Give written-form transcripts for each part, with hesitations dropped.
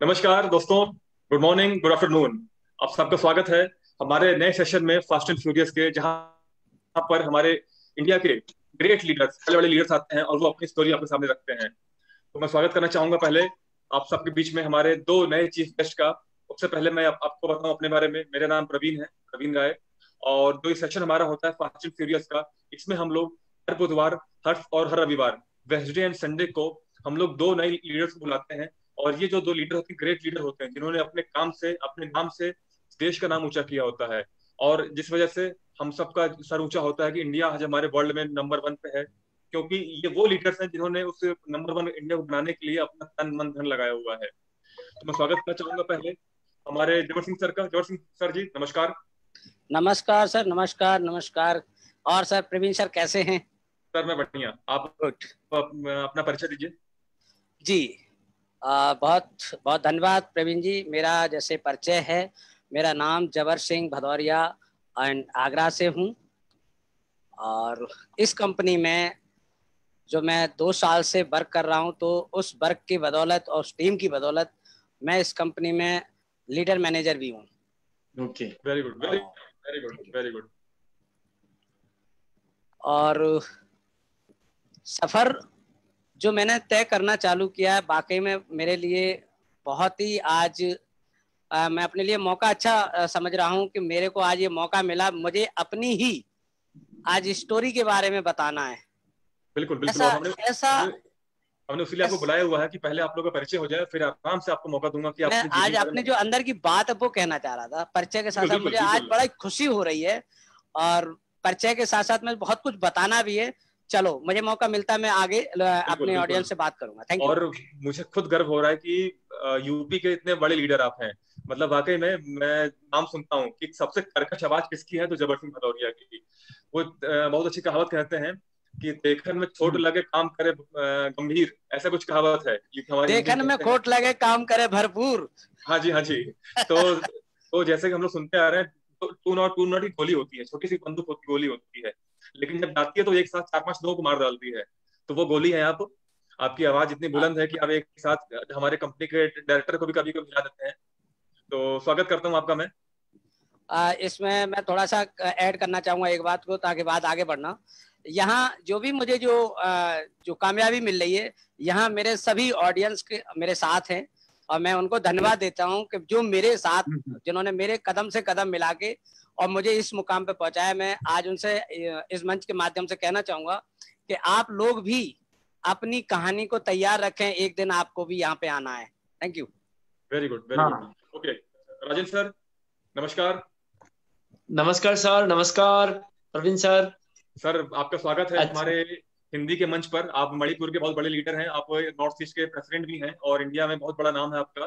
नमस्कार दोस्तों। Good morning, good afternoon. आप सबका स्वागत है हमारे नए सेशन में फास्ट एंड फ्यूरियस के, जहां पर हमारे इंडिया के ग्रेट लीडर्स, बड़े बड़े लीडर्स आते हैं और वो अपनी स्टोरी आपके सामने रखते हैं। तो मैं स्वागत करना चाहूंगा पहले आप सबके बीच में हमारे दो नए चीफ गेस्ट का। सबसे पहले मैं आपको बताऊं अपने बारे में। मेरा नाम प्रवीण है, प्रवीण राय। और जो ये सेशन हमारा होता है फास्ट एंड फ्यूरियस का, इसमें हम लोग हर बुधवार, हर और हर रविवार, वेडनेसडे एंड संडे को हम लोग दो नए लीडर्स को बुलाते हैं। और ये जो दो लीडर होते हैं, ग्रेट लीडर होते हैं, जिन्होंने अपने काम से, अपने नाम से देश का नाम ऊंचा किया होता है। और जिस वजह से हम सबका सर ऊंचा होता है कि इंडिया आज हमारे वर्ल्ड में नंबर वन पे है, क्योंकि ये वो लीडर्स हैं जिन्होंने उस नंबर वन इंडिया को बनाने के लिए अपना तन मन धन लगाया हुआ है। तो मैं स्वागत करना चाहूंगा पहले हमारे जबर सिंह सर का। जबर सिंह सर जी, नमस्कार। नमस्कार सर, नमस्कार नमस्कार। और सर प्रवीण सर कैसे हैं? सर मैं बढ़िया। आप गुड अपना परिचय दीजिए। जी। बहुत बहुत धन्यवाद प्रवीण जी। मेरा जैसे परिचय है, मेरा नाम जबर सिंह भदौरिया एंड आगरा से हूँ। और इस कंपनी में जो मैं 2 साल से वर्क कर रहा हूँ, तो उस वर्क की बदौलत और उस टीम की बदौलत मैं इस कंपनी में लीडर मैनेजर भी हूँ। Okay, very good, very very good, very good. और सफर जो मैंने तय करना चालू किया है, वाकई में मेरे लिए बहुत ही आज मैं अपने लिए मौका अच्छा समझ रहा हूँ कि मेरे को आज ये मौका मिला, मुझे अपनी ही आज स्टोरी के बारे में बताना है। बिल्कुल बिल्कुल। ऐसा और हमने ऐसा हमने हमने उसीलिए आपको ऐस, बुलाया हुआ है कि पहले आप लोगों का परिचय हो जाए, फिर आराम से आपको मौका दूंगा कि आप मैं अपनी जीवनी आज के बारे में। अपने जो अंदर की बात है वो कहना चाह रहा था परिचय के साथ बिल्कुल साथ। बिल्कुल मुझे आज बिल्कुल। बड़ा ही खुशी हो रही है और परिचय के साथ साथ में बहुत कुछ बताना भी है। चलो, मुझे मौका मिलता है, मैं आगे बिल्कुल अपने बिल्कुल। ऑडियंस से बात करूंगा। Thank you. और मुझे खुद गर्व हो रहा है कि यूपी के इतने बड़े लीडर आप हैं। मतलब वाकई में मैं नाम सुनता हूँ कि सबसे कर्कश आवाज किसकी है, तो जबर सिंह भदौरिया की। वो बहुत अच्छी कहावत कहते हैं कि देखन में छोट लगे काम करे गंभीर, ऐसा कुछ कहावत है, ये हमारे हिंदी में देखन में कहते हैं। खोट लगे काम करे भरपूर। हाँ जी, हाँ जी। तो जैसे कि हम लोग सुनते आ रहे हैं, तो टू नॉट की गोली होती है, छोटी सी बंदूक होती, गोली होती है, लेकिन जब जाती है तो एक साथ चार पांच लोगों को मार डालती है। तो वो गोली है आप। आपकी आवाज इतनी बुलंद है कि आप एक साथ हमारे कंपनी के डायरेक्टर को भी कभी कभी हिला देते हैं। तो स्वागत करता हूँ आपका मैं। इसमें मैं थोड़ा सा ऐड करना चाहूंगा एक बात को, ताकि बात आगे बढ़ना। यहाँ जो भी मुझे जो कामयाबी मिल रही है, यहाँ मेरे सभी ऑडियंस के मेरे साथ हैं और मैं उनको धन्यवाद देता हूँ कि जो मेरे साथ, जिन्होंने मेरे कदम से कदम मिला के और मुझे इस मुकाम पे पहुंचाया। मैं आज उनसे इस मंच के माध्यम से कहना चाहूंगा कि आप लोग भी अपनी कहानी को तैयार रखें, एक दिन आपको भी यहाँ पे आना है। Thank you. Very good, very good. Okay, Rajendra sir, नमस्कार। नमस्कार सर, नमस्कार प्रवीण सर। सर आपका स्वागत है अच्छा। हमारे हिंदी के मंच पर। आप मणिपुर के बहुत बड़े लीडर हैं, आप नॉर्थ ईस्ट के प्रेसिडेंट भी हैं, और इंडिया में बहुत बड़ा नाम है आपका,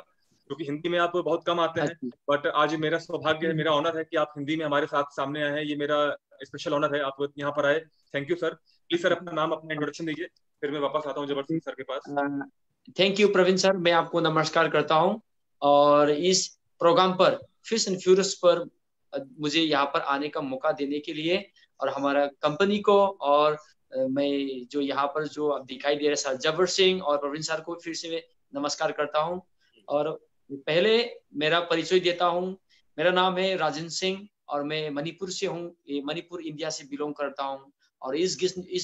क्योंकि हिंदी में आप बहुत कम आते हैं। अच्छा। बट आज मेरा सौभाग्य है, मेरा ऑनर है कि आप हिंदी में हमारे साथ सामने आए हैं। ये मेरा स्पेशल ऑनर है, आप यहाँ पर आए। Thank you sir. Please sir अपना नाम, अपना इंट्रोडक्शन दीजिए, फिर मैं वापस आता हूँ जबर सिंह सर के पास। थैंक यू प्रवीण सर, मैं आपको नमस्कार करता हूँ। और इस प्रोग्राम पर, फिश एंड फ्यूरियस पर, मुझे यहाँ पर आने का मौका देने के लिए और हमारा कंपनी को, और मैं जो यहाँ पर जो अब दिखाई दे रहे सर जबर सिंह और प्रवीण सर को फिर से मैं नमस्कार करता हूँ। और पहले मेरा परिचय देता हूँ। मेरा नाम है राजेंद्र सिंह और मैं मणिपुर से हूँ। ये मणिपुर इंडिया से बिलोंग करता हूँ। और इस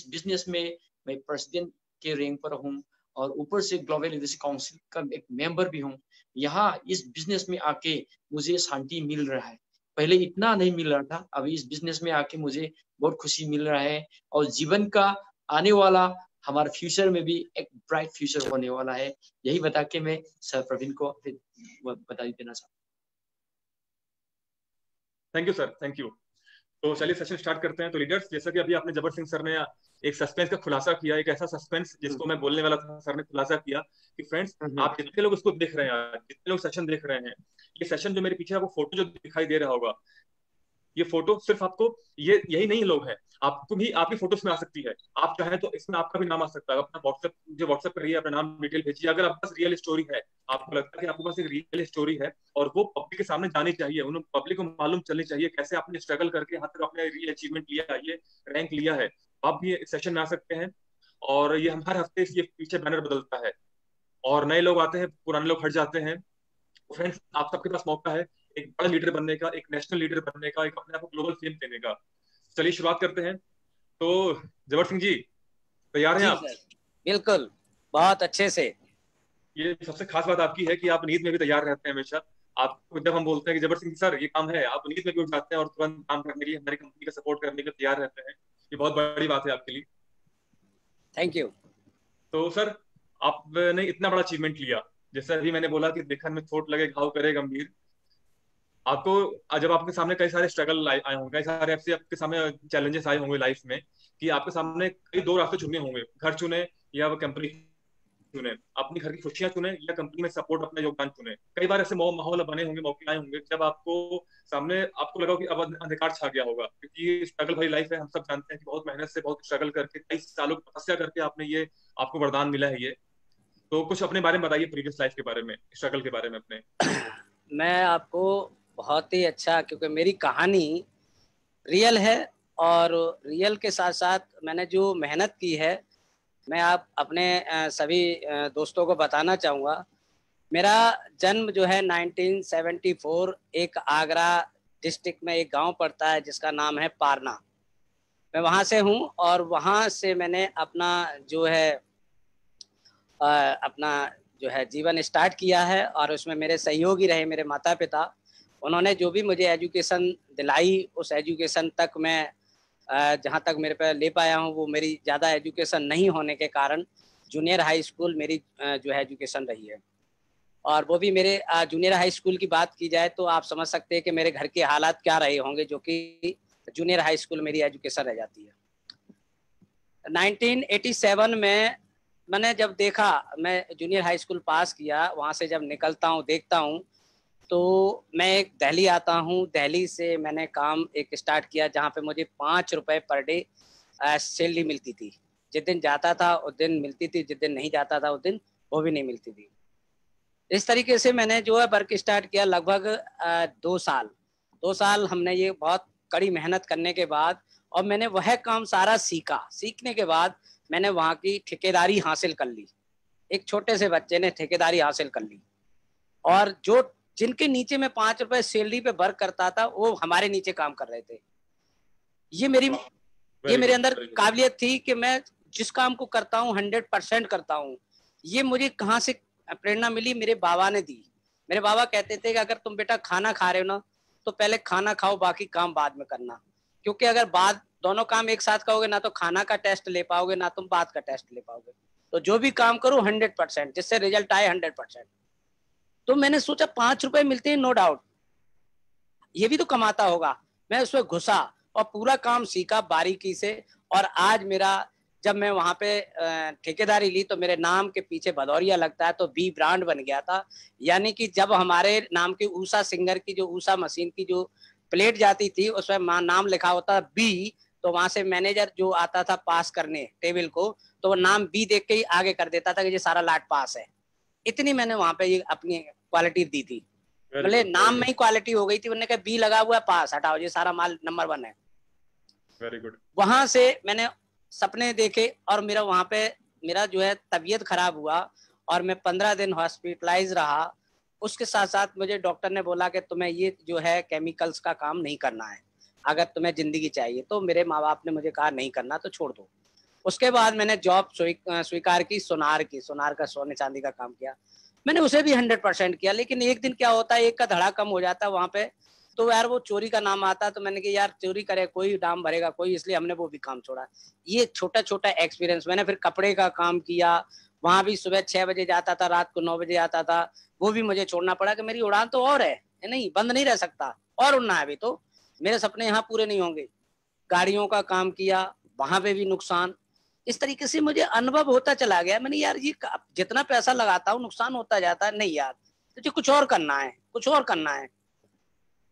बिजनेस में मैं प्रेसिडेंट के रैंक पर हूँ और ऊपर से ग्लोबल लीडरशिप काउंसिल का एक मेंबर भी हूँ। यहाँ इस बिजनेस में आके मुझे शांति मिल रहा है। पहले इतना नहीं मिल रहा था, अभी इस बिजनेस में आके मुझे बहुत खुशी मिल रहा है। और जीवन का आने वाला हमारे फ्यूचर में भी एक ब्राइट फ्यूचर होने वाला है। यही बता के मैं सर प्रवीण को बता देना चाहता हूँ। Thank you sir, thank you. तो चलिए सेशन स्टार्ट करते हैं। तो लीडर्स, जैसा कि अभी आपने जबर सिंह सर ने एक सस्पेंस का खुलासा किया, एक ऐसा सस्पेंस जिसको मैं बोलने वाला था, सर ने खुलासा किया कि फ्रेंड्स, आप जितने लोग इसको देख रहे हैं, जितने लोग सेशन देख रहे हैं, ये सेशन जो मेरे पीछे है, वो फोटो जो दिखाई दे रहा होगा, ये फोटो सिर्फ आपको, ये यही नहीं लोग हैं, आपको भी आपकी फोटोज में आ सकती है। आप चाहें तो इसमें आपका भी नाम आ सकता है। अपना व्हाट्सएप, जो व्हाट्सएप पर रहिए, अपना नाम डिटेल भेजिए। अगर आपके पास रियल स्टोरी है, आपको लगता है कि आपके पास एक रियल स्टोरी है और वो पब्लिक के सामने जानी चाहिए, उन पब्लिक को मालूम चलनी चाहिए कैसे आपने स्ट्रगल करके यहाँ तक अपने रियल अचीवमेंट लिया है, ये रैंक लिया है, आप भी सेशन में आ सकते हैं। और ये हम हर हफ्ते ये पीछे बैनर बदलता है और नए लोग आते हैं, पुराने लोग हट जाते हैं। फ्रेंड्स, आप सबके पास मौका है एक बड़ा लीडर बनने का, एक नेशनल लीडर बनने का, एक अपने आप को ग्लोबल फेम देने का। चलिए शुरुआत करते हैं। तो जबर सिंह जी, तैयार हैं जी आप? सर, बिल्कुल, बहुत अच्छे से। ये सबसे खास बात आपकी है कि आप नींद में भी तैयार रहते हैं हमेशा। आपको जब हम बोलते हैं कि जबर सिंह सर ये काम है, आप नींद में भी उठ जाते हैं और तुरंत काम करने के लिए, हमारी कंपनी का सपोर्ट करने के लिए तैयार रहते हैं। ये बहुत बड़ी बात है आपके लिए। Thank you. तो सर, आपने इतना बड़ा अचीवमेंट लिया, जैसे अभी मैंने बोला कि देखन में चोट लगे घाव करे गंभीर। आपको जब आपके सामने कई सारे स्ट्रगल आए आए होंगे, कई सारे ऐसे आपके सामने चैलेंजेस आए होंगे लाइफ में, कि आपके सामने कई दो रास्ते चुनने होंगे, घर चुने या वो कंपनी चुने, अपनी घर की खुशियां चुने या कंपनी में सपोर्ट, अपना योगदान चुने। कई बार ऐसे माहौल बने होंगे, मौके आए होंगे जब आपको सामने आपको लगा कि अब अंधकार छा गया होगा, क्योंकि ये स्ट्रगल भरी लाइफ है। हम सब जानते हैं कि बहुत मेहनत से, बहुत स्ट्रगल करके, कई सालों की तपस्या करके आपने ये, आपको वरदान मिला है ये। तो कुछ अपने बारे में बताइए, प्रीवियस लाइफ के बारे में, स्ट्रगल के बारे में अपने। मैं आपको बहुत ही अच्छा, क्योंकि मेरी कहानी रियल है, और रियल के साथ साथ मैंने जो मेहनत की है, मैं आप अपने सभी दोस्तों को बताना चाहूँगा। मेरा जन्म जो है 1974, एक आगरा डिस्ट्रिक्ट में एक गांव पड़ता है जिसका नाम है पारना। मैं वहाँ से हूँ, और वहाँ से मैंने अपना जो है अपना जो है जीवन स्टार्ट किया है। और उसमें मेरे सहयोगी रहे मेरे माता पिता। उन्होंने जो भी मुझे एजुकेशन दिलाई, उस एजुकेशन तक मैं जहाँ तक मेरे पे ले पाया हूँ, वो मेरी ज़्यादा एजुकेशन नहीं होने के कारण जूनियर हाई स्कूल मेरी जो है एजुकेशन रही है। और वो भी मेरे जूनियर हाई स्कूल की बात की जाए तो आप समझ सकते हैं कि मेरे घर के हालात क्या रहे होंगे, जो कि जूनियर हाई स्कूल मेरी एजुकेशन रह जाती है। 1987 में मैंने जब देखा, मैं जूनियर हाई स्कूल पास किया, वहाँ से जब निकलता हूँ देखता हूँ, तो मैं एक दिल्ली आता हूँ। दिल्ली से मैंने काम एक स्टार्ट किया जहाँ पे मुझे 5 रुपए पर डे सैलरी मिलती थी। जिस दिन जाता था उस दिन मिलती थी, जिस दिन नहीं जाता था उस दिन वो भी नहीं मिलती थी। इस तरीके से मैंने जो है वर्क स्टार्ट किया। लगभग 2 साल 2 साल हमने ये बहुत कड़ी मेहनत करने के बाद, और मैंने वह काम सारा सीखा। सीखने के बाद मैंने वहाँ की ठेकेदारी हासिल कर ली। एक छोटे से बच्चे ने ठेकेदारी हासिल कर ली, और जो जिनके नीचे मैं 5 रुपए सैलरी पे वर्क करता था, वो हमारे नीचे काम कर रहे थे। ये मेरी ये वेरी मेरे गुड, अंदर वेरी गुड। काबिलियत थी कि मैं जिस काम को करता हूँ 100% करता हूँ। ये मुझे कहाँ से प्रेरणा मिली? मेरे बाबा ने दी। मेरे बाबा कहते थे कि अगर तुम बेटा खाना खा रहे हो ना, तो पहले खाना खाओ, बाकी काम बाद में करना। क्योंकि अगर बाद दोनों काम एक साथ करोगे, ना तो खाना का टेस्ट ले पाओगे, ना तुम बात का टेस्ट ले पाओगे। तो जो भी काम करो 100%, जिससे रिजल्ट आए 100%। तो मैंने सोचा 5 रुपए मिलते हैं, नो डाउट ये भी तो कमाता होगा। मैं उसमें घुसा और पूरा काम सीखा बारीकी से। और आज मेरा, जब मैं वहां पे ठेकेदारी ली, तो मेरे नाम के पीछे भदौरिया लगता है, तो बी ब्रांड बन गया था। यानी कि जब हमारे नाम की ऊषा सिंगर की जो ऊषा मशीन की जो प्लेट जाती थी, उसमें नाम लिखा होता बी, तो वहां से मैनेजर जो आता था पास करने टेबल को, तो वो नाम बी देख के ही आगे कर देता था कि ये सारा लाट पास है। इतनी मैंने वहां पे ये अपनी क्वालिटी दी थी। वेरी मतलब गुड, वेरी नाम में गुड, ही क्वालिटी हो गई थी। उन्होंने कहा बी लगा हुआ है, पास, हटाओ, ये सारा माल नंबर 1 है। Very good. वहां से मैंने सपने देखे, और मेरा वहां पे मेरा जो है तबीयत खराब हुआ, और मैं 15 दिन हॉस्पिटलाइज रहा। उसके साथ साथ मुझे डॉक्टर ने बोला कि तुम्हें ये जो है केमिकल्स का काम नहीं करना है, अगर तुम्हें जिंदगी चाहिए। तो मेरे माँ बाप ने मुझे कहा नहीं करना तो छोड़ दो। उसके बाद मैंने जॉब स्वीकार की, सोनार का सोने चांदी का काम किया। मैंने उसे भी 100% किया। लेकिन एक दिन क्या होता है, एक का धड़ा कम हो जाता है वहां पे, तो यार वो चोरी का नाम आता, तो मैंने कहा यार चोरी करे कोई, नाम भरेगा कोई, इसलिए हमने वो भी काम छोड़ा। ये छोटा छोटा एक्सपीरियंस। मैंने फिर कपड़े का काम किया, वहां भी सुबह 6 बजे जाता था, रात को 9 बजे आता था। वो भी मुझे छोड़ना पड़ा कि मेरी उड़ान तो और है, नहीं बंद नहीं रह सकता, और उड़ना है अभी तो, मेरे सपने यहाँ पूरे नहीं होंगे। गाड़ियों का काम किया, वहां पे भी नुकसान। इस तरीके से मुझे अनुभव होता चला गया। मैंने यार ये जितना पैसा लगाता हूँ नुकसान होता जाता है, नहीं यार तुझे कुछ और करना है, कुछ और करना है।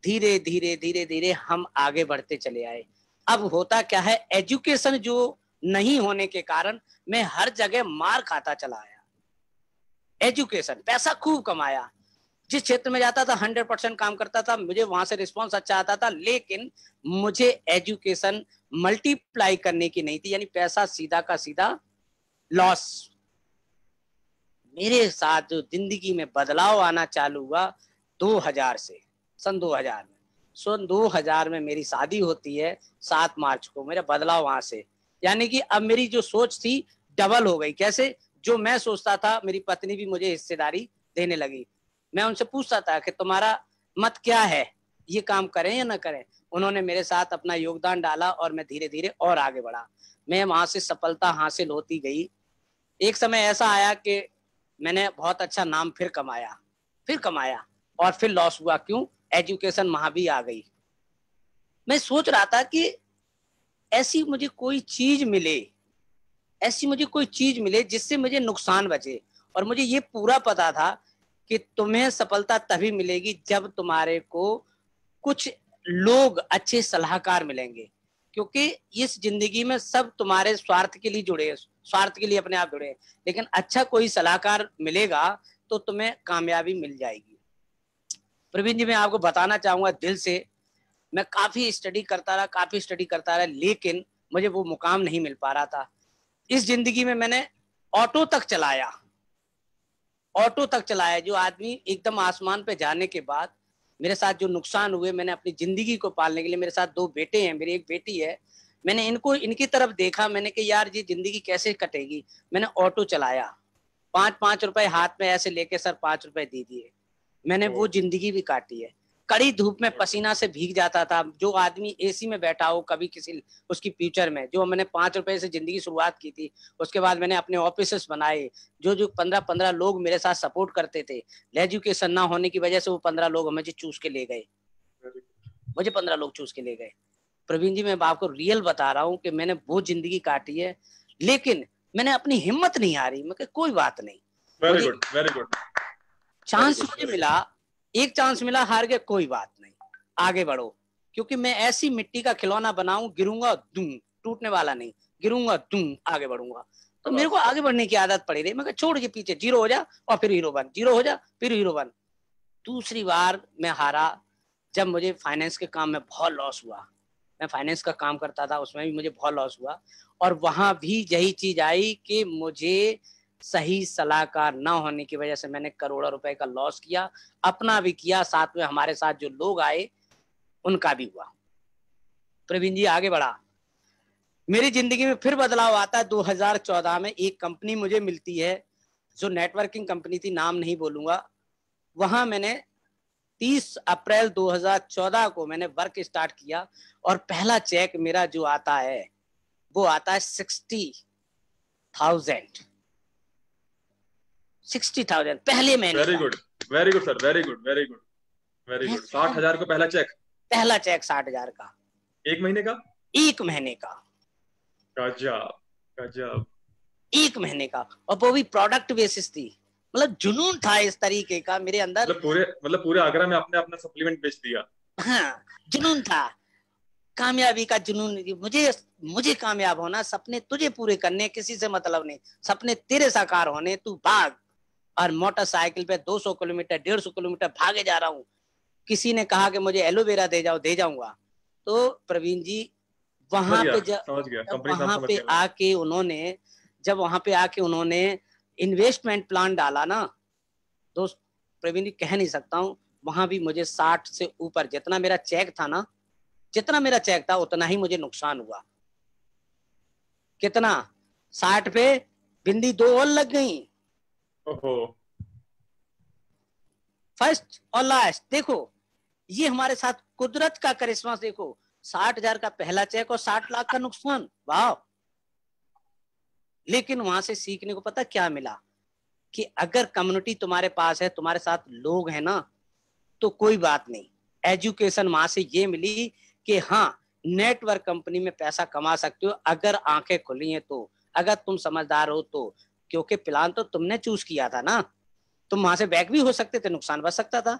धीरे धीरे धीरे धीरे हम आगे बढ़ते चले आए। अब होता क्या है, एजुकेशन जो नहीं होने के कारण मैं हर जगह मार खाता चला आया। एजुकेशन, पैसा खूब कमाया, जिस क्षेत्र में जाता था 100% काम करता था, मुझे वहां से रिस्पॉन्स अच्छा आता था। लेकिन मुझे एजुकेशन मल्टीप्लाई करने की नहीं थी, यानी पैसा सीधा का सीधा लॉस। मेरे साथ जो जिंदगी में बदलाव आना चालू हुआ 2000 से, सन 2000 में, सन 2000 में मेरी शादी होती है 7 मार्च को। मेरा बदलाव वहां से, यानी कि अब मेरी जो सोच थी डबल हो गई। कैसे? जो मैं सोचता था, मेरी पत्नी भी मुझे हिस्सेदारी देने लगी। मैं उनसे पूछता था कि तुम्हारा मत क्या है, ये काम करें या ना करें। उन्होंने मेरे साथ अपना योगदान डाला और मैं धीरे धीरे और आगे बढ़ा। मैं वहां से सफलता हासिल होती गई। एक समय ऐसा आया कि मैंने बहुत अच्छा नाम फिर कमाया और फिर लॉस हुआ। क्यों? एजुकेशन वहां भी आ गई। मैं सोच रहा था कि ऐसी मुझे कोई चीज मिले जिससे मुझे नुकसान बचे। और मुझे ये पूरा पता था कि तुम्हें सफलता तभी मिलेगी जब तुम्हारे को कुछ लोग अच्छे सलाहकार मिलेंगे, क्योंकि इस जिंदगी में सब तुम्हारे स्वार्थ के लिए जुड़े हैं, स्वार्थ के लिए अपने आप जुड़े हैं। लेकिन अच्छा कोई सलाहकार मिलेगा तो तुम्हें कामयाबी मिल जाएगी। प्रवीण जी, मैं आपको बताना चाहूंगा दिल से, मैं काफी स्टडी करता रहा, लेकिन मुझे वो मुकाम नहीं मिल पा रहा था। इस जिंदगी में मैंने ऑटो तक चलाया। जो आदमी एकदम आसमान पे जाने के बाद मेरे साथ जो नुकसान हुए, मैंने अपनी जिंदगी को पालने के लिए, मेरे साथ 2 बेटे हैं, मेरी एक बेटी है, मैंने इनकी तरफ देखा। मैंने कहा यार ये जिंदगी कैसे कटेगी। मैंने ऑटो चलाया, 5-5 रुपए हाथ में ऐसे लेके सर 5 रुपए दे दिए। मैंने वो जिंदगी भी काटी है। कड़ी धूप में पसीना से भीग जाता था। जो आदमी एसी में बैठा हो कभी किसी उसकी फ्यूचर में, जो मैंने 5 रुपए से जिंदगी शुरुआत की थी, उसके बाद मैंने अपने ऑफिस बनाए। जो 15-15 लोग मेरे साथ सपोर्ट करते थे, एजुकेशन ना होने की वजह से वो 15 लोग मुझे चूस के ले गए। प्रवीण जी, मैं आपको रियल बता रहा हूँ कि मैंने वो जिंदगी काटी है, लेकिन मैंने अपनी हिम्मत नहीं हारी। मैं कोई बात नहीं, वेरी गुड। चांस मुझे मिला, एक चांस मिला, हार गए, कोई बात नहीं, आगे बढ़ो। क्योंकि मैं ऐसी मिट्टी का खिलौना बनाऊं, गिरूंगा दूं, टूटने वाला नहीं, गिरूंगा दूं, आगे बढ़ूंगा। तो मेरे को आगे बढ़ने की आदत पड़ी रही। मैं छोड़ के पीछे, जीरो हो जा और फिर हीरो बन, जीरो हो जा फिर हीरो बन। दूसरी बार मैं हारा जब मुझे फाइनेंस के काम में बहुत लॉस हुआ। मैं फाइनेंस का काम करता था, उसमें भी मुझे बहुत लॉस हुआ। और वहां भी यही चीज आई कि मुझे सही सलाहकार ना होने की वजह से मैंने करोड़ों रुपए का लॉस किया, अपना भी किया, साथ में हमारे साथ जो लोग आए उनका भी हुआ। प्रवीण जी, आगे बढ़ा। मेरी जिंदगी में फिर बदलाव आता है 2014 में। एक कंपनी मुझे मिलती है जो नेटवर्किंग कंपनी थी, नाम नहीं बोलूंगा। वहां मैंने 30 अप्रैल 2014 को मैंने वर्क स्टार्ट किया और पहला चेक मेरा जो आता है वो आता है 60,000 पहले महीने। Very good sir, very good. 60,000 को पहला चेक 60,000 का, एक महीने का। गजब। एक महीने का, और वो भी प्रोडक्ट बेसिस थी। मतलब जुनून था इस तरीके का मेरे अंदर। पूरे आगरा में आपने अपना सप्लीमेंट बेच दिया। हाँ, जुनून था, कामयाबी का जुनून। मुझे कामयाब होना, सपने तुझे पूरे करने, किसी से मतलब नहीं, सपने तेरे साकार होने, तू भाग। और मोटरसाइकिल पे 200 किलोमीटर 150 किलोमीटर भागे जा रहा हूँ। किसी ने कहा कि मुझे एलोवेरा दे जाओ, दे जाऊंगा। तो प्रवीण जी, वहां पे जब वहां पे आके उन्होंने इन्वेस्टमेंट प्लान डाला ना दोस्त, प्रवीण जी कह नहीं सकता हूँ। वहां भी मुझे 60 से ऊपर, जितना मेरा चेक था उतना ही मुझे नुकसान हुआ। कितना? 60 पे बिंदी 2 और लग गई। फर्स्ट और लास्ट देखो, ये हमारे साथ कुदरत का करिश्मा देखो। 60,000 का पहला चेक और 60 लाख का नुकसान, वाह। लेकिन वहां से सीखने को पता क्या मिला कि अगर कम्युनिटी तुम्हारे पास है, तुम्हारे साथ लोग हैं ना, तो कोई बात नहीं। एजुकेशन वहां से ये मिली कि हाँ, नेटवर्क कंपनी में पैसा कमा सकते हो अगर आंखें खुली हैं तो, अगर तुम समझदार हो तो। क्योंकि प्लान तो तुमने चूज किया था ना, तुम वहां से बैक भी हो सकते थे, नुकसान बच सकता था।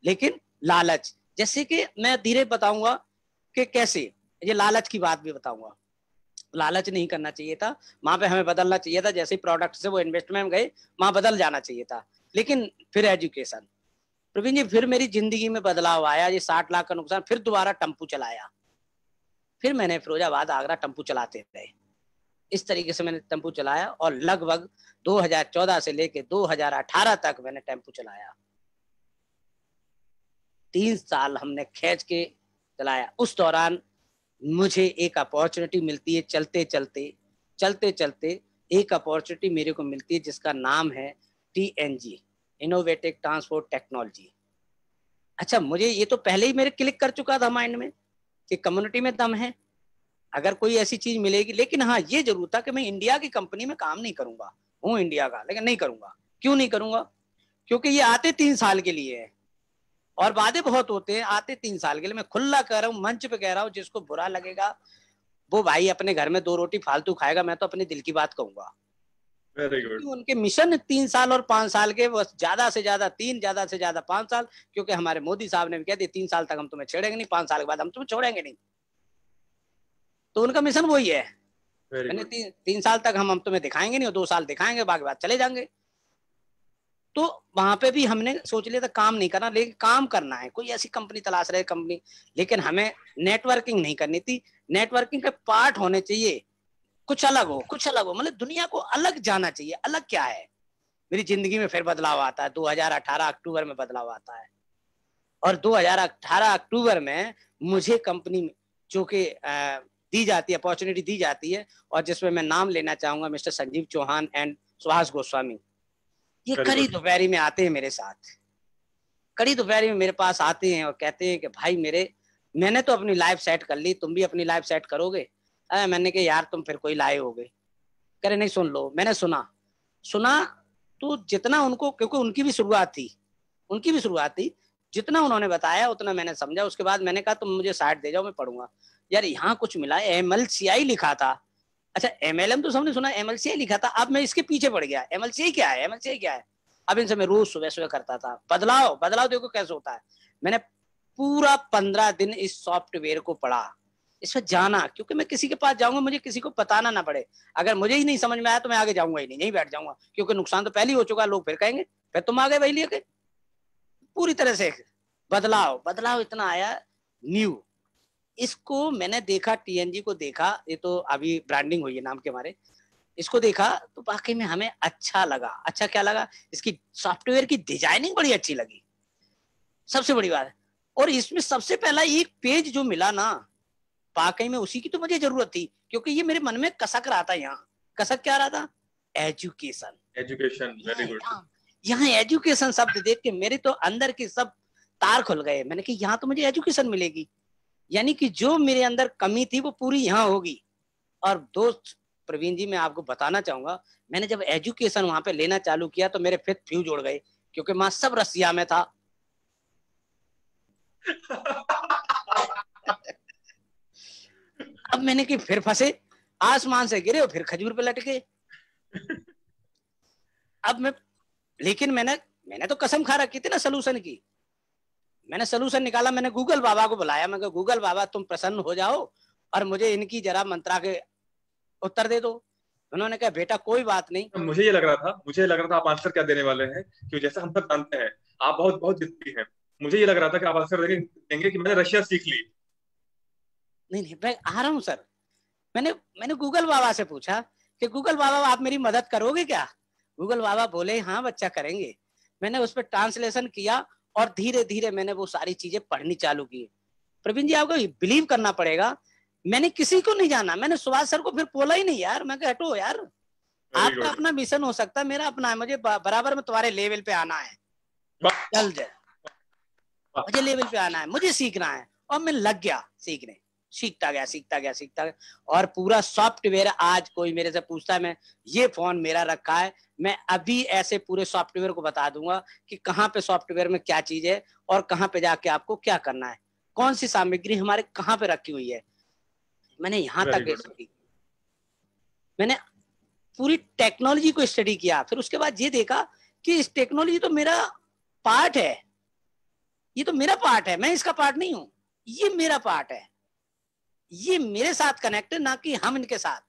लेकिन लालच, जैसे कि मैं धीरे बताऊंगा कि कैसे, ये लालच की बात भी बताऊंगा। लालच नहीं करना चाहिए था, वहां पे हमें बदलना चाहिए था। जैसे प्रोडक्ट से वो इन्वेस्टमेंट में गए, वहां बदल जाना चाहिए था। लेकिन फिर एजुकेशन, प्रवीण जी, फिर मेरी जिंदगी में बदलाव आया। ये 60 लाख का नुकसान, फिर दोबारा टेम्पू चलाया। फिर मैंने फिरोजाबाद आगरा टेम्पू चलाते रहे। इस तरीके से मैंने टेम्पो चलाया और लगभग 2014 से लेके 2018 तक मैंने टेम्पो चलाया। 3 साल हमने खींच के चलाया। उस दौरान मुझे एक अपॉर्चुनिटी मिलती है, चलते चलते एक अपॉर्चुनिटी मेरे को मिलती है जिसका नाम है TNG, इनोवेटिव ट्रांसपोर्ट टेक्नोलॉजी। अच्छा, मुझे ये तो पहले ही मेरे क्लिक कर चुका था माइंड में कि कम्युनिटी में दम है, अगर कोई ऐसी चीज मिलेगी। लेकिन हाँ, ये जरूर था कि मैं इंडिया की कंपनी में काम नहीं करूंगा, हूँ इंडिया का, लेकिन नहीं करूंगा। क्यों नहीं करूंगा? क्योंकि ये आते 3 साल के लिए है और वादे बहुत होते हैं। आते 3 साल के लिए, मैं खुला कह रहा हूँ, मंच पे कह रहा हूँ, जिसको बुरा लगेगा वो भाई अपने घर में 2 रोटी फालतू खाएगा, मैं तो अपने दिल की बात कहूंगा। Very good. उनके मिशन 3 साल और 5 साल के, बस ज्यादा से ज्यादा 3, ज्यादा से ज्यादा 5 साल, क्योंकि हमारे मोदी साहब ने भी कह दिया 3 साल तक हम तुम्हें छेड़ेंगे नहीं, 5 साल के बाद हम तुम्हें छोड़ेंगे नहीं। तो उनका मिशन वही है, मैंने 3 साल तक हम तुम्हें दिखाएंगे नहीं और 2 साल दिखाएंगे, बाकी बात चले जाएंगे। तो वहां पे भी हमने सोच लिया था काम नहीं करना, लेकिन काम करना है। कोई ऐसी कंपनी तलाश रहे कंपनी, लेकिन हमें नेटवर्किंग नहीं करनी थी। नेटवर्किंग के पार्ट होने चाहिए, कुछ अलग हो, मतलब दुनिया को अलग जाना चाहिए। अलग क्या है? मेरी जिंदगी में फिर बदलाव आता है। 2018 अक्टूबर में बदलाव आता है और 2018 अक्टूबर में मुझे कंपनी जो कि दी जाती है, अपॉर्चुनिटी दी जाती है, और जिसमें मैं नाम लेना चाहूंगा मिस्टर संजीव चौहान एंड सुभाष गोस्वामी। ये कड़ी दोपहरी में आते हैं मेरे साथ, कड़ी दोपहरी में मेरे पास आते हैं और कहते हैं कि भाई मैंने तो अपनी लाइफ सेट कर ली, तुम भी अपनी लाइफ सेट करोगे? मैंने कहा यार तुम फिर कोई लाए होगे। कह रहे नहीं, सुन लो। मैंने सुना तो जितना उनको, क्योंकि उनकी भी शुरुआत थी, जितना उन्होंने बताया उतना मैंने समझा। उसके बाद मैंने कहा तुम मुझे साइड दे जाओ, मैं पढ़ूंगा। यार यहाँ कुछ मिला, MLCI लिखा था। अच्छा, MLM तो सबने सुना, MLCI लिखा था। अब मैं इसके पीछे पड़ गया, MLCI क्या है। अब इनसे मैं रोज सुबह करता था। बदलाव देखो कैसे होता है। मैंने पूरा 15 दिन इस सॉफ्टवेयर को पढ़ा, इसमें जाना, क्योंकि मैं किसी के पास जाऊंगा मुझे किसी को बताना ना पड़े। अगर मुझे ही नहीं समझ में आया तो मैं आगे जाऊंगा ही नहीं, यहीं बैठ जाऊंगा, क्योंकि नुकसान तो पहले ही हो चुका है। लोग फिर कहेंगे फिर तुम आ गए वही लेके। पूरी तरह से बदलाव इतना आया न्यू। इसको मैंने देखा, TNG को देखा, ये तो अभी ब्रांडिंग हुई है नाम के हमारे। इसको देखा तो वाकई में हमें अच्छा लगा। अच्छा क्या लगा? इसकी सॉफ्टवेयर की डिजाइनिंग बड़ी अच्छी लगी, सबसे बड़ी बात है। और इसमें सबसे पहला एक पेज जो मिला ना, वाकई में उसी की तो मुझे जरूरत थी, क्योंकि ये मेरे मन में कसक रहा था। यहाँ कसक क्या रहा था? एजुकेशन। Very good. यहाँ एजुकेशन शब्द देख के मेरे तो अंदर के सब तार खुल गए। मैंने कहा यहाँ तो मुझे एजुकेशन मिलेगी, यानी कि जो मेरे अंदर कमी थी वो पूरी यहाँ होगी। और दोस्त प्रवीण जी, मैं आपको बताना चाहूंगा, मैंने जब एजुकेशन वहां पे लेना चालू किया तो मेरे फिर फ्यूज उड़ गए, क्योंकि वहां सब रसिया में था। अब मैंने कि फिर फंसे, आसमान से गिरे और फिर खजूर पे लटके। अब लेकिन मैंने तो कसम खा रखी थी ना सोल्यूशन की। मैंने सोल्यूशन निकाला, मैंने गूगल बाबा को बुलाया। मैं कहा गूगल बाबा तुम प्रसन्न हो जाओ और मुझे इनकी जरा मंत्रा के उत्तर दे दो। उन्होंने कहा बेटा कोई बात नहीं। मुझे ये लग रहा था आप आंसर क्या देने वाले हैं, कि जैसा हम सब जानते हैं आप बहुत बहुत जिद्दी हैं। मुझे ये लग रहा था कि आप आंसर देंगे कि मैंने रशिया सीख ली। नहीं, मैं आ रहा हूँ सर। मैंने गूगल बाबा से पूछा कि गूगल बाबा आप मेरी मदद करोगे क्या? गूगल बाबा बोले हाँ बच्चा करेंगे। मैंने उस पर ट्रांसलेशन किया और धीरे धीरे मैंने वो सारी चीजें पढ़नी चालू की। प्रवीण जी, आपको बिलीव करना पड़ेगा, मैंने किसी को नहीं जाना। मैंने सुभाष सर को फिर बोला ही नहीं यार। मैं कहा हटो यार, आपका अपना मिशन हो सकता है, मेरा अपना है। मुझे बराबर में तुम्हारे लेवल पे आना है, चल जाए, मुझे लेवल पे आना है, मुझे सीखना है। और मैं लग गया सीखने, सीखता गया। और पूरा सॉफ्टवेयर, आज कोई मेरे से पूछता है, मैं ये फोन मेरा रखा है, मैं अभी ऐसे पूरे सॉफ्टवेयर को बता दूंगा कि कहाँ पे सॉफ्टवेयर में क्या चीज है और कहाँ पे जाके आपको क्या करना है, कौन सी सामग्री हमारे कहाँ पे रखी हुई है। मैंने यहाँ तक मैंने पूरी टेक्नोलॉजी को स्टडी किया। फिर उसके बाद ये देखा कि इस टेक्नोलॉजी तो मेरा पार्ट है, ये तो मेरा पार्ट है, मैं इसका पार्ट नहीं हूं, ये मेरा पार्ट है, ये मेरे साथ कनेक्ट है, ना कि हम इनके साथ।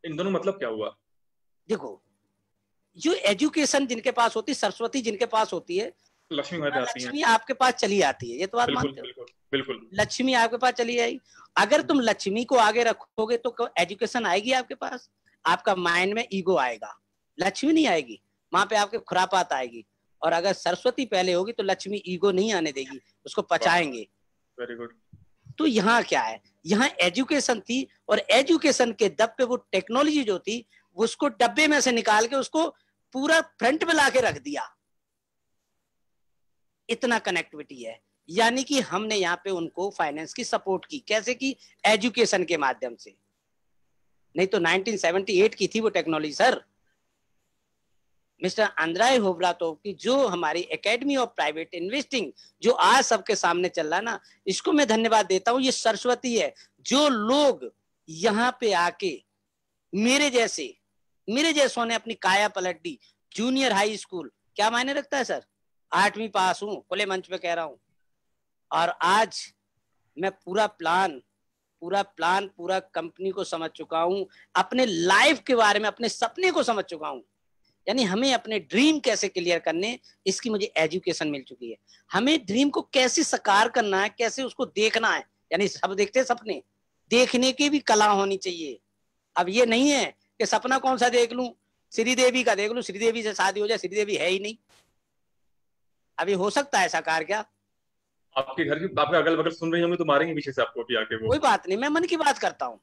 इन दोनों मतलब क्या हुआ? देखो, जो एजुकेशन जिनके पास होती, सरस्वती जिनके पास होती है, लक्ष्मी घर आती है, लक्ष्मी आपके पास चली आती है, ये तो बात बिल्कुल मानते हो? बिल्कुल बिल्कुल। लक्ष्मी आपके पास चली आई। अगर तुम लक्ष्मी को आगे रखोगे तो एजुकेशन आएगी आपके पास, आपका माइंड में ईगो आएगा, लक्ष्मी नहीं आएगी, वहां पे आपके खुरापात आएगी। और अगर सरस्वती पहले होगी तो लक्ष्मी ईगो नहीं आने देगी, उसको पचाएंगे। Very good. तो यहाँ क्या है, यहाँ एजुकेशन थी, और एजुकेशन के दब पे वो टेक्नोलॉजी जो थी उसको डब्बे में से निकाल के उसको पूरा फ्रंट में लाके रख दिया। इतना कनेक्टिविटी है। यानी कि हमने यहाँ पे उनको फाइनेंस की सपोर्ट की, कैसे की? एजुकेशन के माध्यम से। नहीं तो 1978 की थी वो टेक्नोलॉजी सर। मिस्टर अंद्राई होवरातोव की जो हमारी एकेडमी ऑफ प्राइवेट इन्वेस्टिंग जो आज सबके सामने चल रहा है ना, इसको मैं धन्यवाद देता हूँ। ये सरस्वती है। जो लोग यहाँ पे आके मेरे जैसों ने अपनी काया पलट दी। जूनियर हाई स्कूल क्या मायने रखता है सर? 8वीं पास हूं, खुले मंच पे कह रहा हूं। और आज मैं पूरा कंपनी को समझ चुका हूं, अपने लाइफ के बारे में, अपने सपने को समझ चुका हूं। यानी हमें अपने ड्रीम कैसे क्लियर करने, इसकी मुझे एजुकेशन मिल चुकी है। हमें ड्रीम को कैसे साकार करना है, कैसे उसको देखना है। यानी सब देखते हैं सपने, देखने की भी कला होनी चाहिए। अब ये नहीं है कि सपना कौन सा देख लूं, श्रीदेवी का देख लूं, श्रीदेवी से शादी हो जाए, श्रीदेवी है ही नहीं। अभी हो सकता है साकार क्या? आपके घर की, आपके अगल बगल सुन रही होंगी तो मारेंगे पीछे से आपको भी आके वो। कोई बात नहीं, मैं मन की बात करता हूं।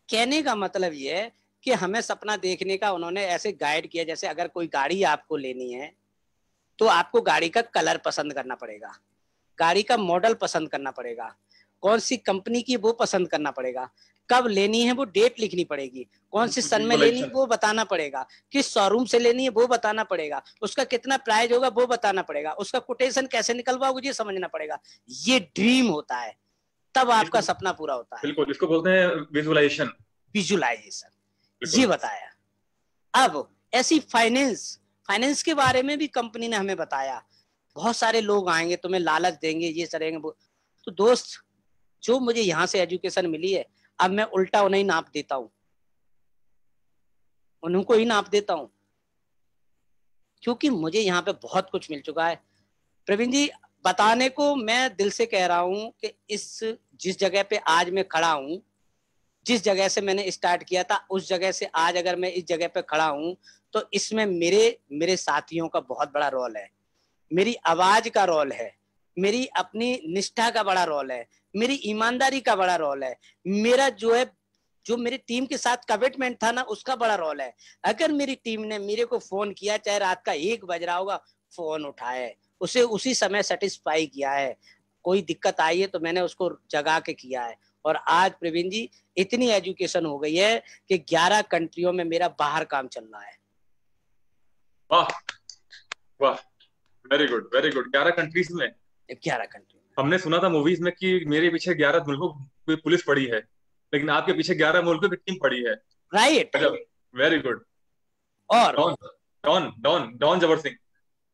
कहने का मतलब ये है कि हमें सपना देखने का उन्होंने ऐसे गाइड किया, जैसे अगर कोई गाड़ी आपको लेनी है तो आपको गाड़ी का कलर पसंद करना पड़ेगा, गाड़ी का मॉडल पसंद करना पड़ेगा, कौन सी कंपनी की वो पसंद करना पड़ेगा, कब लेनी है वो डेट लिखनी पड़ेगी, कौन सी सन में लेनी है वो बताना पड़ेगा, किस शोरूम से लेनी है वो बताना पड़ेगा, उसका कितना प्राइस होगा वो बताना पड़ेगा, उसका कोटेशन कैसे निकलवाओगे ये समझना पड़ेगा। ये ड्रीम होता है, तब आपका सपना पूरा होता है। बिल्कुल, इसको बोलते हैं विजुअलाइजेशन। ये बताया। अब ऐसी फाइनेंस के बारे में भी कंपनी ने हमें बताया। बहुत सारे लोग आएंगे, तुम्हें लालच देंगे, ये करेंगे वो। तो दोस्त, जो मुझे यहाँ से एजुकेशन मिली है, अब मैं उल्टा उन्हें नाप देता हूँ, उनको ही नाप देता हूँ, क्योंकि मुझे यहाँ पे बहुत कुछ मिल चुका है। प्रवीण जी, बताने को मैं दिल से कह रहा हूँ कि जिस जगह पे आज मैं खड़ा हूँ, जिस जगह से मैंने स्टार्ट किया था, उस जगह से आज अगर मैं इस जगह पे खड़ा हूँ, तो इसमें मेरे साथियों का बहुत बड़ा रोल है, मेरी आवाज का रोल है, मेरी अपनी निष्ठा का बड़ा रोल है, मेरी ईमानदारी का बड़ा रोल है, मेरा जो मेरी टीम के साथ कमिटमेंट था ना, उसका बड़ा रोल है। अगर मेरी टीम ने मेरे को फोन किया, चाहे रात का 1 बज रहा होगा, फोन उठाए, उसे उसी समय सेटिस्फाई किया है। कोई दिक्कत आई है तो मैंने उसको जगा के किया है। और आज प्रवीण जी, इतनी एजुकेशन हो गई है कि 11 कंट्रियों में मेरा बाहर काम चल रहा है। वाह वाह, very good very good. 11 countries में? 11 कंट्री। हमने सुना था मूवीज में कि मेरे पीछे 11 मुल्कों की पुलिस पड़ी है, लेकिन आपके पीछे 11 मुल्कों की टीम पड़ी है। Right, very good. और डॉन जबर सिंह।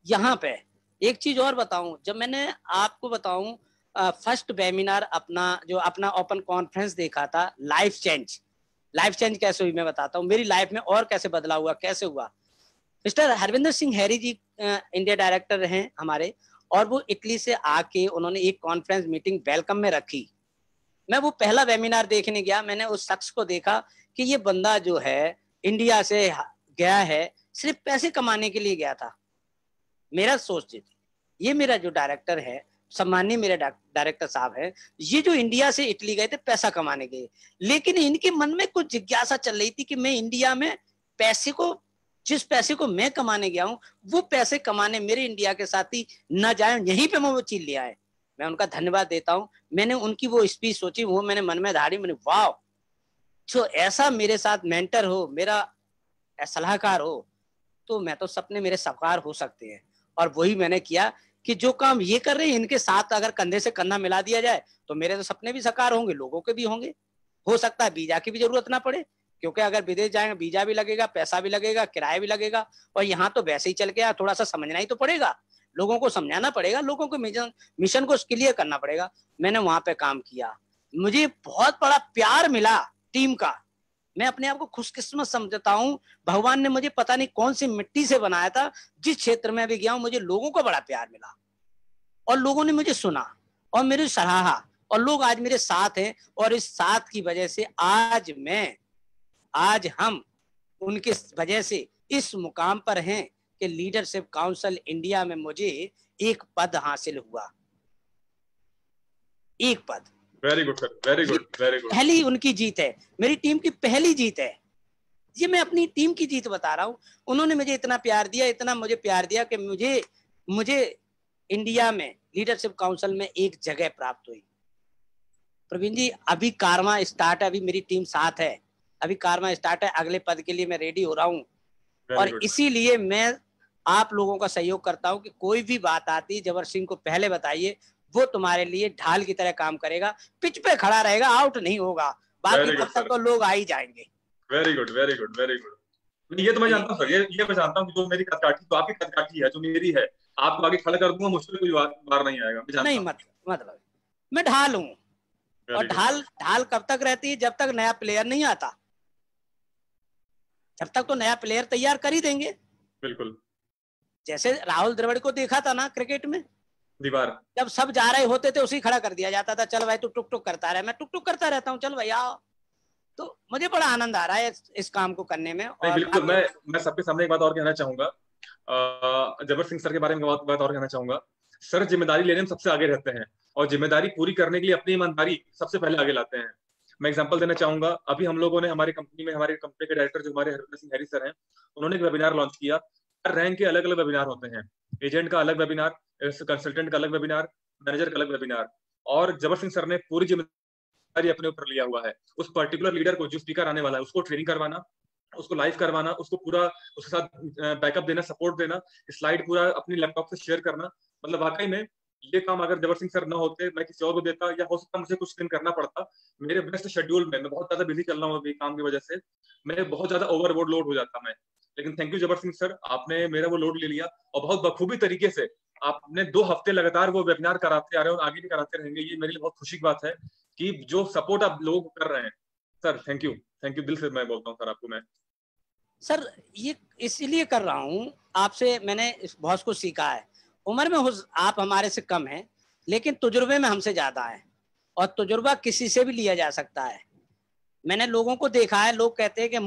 यहाँ पे एक चीज और बताऊं, जब मैंने आपको बताऊं फर्स्ट वेबिनार अपना ओपन कॉन्फ्रेंस देखा था, लाइफ चेंज कैसे हुई मैं बताता हूँ। मेरी लाइफ में और कैसे बदलाव हुआ, कैसे हुआ। मिस्टर हरविंदर सिंह हैरी जी इंडिया डायरेक्टर हैं हमारे, और वो इटली से आके उन्होंने एक कॉन्फ्रेंस मीटिंग वेलकम में रखी। मैं वो पहला वेबिनार देखने गया, मैंने उस शख्स को देखा कि ये बंदा जो है इंडिया से गया है, सिर्फ पैसे कमाने के लिए गया था। मेरा सोच थी, ये मेरा जो डायरेक्टर है, सम्मानीय मेरे डायरेक्टर साहब हैं, ये जो इंडिया से इटली गए थे पैसा कमाने गए, लेकिन इनके मन में कुछ जिज्ञासा चल रही थी कि मैं इंडिया में जिस पैसे को मैं कमाने गया हूं, वो पैसे कमाने मेरे इंडिया के साथी न जाए, यहीं पे मैं वो चीज ले आए। मैं उनका धन्यवाद देता हूं। मैंने उनकी वो स्पीच सोची, वो मैंने मन में धारी, मैंने वाह, तो ऐसा मेरे साथ मेंटर हो, मेरा सलाहकार हो, तो मैं तो सपने मेरे साकार हो सकते हैं। और वही मैंने किया कि जो काम ये कर रहे हैं, इनके साथ अगर कंधे से कंधा मिला दिया जाए तो मेरे तो सपने भी साकार होंगे, लोगों के भी होंगे। हो सकता है वीजा की भी जरूरत ना पड़े, क्योंकि अगर विदेश जाएंगे वीजा भी लगेगा, पैसा भी लगेगा, किराया भी लगेगा, और यहाँ तो वैसे ही चल के थोड़ा सा समझना ही तो पड़ेगा, लोगों को समझाना पड़ेगा, लोगों को मिशन को क्लियर करना पड़ेगा। मैंने वहां पे काम किया, मुझे बहुत बड़ा प्यार मिला टीम का, मैं अपने आप को खुशकिस्मत समझता हूँ। भगवान ने मुझे पता नहीं कौन सी मिट्टी से बनाया था। जिस क्षेत्र में भी गया हूँ मुझे लोगों का बड़ा प्यार मिला और लोगों ने मुझे सुना और मेरी सराहा और लोग आज मेरे साथ हैं। और इस साथ की वजह से आज हम उनकी वजह से इस मुकाम पर हैं कि लीडरशिप काउंसिल इंडिया में मुझे एक पद हासिल हुआ, एक पद। Very good sir, very good, very good. पहली उनकी जीत है, मेरी टीम की पहली जीत है। ये मैं अपनी टीम की जीत बता रहा हूँ। उन्होंने मुझे इतना प्यार दिया, इतना मुझे प्यार दिया कि मुझे इंडिया में लीडरशिप काउंसिल में एक जगह प्राप्त हुई। प्रवीण जी, अभी कारवां स्टार्ट है, अभी मेरी टीम साथ है, अभी कारवां स्टार्ट है, अगले पद के लिए मैं रेडी हो रहा हूँ। और इसीलिए मैं आप लोगों का सहयोग करता हूँ कि कोई भी बात आती, जबर सिंह को पहले बताइए, वो तुम्हारे लिए ढाल की तरह काम करेगा, पिच पे खड़ा रहेगा, आउट नहीं होगा, बाकी तब तक तो लोग आ ही जाएंगे। Very good, very good, very good. ये तो मैं जानता हूँ सर, ये मैं जानता हूँ कि जो मेरी कदकाठी तो आपकी कदकाठी है, जो मेरी है आपको आगे खड़ा कर दूंगा, मुझसे कोई बार नहीं आएगा। नहीं, मतलब मैं ढाल हूँ। और ढाल कब तक रहती है? जब तक नया प्लेयर नहीं आता। जब तक तो नया प्लेयर तैयार कर ही देंगे। बिल्कुल। जैसे राहुल द्रविड़ को देखा था ना क्रिकेट में, दीवार जब सब जा रहे होते थे उसी खड़ा कर दिया जाता था, चल भाई तू टुक टुक करता रहे। मैं टुक टुक करता रहता हूँ, चल भैया। तो मुझे बड़ा आनंद आ रहा है इस काम को करने में। और बिल्कुल, मैं सबके सामने एक बात और कहना चाहूंगा, जबर सिंह सर के बारे में बात और कहना चाहूंगा। सर जिम्मेदारी लेने में सबसे आगे रहते हैं और जिम्मेदारी पूरी करने के लिए अपनी ईमानदारी सबसे पहले आगे लाते हैं। मैं एग्जांपल देना चाहूंगा, अभी हम लोगों ने हमारी कंपनी के डायरेक्टर जो हमारे हरविंदर सिंह हैरी सर हैं, उन्होंने एक वेबिनार लॉन्च किया। हर रैंक के अलग अलग वेबिनार होते हैं, एजेंट का अलग वेबिनार, कंसल्टेंट का अलग वेबिनार, मैनेजर का अलग वेबिनार। और जबर सिंह सर ने पूरी जिम्मेदारी अपने ऊपर लिया हुआ है। उस पर्टिकुलर लीडर को, जो स्पीकर आने वाला है, उसको ट्रेनिंग करवाना, उसको लाइव करवाना, उसको पूरा उसके साथ बैकअप देना, सपोर्ट देना, स्लाइड पूरा अपनी लैपटॉप से शेयर करना। मतलब वाकई में ये काम अगर जबर सिंह सर न होते, मैं किसी और को देता, या हो सकता मुझे कुछ दिन करना पड़ता। मेरे बेस्ट शेड्यूल में मैं बहुत ज्यादा बिजी चल रहा हूँ अभी काम की वजह से, मैं बहुत ज्यादा ओवरलोड हो जाता मैं। लेकिन thank you Jabar Singh sir, आपने मेरा वो लोड ले लिया और बहुत बखूबी तरीके से आपने 2 हफ्ते लगातार वो वेबिनार कराते आ रहे हो और आगे भी कराते रहेंगे। ये मेरे लिए बहुत खुशी की बात है कि जो सपोर्ट आप लोगों को कर रहे हैं। सर थैंक यू दिल से मैं बोलता हूँ सर आपको। मैं सर ये इसलिए कर रहा हूँ, आपसे मैंने बहुत कुछ सीखा है। उम्र में आप हमारे से कम हैं, लेकिन तजुर्बे में हमसे ज्यादा है, और तजुर्बा किसी से भी लिया जा सकता है। मैंने लोगों को देखा है, लोग कहते हैं कि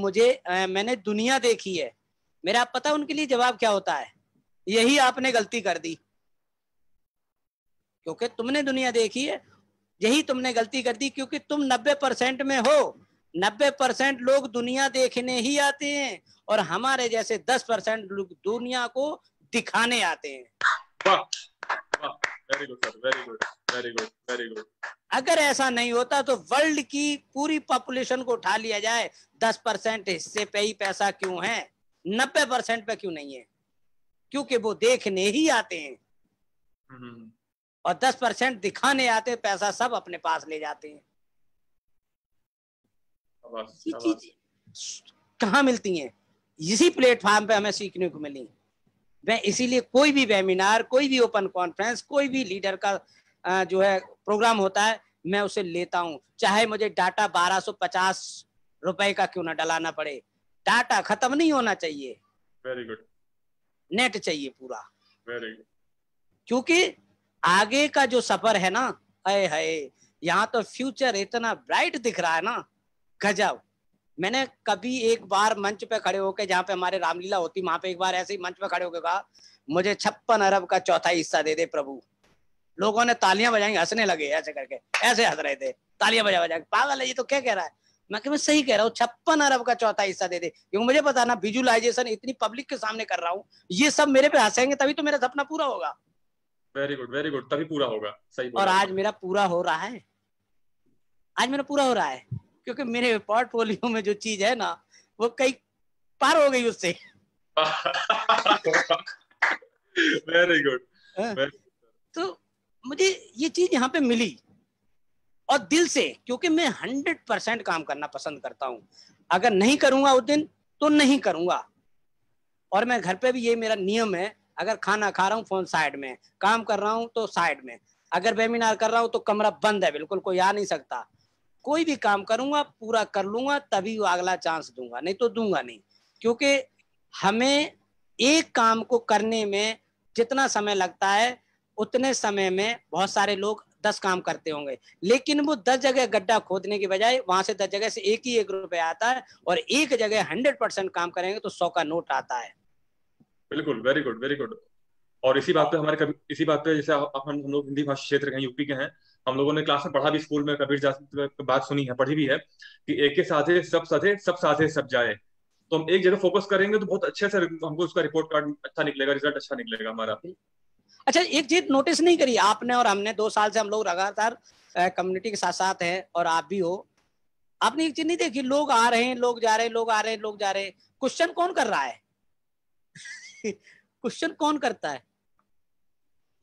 मैंने दुनिया देखी है। मेरा पता उनके लिए जवाब क्या होता है? यही आपने गलती कर दी, क्योंकि तुमने दुनिया देखी है, यही तुमने गलती कर दी, क्योंकि तुम 90% में हो। 90% लोग दुनिया देखने ही आते हैं और हमारे जैसे 10% लोग दुनिया को दिखाने आते हैं। वाह, very good sir, very good, very good, very good. अगर ऐसा नहीं होता तो वर्ल्ड की पूरी पॉपुलेशन को उठा लिया जाए, 10% हिस्से पे ही पैसा क्यों है, 90% पे क्यों नहीं है? क्योंकि वो देखने ही आते हैं और 10% दिखाने आते हैं, पैसा सब अपने पास ले जाते हैं। ये चीज कहाँ मिलती है? इसी प्लेटफॉर्म पे हमें सीखने को मिली। मैं इसीलिए कोई भी वेबिनार, कोई भी ओपन कॉन्फ्रेंस, कोई भी लीडर का जो है प्रोग्राम होता है, मैं उसे लेता हूं, चाहे मुझे डाटा 1250 रुपए का क्यों ना डलाना पड़े। डाटा खत्म नहीं होना चाहिए। Very good. नेट चाहिए पूरा। Very good. क्योंकि आगे का जो सफर है ना, है यहाँ तो फ्यूचर इतना ब्राइट दिख रहा है ना, गजब। मैंने कभी एक बार मंच पे खड़े होकर, जहाँ पे हमारे रामलीला होती, वहां पे एक बार ऐसे ही मंच पे खड़े होकर कहा, मुझे 56 अरब का चौथा हिस्सा दे दे प्रभु। लोगों ने तालियां बजाएंगे, हंसने लगे, ऐसे करके ऐसे हंस रहे थे, तालियां बजा बजा, पागल है ये तो, क्या कह रहा है? मैं सही कह रहा हूँ, 56 अरब का चौथा हिस्सा दे दे। क्योंकि मुझे पता ना, विजुअलाइजेशन इतनी पब्लिक के सामने कर रहा हूँ, ये सब मेरे पे हंसेंगे तभी तो मेरा सपना पूरा होगा। वेरी गुड, वेरी गुड, तभी पूरा होगा। सही बोला। और आज मेरा पूरा हो रहा है, आज मेरा पूरा हो रहा है, क्योंकि मेरे पोर्टफोलियो में जो चीज है ना, वो कई पार हो गई उससे। Very good. तो मुझे ये चीज यहाँ पे मिली और दिल से, क्योंकि मैं 100% काम करना पसंद करता हूँ। अगर नहीं करूंगा उस दिन तो नहीं करूंगा। और मैं घर पे भी ये मेरा नियम है, अगर खाना खा रहा हूँ फोन साइड में, काम कर रहा हूँ तो साइड में, अगर वेबिनार कर रहा हूँ तो कमरा बंद है, बिल्कुल कोई आ नहीं सकता, कोई भी काम करूंगा पूरा कर लूंगा, तभी वो अगला चांस दूंगा, नहीं तो दूंगा नहीं। क्योंकि हमें एक काम को करने में जितना समय लगता है उतने समय में बहुत सारे लोग 10 काम करते होंगे, लेकिन वो 10 जगह गड्ढा खोदने की बजाय वहां से 10 जगह से एक ही 1 रुपया आता है, और एक जगह 100% काम करेंगे तो 100 का नोट आता है। बिल्कुल, वेरी गुड, वेरी गुड। और इसी बात पे हमारे कभी इसी बात पे जैसे हम लोग हिंदी भाषा क्षेत्र के हैं, यूपी के हैं, हम लोगों ने क्लास में पढ़ा भी, स्कूल में कबीर दास की बात सुनी है, पढ़ी भी है कि एक के साथे सब साथे, सब साथे सब जाए। तो हम एक जगह फोकस करेंगे तो बहुत अच्छे से हमको उसका रिपोर्ट कार्ड अच्छा निकलेगा, रिजल्ट अच्छा निकलेगा हमारा। अच्छा, एक चीज नोटिस नहीं करी आपने और हमने, 2 साल से हम लोग लगातार कम्युनिटी के साथ साथ हैं, और आप भी हो, आपने एक चीज नहीं देखी, लोग आ रहे हैं, लोग जा रहे हैं, लोग आ रहे हैं, लोग जा रहे हैं, क्वेश्चन कौन कर रहा है? क्वेश्चन कौन करता है?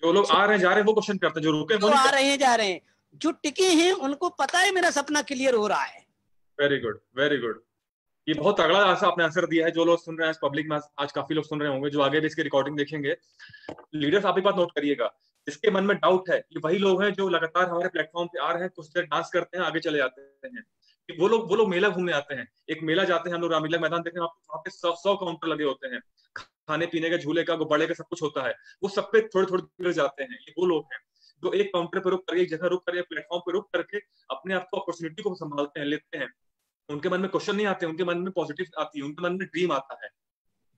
जो लोग आ रहे हैं जा रहे हैं वो क्वेश्चन करते हैं, जो रुके जो वो नहीं आ रहे हैं जा रहे हैं, जो टिके हैं उनको पता है मेरा सपना क्लियर हो रहा है। Very good, very good. ये बहुत तगड़ा आंसर आपने आंसर दिया है। जो लोग सुन रहे हैं पब्लिक में, आज काफी लोग सुन रहे होंगे, जो आगे भी इसकी रिकॉर्डिंग देखेंगे, लीडर्स आप एक बात नोट करिएगा, जिसके मन में डाउट है, ये वही लोग हैं जो लगातार हमारे प्लेटफॉर्म पे आ रहे हैं, कुछ देर डांस करते हैं, आगे चले जाते हैं। वो लोग मेला घूमने आते हैं। एक मेला जाते हैं हम लोग, रामलीला मैदान देखते हैं, वहाँ पे 100 काउंटर लगे होते हैं, खाने पीने के, झूले का, गुब्बारे का, सब कुछ होता है। वो सब पे थोड़े थोड़े देर जाते हैं। ये वो लोग हैं जो एक काउंटर पे रुक कर, एक जगह रुक कर, एक प्लेटफॉर्म पे रुक करके अपने आप को, अपॉर्चुनिटी को संभालते हैं, लेते हैं। उनके मन में क्वेश्चन नहीं आते, उनके मन में पॉजिटिव आती है, उनके मन में ड्रीम आता है।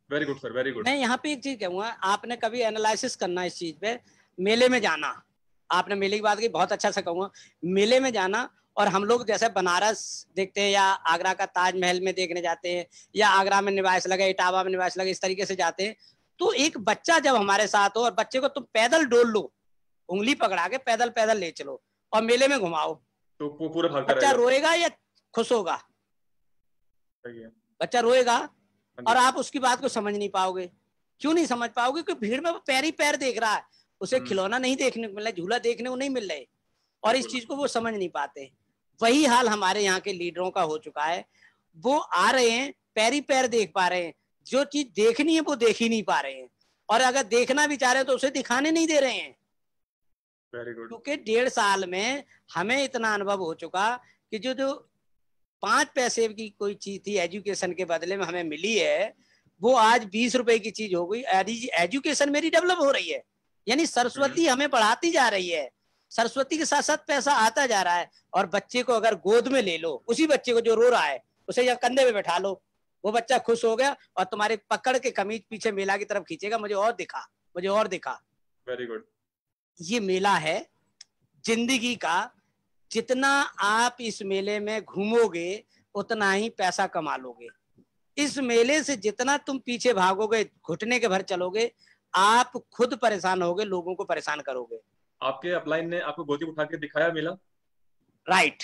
Very good sir, very good. मैं यहाँ पे एक चीज कहूंगा, आपने कभी एनालिसिस करना इस चीज पे, मेले में जाना, आपने मेले की बात की, बहुत अच्छा से कहूंगा, मेले में जाना, और हम लोग जैसे बनारस देखते हैं या आगरा का ताजमहल में देखने जाते हैं, या आगरा में निवास लगे, इटावा में निवास लगे, इस तरीके से जाते हैं। तो एक बच्चा जब हमारे साथ हो और बच्चे को तुम पैदल डोल लो, उंगली पकड़ा के पैदल पैदल ले चलो और मेले में घुमाओ, तो पूरा भागता बच्चा रहेगा। रोएगा या खुश होगा? सही है। बच्चा रोएगा, और आप उसकी बात को समझ नहीं पाओगे। क्यों नहीं समझ पाओगे? क्योंकि भीड़ में वो पैर ही पैर देख रहा है, उसे खिलौना नहीं देखने को मिल रहा, झूला देखने को नहीं मिल रहा है, और इस चीज को वो समझ नहीं पाते। वही हाल हमारे यहाँ के लीडरों का हो चुका है। वो आ रहे हैं, पैर ही पैर देख पा रहे हैं, जो चीज देखनी है वो देख ही नहीं पा रहे हैं, और अगर देखना भी चाह रहे हैं तो उसे दिखाने नहीं दे रहे हैं। Very good. क्योंकि 1.5 साल में हमें इतना अनुभव हो चुका कि जो 5 पैसे की कोई चीज थी एजुकेशन के बदले में हमें मिली है, वो आज 20 रुपए की चीज हो गई। एजुकेशन मेरी डेवलप हो रही है, यानी सरस्वती हमें पढ़ाती जा रही है, सरस्वती के साथ साथ पैसा आता जा रहा है। और बच्चे को अगर गोद में ले लो, उसी बच्चे को जो रो रहा है उसे या कंधे में बैठा लो, वो बच्चा खुश हो गया और तुम्हारे पकड़ के कमीज पीछे मेला की तरफ खींचेगा, मुझे और दिखा, मुझे और दिखा। Very good. ये मेला है जिंदगी का, जितना आप इस मेले में घूमोगे उतना ही पैसा कमा लोगे। इस मेले से जितना तुम पीछे भागोगे, घुटने के भर चलोगे, आप खुद परेशान होगे, लोगों को परेशान करोगे। आपके अपलाइन ने आपको गोदी उठा के दिखाया मेला? राइट,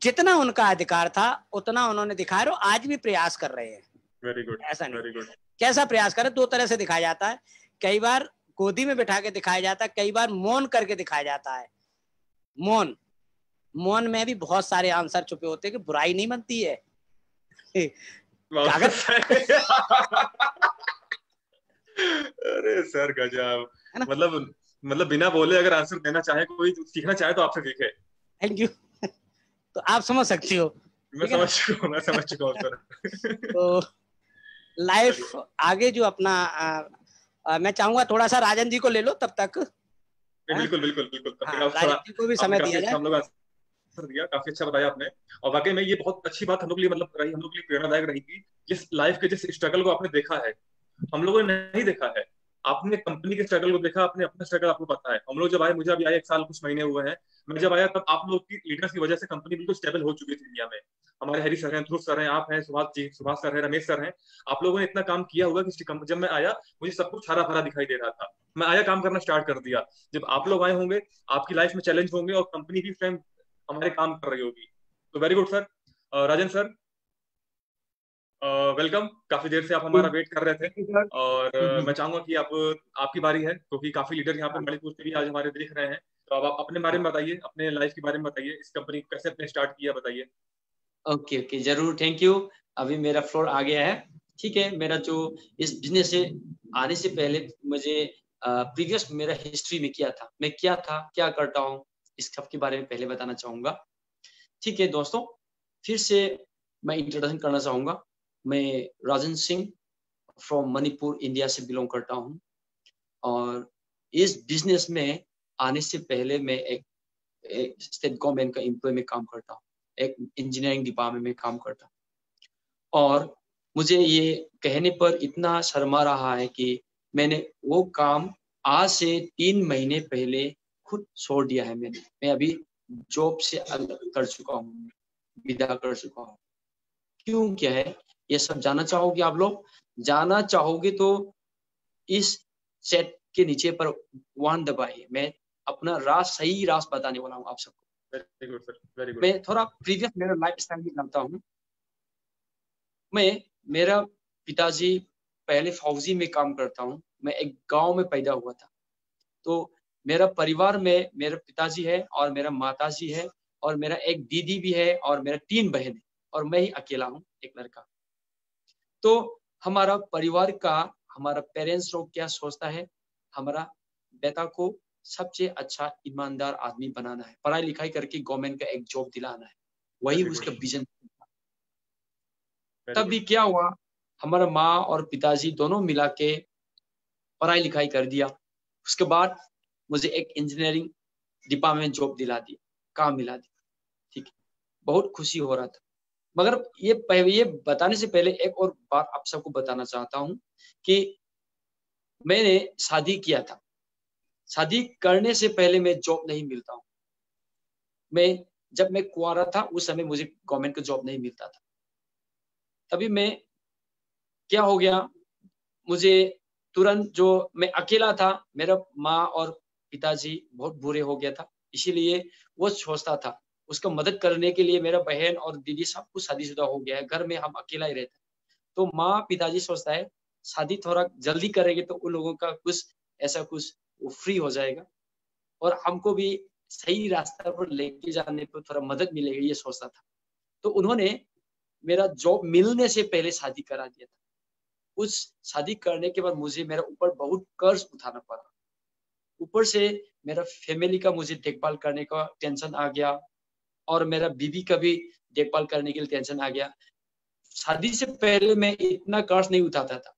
जितना उनका अधिकार था उतना उन्होंने दिखाया, और आज भी प्रयास कर रहे हैं। वेरी गुड, ऐसा नहीं, वेरी गुड। कैसा प्रयास करें? 2 तरह से दिखाया जाता है, कई बार गोदी में बिठा के दिखाया जाता है, कई बार मौन करके दिखाया जाता है। मौन में भी बहुत सारे आंसर छुपे होते हैं कि बुराई नहीं बनती है। अरे सर गजब, मतलब बिना बोले अगर आंसर देना चाहे, कोई सीखना चाहे तो आपसे सीखे। Thank you. तो आप समझ सकती हो। मैं समझ चुका हूँ सर। तो लाइफ आगे जो अपना मैं चाहूंगा थोड़ा सा राजन जी को ले लो तब तक। बिल्कुल बिल्कुल बिल्कुल। राजन जी को भी समय दिया जाए। हम लोग आंसर दिया, काफी अच्छा बताया आपने, और वाकई में ये बहुत अच्छी बात हम लोग के लिए, मतलब रही, हम लोग के लिए प्रेरणादायक रही कि जिस लाइफ के जिस स्ट्रगल को आपने देखा है, हम लोगों ने नहीं देखा है। आपने कंपनी के स्ट्रगल को देखा, आपने अपना स्ट्रगल आपको पता है। हम लोग जब आए, मुझे अभी आए 1 साल कुछ महीने हुए हैं, मैं जब आया तब आप लोग की लीडर्स की वजह से कंपनी बिल्कुल स्टेबल हो चुकी थी इंडिया में। हमारे हरी सर हैं, ध्रुव सर हैं, आप हैं, सुभाष सर हैं, रमेश सर हैं, आप लोगों ने इतना काम किया हुआ कि जब मैं आया मुझे सब कुछ हरा भरा दिखाई दे रहा था। मैं आया, काम करना स्टार्ट कर दिया। जब आप लोग आए होंगे, आपकी लाइफ में चैलेंज होंगे और कंपनी भी टाइम हमारे काम कर रही होगी। तो वेरी गुड सर। राजन सर वेलकम, काफी देर से आप हमारा वेट कर रहे थे, और मैं चाहूंगा कि आपकी बारी है, क्योंकि काफी लीडर यहाँ पे मणिपुर से भी आज हमारे देख रहे हैं। तो अब आप अपने बारे में बताइए, अपने लाइफ के बारे में बताइए, इस कंपनी को कैसे आपने स्टार्ट किया, बताइए। ओके, जरूर, थैंक यू। अभी मेरा फ्लोर आ गया है, ठीक है। मेरा जो इस बिजनेस से आने से पहले मुझे प्रीवियस मेरा हिस्ट्री में क्या था, मैं क्या था, क्या करता हूँ, इस सब के बारे में पहले बताना चाहूंगा। ठीक है दोस्तों, फिर से मैं इंट्रोडक्शन करना चाहूँगा। मैं राजन सिंह फ्रॉम मणिपुर इंडिया से बिलोंग करता हूँ, और इस बिजनेस में आने से पहले मैं एक स्टेट गवर्नमेंट का एम्प्लॉय में काम करता हूँ, एक इंजीनियरिंग डिपार्टमेंट में काम करता हूँ। और मुझे ये कहने पर इतना शर्मा रहा है कि मैंने वो काम आज से 3 महीने पहले खुद छोड़ दिया है। मैं अभी जॉब से अलग कर चुका हूँ, विदा कर चुका हूँ। क्यों, क्या है ये सब जानना चाहोगे आप लोग? जानना चाहोगे तो इस चैट के नीचे पर 1 दबाइए। मैं अपना सही राज बताने वाला हूँ आप सबको। Very good sir, very good. मैं थोड़ा प्रीवियस मेरा लाइफ स्टाइल भी जानता हूँ। मेरा पिताजी पहले फौजी में काम करता हूँ। मैं एक गांव में पैदा हुआ था। तो मेरा परिवार में मेरा पिताजी है और मेरा माताजी है और मेरा एक दीदी भी है और मेरा 3 बहन है और मैं ही अकेला हूँ, एक लड़का। तो हमारा परिवार का, हमारा पेरेंट्स लोग क्या सोचता है, हमारा बेटा को सबसे अच्छा ईमानदार आदमी बनाना है, पढ़ाई लिखाई करके गवर्नमेंट का एक जॉब दिलाना है, वही उसका विजन। तब भी क्या हुआ, हमारा माँ और पिताजी दोनों मिला के पढ़ाई लिखाई कर दिया। उसके बाद मुझे एक इंजीनियरिंग डिपार्टमेंट जॉब दिला दिया, काम मिला दिया। ठीक है, बहुत खुशी हो रहा था। मगर ये बताने से पहले एक और बात आप सबको बताना चाहता हूँ कि मैंने शादी किया था। शादी करने से पहले मैं जॉब नहीं मिलता हूँ। जब मैं कुंवारा था उस समय मुझे गवर्नमेंट का जॉब नहीं मिलता था। तभी मैं क्या हो गया, मुझे तुरंत, जो मैं अकेला था, मेरा माँ और पिताजी बहुत बुरे हो गया था, इसीलिए वो सोचता था उसका मदद करने के लिए। मेरा बहन और दीदी सब कुछ शादीशुदा हो गया है, घर में हम अकेला ही रहते। तो माँ पिताजी सोचता है शादी थोड़ा जल्दी करेंगे तो उन लोगों का कुछ ऐसा कुछ वो फ्री हो जाएगा और हमको भी सही रास्ता पर लेके जाने पर थोड़ा मदद मिलेगी, ये सोचता था। तो उन्होंने मेरा जॉब मिलने से पहले शादी करा दिया था। उस शादी करने के बाद मुझे मेरा ऊपर बहुत कर्ज उठाना पड़ा। ऊपर से मेरा फैमिली का मुझे देखभाल करने का टेंशन आ गया और मेरा बीवी का भी देखभाल करने के लिए टेंशन आ गया। शादी से पहले मैं इतना कर्ज नहीं उठाता था,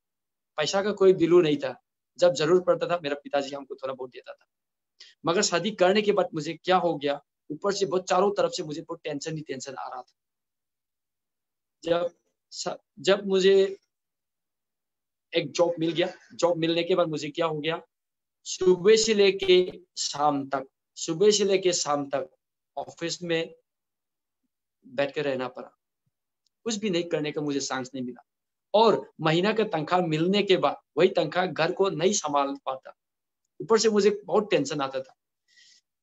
पैसा का कोई दिलू नहीं था। जब जरूरत पड़ता था मेरा पिताजी हमको थोड़ा बहुत देता था। मगर शादी करने के बाद मुझे क्या हो गया, ऊपर से बहुत चारों तरफ से मुझे बहुत टेंशन ही टेंशन आ रहा था। जब मुझे एक जॉब मिल गया, जॉब मिलने के बाद मुझे क्या हो गया, सुबह से लेके शाम तक ऑफिस में बैठ के रहना पड़ा। कुछ भी नहीं करने का मुझे चांस नहीं मिला और महीना का तनख्वाह मिलने के बाद वही तनख्वाह घर को नहीं संभाल पाता। ऊपर से मुझे बहुत टेंशन आता था।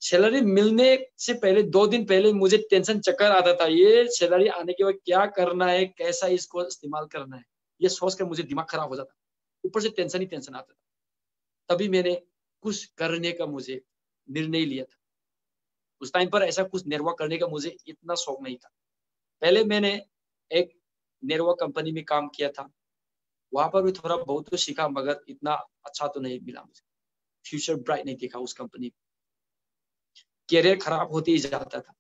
सैलरी मिलने से पहले 2 दिन पहले मुझे टेंशन चक्कर आता था, ये सैलरी आने के बाद क्या करना है, कैसा इसको इस्तेमाल करना है, ये सोचकर मुझे दिमाग खराब हो जाता। ऊपर से टेंशन ही टेंशन आता था। तभी मैंने कुछ करने का मुझे निर्णय लिया था। उस टाइम पर ऐसा कुछ निर्वाह करने का मुझे इतना शौक नहीं था। पहले मैंने एक निर्वाह कंपनी में काम किया था, वहां पर भी थोड़ा बहुत तो सीखा, मगर इतना अच्छा तो नहीं मिला मुझे। फ्यूचर ब्राइट नहीं देखा उस कंपनी में, कैरियर खराब होते ही जाता था।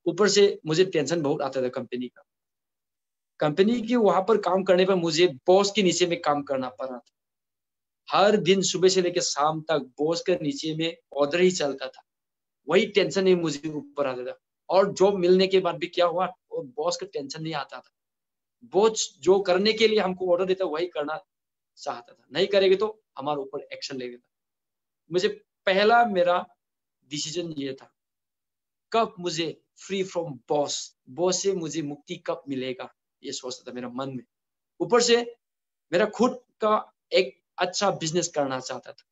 ऊपर से मुझे टेंशन बहुत आता था कंपनी का। कंपनी की वहां पर काम करने पर मुझे बॉस के नीचे में काम करना पड़ा था। हर दिन सुबह से लेकर शाम तक बॉस के नीचे में ऑर्डर ही चलता था, वही टेंशन ही मुझे ऊपर आता था। और जॉब मिलने के बाद भी क्या हुआ, और बॉस का टेंशन नहीं आता था। बॉस जो करने के लिए हमको ऑर्डर देता वही करना चाहता था, नहीं करेंगे तो हमारे ऊपर एक्शन लेगा। मुझे पहला मेरा डिसीजन ये था, कब मुझे फ्री फ्रॉम बॉस से मुझे मुक्ति कब मिलेगा, ये सोचता था मेरा मन में। ऊपर से मेरा खुद का एक अच्छा बिजनेस करना चाहता था।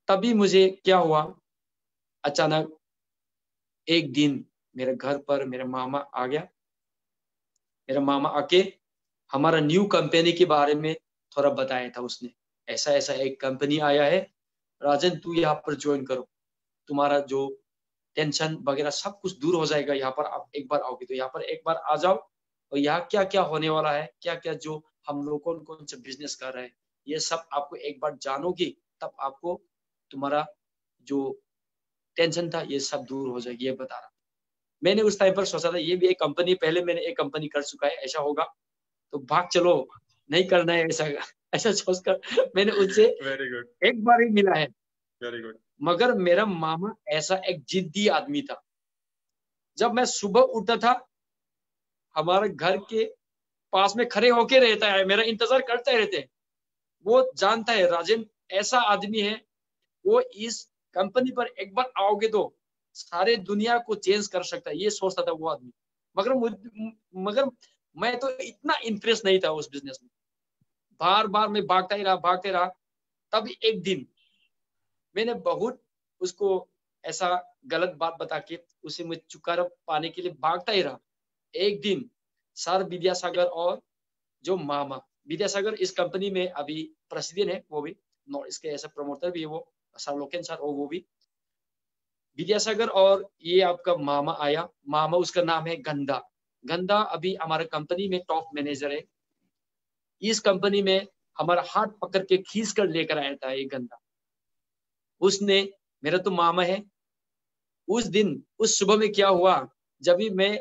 तभी मुझे क्या हुआ, अचानक एक दिन मेरे घर पर मेरा मामा आ गया। मेरा मामा आके हमारा न्यू कंपनी के बारे में थोड़ा बताया था। उसने ऐसा ऐसा एक कंपनी आया है राजन, तू यहाँ पर ज्वाइन करो, तुम्हारा जो टेंशन वगैरह सब कुछ दूर हो जाएगा। यहाँ पर आप एक बार आओगे तो यहाँ पर एक बार आ जाओ, और यहाँ क्या क्या होने वाला है, क्या क्या जो हम लोग कौन कौन से बिजनेस कर रहे हैं, ये सब आपको एक बार जानोगे, तब आपको तुम्हारा जो टेंशन था ये सब दूर हो जाएगी, ये बता रहा। मैंने उस टाइम पर सोचा था ये भी एक कंपनी, पहले मैंने एक कंपनी कर चुका है, ऐसा होगा तो भाग चलो, नहीं करना है ऐसा। ऐसा सोचकर मैंने उससे वेरी गुड, एक बार ही मिला है। Very good. मगर मेरा मामा ऐसा एक जिद्दी आदमी था। जब मैं सुबह उठता था, हमारे घर के पास में खड़े होके रहता है, मेरा इंतजार करते रहते हैं। वो जानता है राजेंद्र ऐसा आदमी है, वो इस कंपनी पर एक बार आओगे तो सारे दुनिया को चेंज कर सकता है, ये सोचता था वो आदमी। मगर मैं तो इतना इंटरेस्ट नहीं था उस बिजनेस में। बार बार मैं भागते रहा। तब एक दिन मैंने बहुत उसको ऐसा गलत बात बता के उसे मैं चुकारा पाने के लिए भागता ही रहा। एक दिन सर विद्यासागर और जो मामा, विद्यासागर इस कंपनी में अभी प्रेसिडेंट है, वो भी नॉर्थ ईस्ट के ऐसा प्रमोटर भी है वो, सर लोकेन सर, और वो भी विद्यासागर और ये आपका मामा आया। मामा उसका नाम है गंदा। गंदा अभी हमारे कंपनी में टॉप मैनेजर है। इस कंपनी में हमारा हाथ पकड़ के खींच कर लेकर आया था ये गंदा। उसने, मेरा तो मामा है, उस दिन उस सुबह में क्या हुआ, जब भी मैं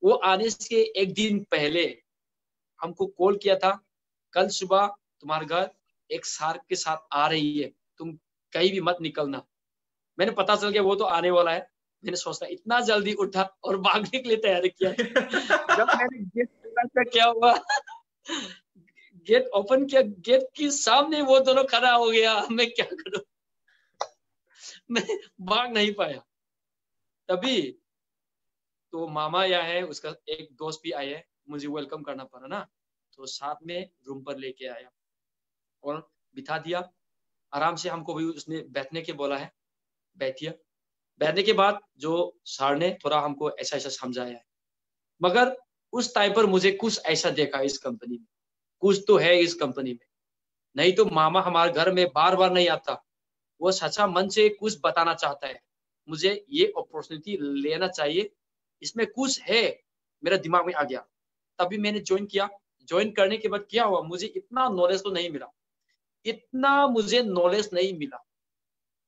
वो आने से एक दिन पहले हमको कॉल किया था, कल सुबह तुम्हारे घर एक सार्क के साथ आ रही है, तुम कहीं भी मत निकलना। मैंने पता चल गया वो तो आने वाला है। मैंने सोचा इतना जल्दी उठा और भागने के लिए तैयारी किया। जब मैंने गेट खोला था क्या हुआ, गेट ओपन किया, गेट के सामने वो दोनों खड़ा हो गया। मैं क्या करूं, मैं भाग नहीं पाया। तभी तो मामा यहाँ है, उसका एक दोस्त भी आया है, मुझे वेलकम करना पड़ा ना, तो साथ में रूम पर लेके आया और बिठा दिया आराम से। हमको भी उसने बैठने के बोला है, बैठिए। बैठने के बाद जो सर ने थोड़ा हमको ऐसा ऐसा समझाया है। मगर उस टाइम पर मुझे कुछ ऐसा देखा इस कंपनी में, कुछ तो है इस कंपनी में। नहीं तो मामा हमारे घर में बार बार नहीं आता, वो सच्चा मन से कुछ बताना चाहता है, मुझे ये अपॉर्चुनिटी लेना चाहिए, इसमें कुछ है, मेरा दिमाग में आ गया। तभी मैंने ज्वाइन किया। ज्वाइन करने के बाद क्या हुआ, मुझे इतना नॉलेज तो नहीं मिला, इतना मुझे नॉलेज नहीं मिला।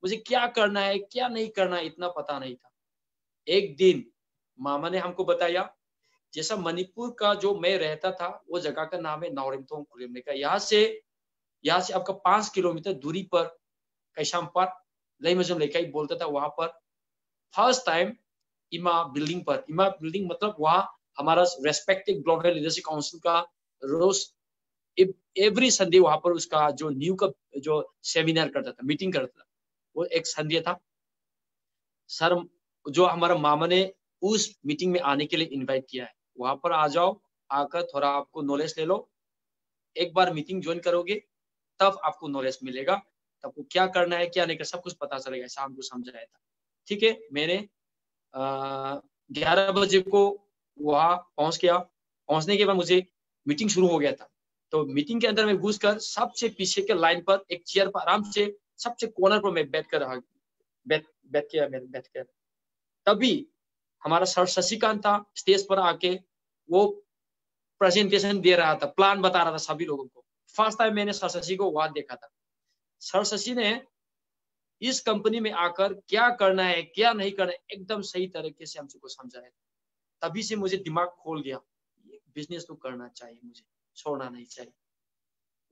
मुझे क्या करना है क्या नहीं करना है इतना पता नहीं था। एक दिन मामा ने हमको बताया, जैसा मणिपुर का जो मैं रहता था वो जगह का नाम है नावरिमथोंग खुरेमने का। यहाँ से आपका 5 किलोमीटर दूरी पर कैशाम्पाट लईमजम लेकाई बोलता था, वहां पर फर्स्ट टाइम इमा बिल्डिंग मतलब वहाँ हमारा रेस्पेक्टेड ग्लोबल लीडरशिप काउंसिल का रोज एवरी संडे वहां पर उसका जो न्यू का जो सेमिनार करता था, मीटिंग करता था, वो एक संडे था। सर जो हमारा मामा ने उस मीटिंग में आने के लिए इनवाइट किया है, वहां पर आ जाओ, आकर थोड़ा आपको नॉलेज ले लो, एक बार मीटिंग ज्वाइन करोगे तब आपको नॉलेज मिलेगा, तब आपको क्या करना है क्या नहीं करना सब कुछ पता चलेगा, ऐसा हमको समझाया था। ठीक है, मैंने 11 बजे को वहां पहुंच गया। पहुंचने के बाद मुझे मीटिंग शुरू हो गया था। तो मीटिंग के अंदर मैं घुसकर सबसे पीछे के लाइन पर एक चेयर पर आराम से सबसे कॉर्नर पर मैं बैठ के तभी हमारा सर शशिकांत था स्टेज पर आके, वो प्रेजेंटेशन दे रहा था, प्लान बता रहा था सभी लोगों को। फर्स्ट टाइम मैंने सर शशि को वहां देखा था। सर शशि ने इस कंपनी में आकर क्या करना है क्या नहीं करना है एकदम सही तरीके से हमको समझाया। तभी से मुझे दिमाग खोल गया, ये बिजनेस तो करना चाहिए, मुझे छोड़ना नहीं चाहिए।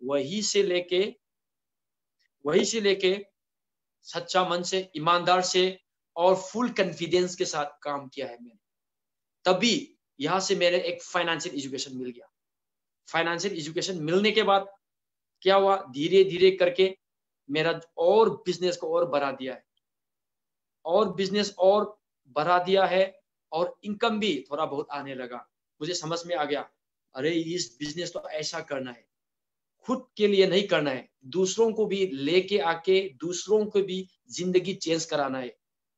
वही से लेके सच्चा मन से, ईमानदार से और फुल कॉन्फिडेंस के साथ काम किया है मैंने। तभी यहाँ से मेरे एक फाइनेंशियल एजुकेशन मिल गया। फाइनेंशियल एजुकेशन मिलने के बाद क्या हुआ, धीरे धीरे करके मेरा और बिजनेस को और बढ़ा दिया है, और बिजनेस और बढ़ा दिया है, और इनकम भी थोड़ा बहुत आने लगा। मुझे समझ में आ गया, अरे इस बिजनेस तो ऐसा करना है, खुद के लिए नहीं करना है, दूसरों को भी लेके आके दूसरों को भी जिंदगी चेंज कराना है।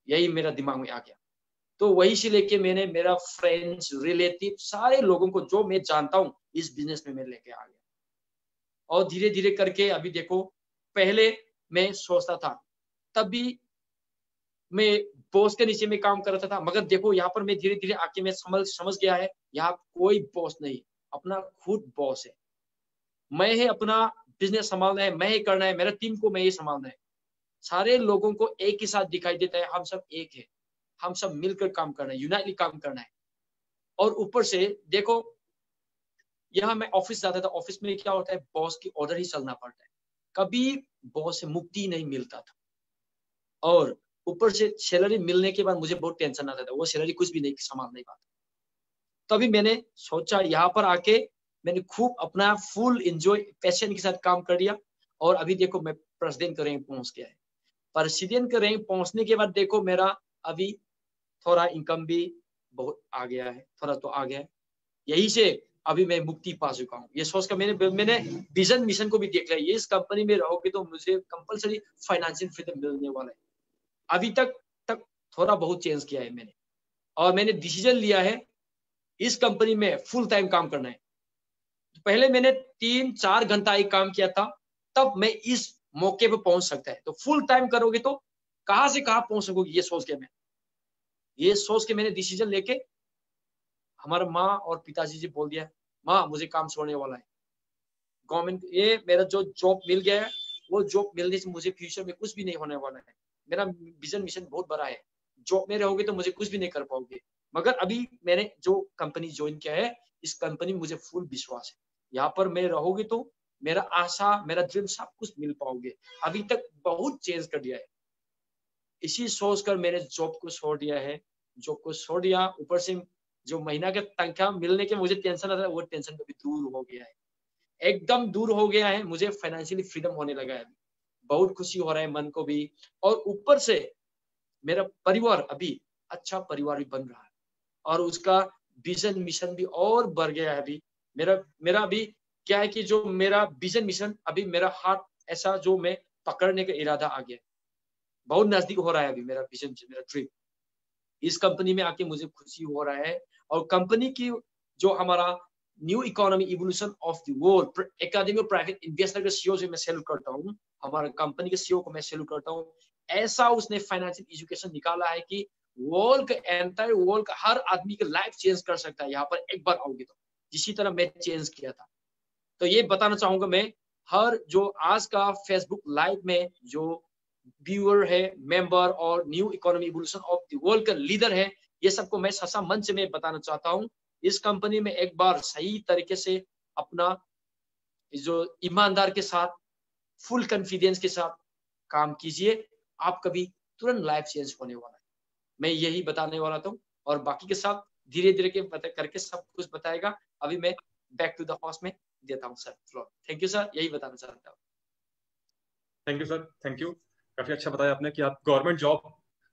यही मेरा दिमाग में आ गया। तो वही से लेके मैंने मेरा फ्रेंड्स रिलेटिव सारे लोगों को जो मैं जानता हूँ इस बिजनेस में मैं लेके आ गया। और धीरे धीरे करके अभी देखो, पहले मैं सोचता था, तभी मैं बॉस के नीचे में काम करता था, मगर देखो यहाँ पर मैं धीरे धीरे आके मैं समझ गया है, यहाँ कोई बॉस नहीं, अपना खुद बॉस है। मैं ही अपना बिजनेस संभालना है, मैं ही करना है, मेरा टीम को मैं ही संभालना है। सारे लोगों को एक ही साथ दिखाई देता है, हम सब एक है। हम सब मिलकर काम करना है, यूनाइटली काम करना है। और ऊपर से देखो, यहाँ मैं ऑफिस जाता था, ऑफिस में क्या होता है, बॉस की ऑर्डर ही चलना पड़ता है, कभी बॉस से मुक्ति नहीं मिलता था। और ऊपर से सैलरी मिलने के बाद मुझे बहुत टेंशन आता था, वो सैलरी कुछ भी नहीं संभाल नहीं पाता। तभी मैंने सोचा यहाँ पर आके मैंने खूब अपना फुल एंजॉय पैशन के साथ काम कर दिया। और अभी देखो मैं प्रेसिडेंट का रैंक पहुंच गया है। प्रेसिडेंट का रैंक पहुंचने के बाद देखो मेरा अभी थोड़ा इनकम भी बहुत आ गया है, थोड़ा तो आ गया है। यही से अभी मैं मुक्ति पा चुका हूँ। ये सोच कर मैंने विजन मिशन को भी देख लिया, ये इस कंपनी में रहोगे तो मुझे कंपलसरी फाइनेंशियल फ्रीडम मिलने वाला है। अभी तक थोड़ा बहुत चेंज किया है मैंने, और मैंने डिसीजन लिया है इस कंपनी में फुल टाइम काम करना है। पहले मैंने 3-4 घंटा ही काम किया था, तब मैं इस मौके पे पहुंच सकता है। तो फुल टाइम करोगे तो कहां से कहां पहुंच सकोगे, ये सोच के मैंने डिसीजन लेके हमारा माँ और पिताजी जी बोल दिया, माँ मुझे काम छोड़ने वाला है, गवर्नमेंट ये मेरा जो जॉब मिल गया है, वो जॉब मिलने से मुझे फ्यूचर में कुछ भी नहीं होने वाला है। मेरा विजन मिशन बहुत बड़ा है, जॉब में रहोगे तो मुझे कुछ भी नहीं कर पाओगे। मगर अभी मैंने जो कंपनी ज्वाइन किया है, इस कंपनी में मुझे फुल विश्वास है, यहाँ पर मैं रहोगे तो मेरा आशा, मेरा ड्रीम सब कुछ मिल पाओगे। अभी तक बहुत चेंज कर दिया है, इसी सोचकर मैंने जॉब को छोड़ दिया है। जॉब को छोड़ दिया, ऊपर से जो महीना का तनख्वाह मिलने के मुझे टेंशन आता है, वो टेंशन भी दूर हो गया है, एकदम दूर हो गया है। मुझे फाइनेंशियली फ्रीडम होने लगा है, बहुत खुशी हो रहा है मन को भी। और ऊपर से मेरा परिवार अभी अच्छा परिवार भी बन रहा है, और उसका विजन मिशन भी और बढ़ गया है। अभी मेरा अभी क्या है कि जो मेरा विजन मिशन अभी मेरा हाथ ऐसा जो मैं पकड़ने का इरादा आ गया, बहुत नजदीक हो रहा है अभी मेरा विजन, मेरा ड्रीम। इस कंपनी में आके मुझे खुशी हो रहा है। और कंपनी की जो हमारा new economy evolution of the world academy of private investor के सीईओ से मैं सैल्यूट करता हूँ, हमारा कंपनी के सीईओ को मैं सैल्यूट करता हूँ। ऐसा उसने फाइनेंशियल एजुकेशन निकाला है कि वर्ल्ड का, एंटायर वर्ल्ड का हर आदमी का लाइफ चेंज कर सकता है यहाँ पर एक बार आओगे तो, जिसी तरह मैं चेंज किया था। तो ये बताना चाहूंगा मैं, हर जो आज का फेसबुक लाइव में जो व्यूअर है, मेंबर और new economy evolution of the world का लीडर है, ये सबको मैं ससा मंच में बताना चाहता हूँ, इस कंपनी में एक बार सही तरीके से अपना जो ईमानदार के साथ, फुल कॉन्फिडेंस के साथ काम कीजिए, आप कभी तुरंत लाइफ चेंज होने वाला है। मैं यही बताने वाला था, और बाकी के साथ धीरे धीरे के करके सब कुछ बताएगा। अभी मैं बैक टू द हाउस में देता हूँ sir floor. Thank you sir, यही बताना चाहता हूँ। Thank you sir, thank you. काफी अच्छा बताया आपने कि आप गवर्नमेंट जॉब,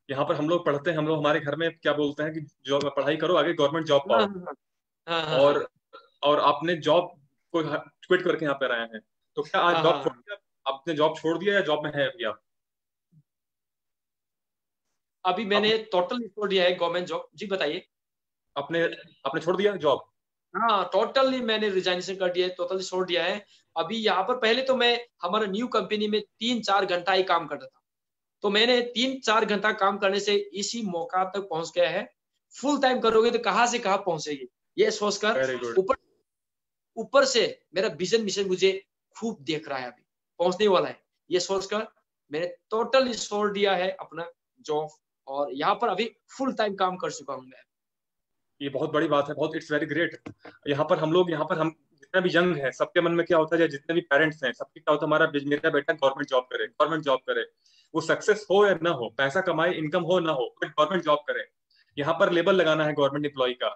यहाँ पर हम लोग पढ़ते हैं, हम लोग हमारे घर में क्या बोलते हैं कि जॉब पढ़ाई करो, आगे गवर्नमेंट जॉब पाओ। हाँ। और आपने जॉब को क्विट करके यहाँ पे आए हैं, तो क्या आज जॉब छोड़ दिया, आपने जॉब छोड़ दिया या जॉब में है अभी आप? अभी मैंने टोटल छोड़ दिया है गवर्नमेंट जॉब। जी बताइए। आपने आपने छोड़ दिया जॉब? हाँ, टोटली मैंने रिजाइनेशन कर दिया है, टोटली छोड़ दिया है। अभी यहाँ पर पहले तो मैं हमारा न्यू कंपनी में 3-4 घंटा ही काम करता था, तो मैंने 3-4 घंटा काम करने से इसी मौका तक पहुंच गया है। फुल टाइम करोगे तो कहां से कहां पहुंचेगी, ये सोचकर ऊपर से मेरा विजन मिशन मुझे खूब देख रहा है, अभी पहुंचने वाला है, ये सोचकर मैंने टोटली छोड़ दिया है अपना जॉब, और यहाँ पर अभी फुल टाइम काम कर चुका हूँ मैं। ये बहुत बड़ी बात है, बहुत, इट्स वेरी ग्रेट। यहाँ पर हम जितना भी यंग है, सबके मन में क्या होता है, जितने भी पेरेंट्स हैं, सबके क्या होता है, मेरा बेटा गवर्नमेंट जॉब करे, गवर्नमेंट जॉब करे। वो सक्सेस हो या ना हो, पैसा कमाए, इनकम हो ना हो, बट गवर्नमेंट जॉब करे। यहाँ पर लेबल लगाना है गवर्नमेंट एम्प्लॉय का,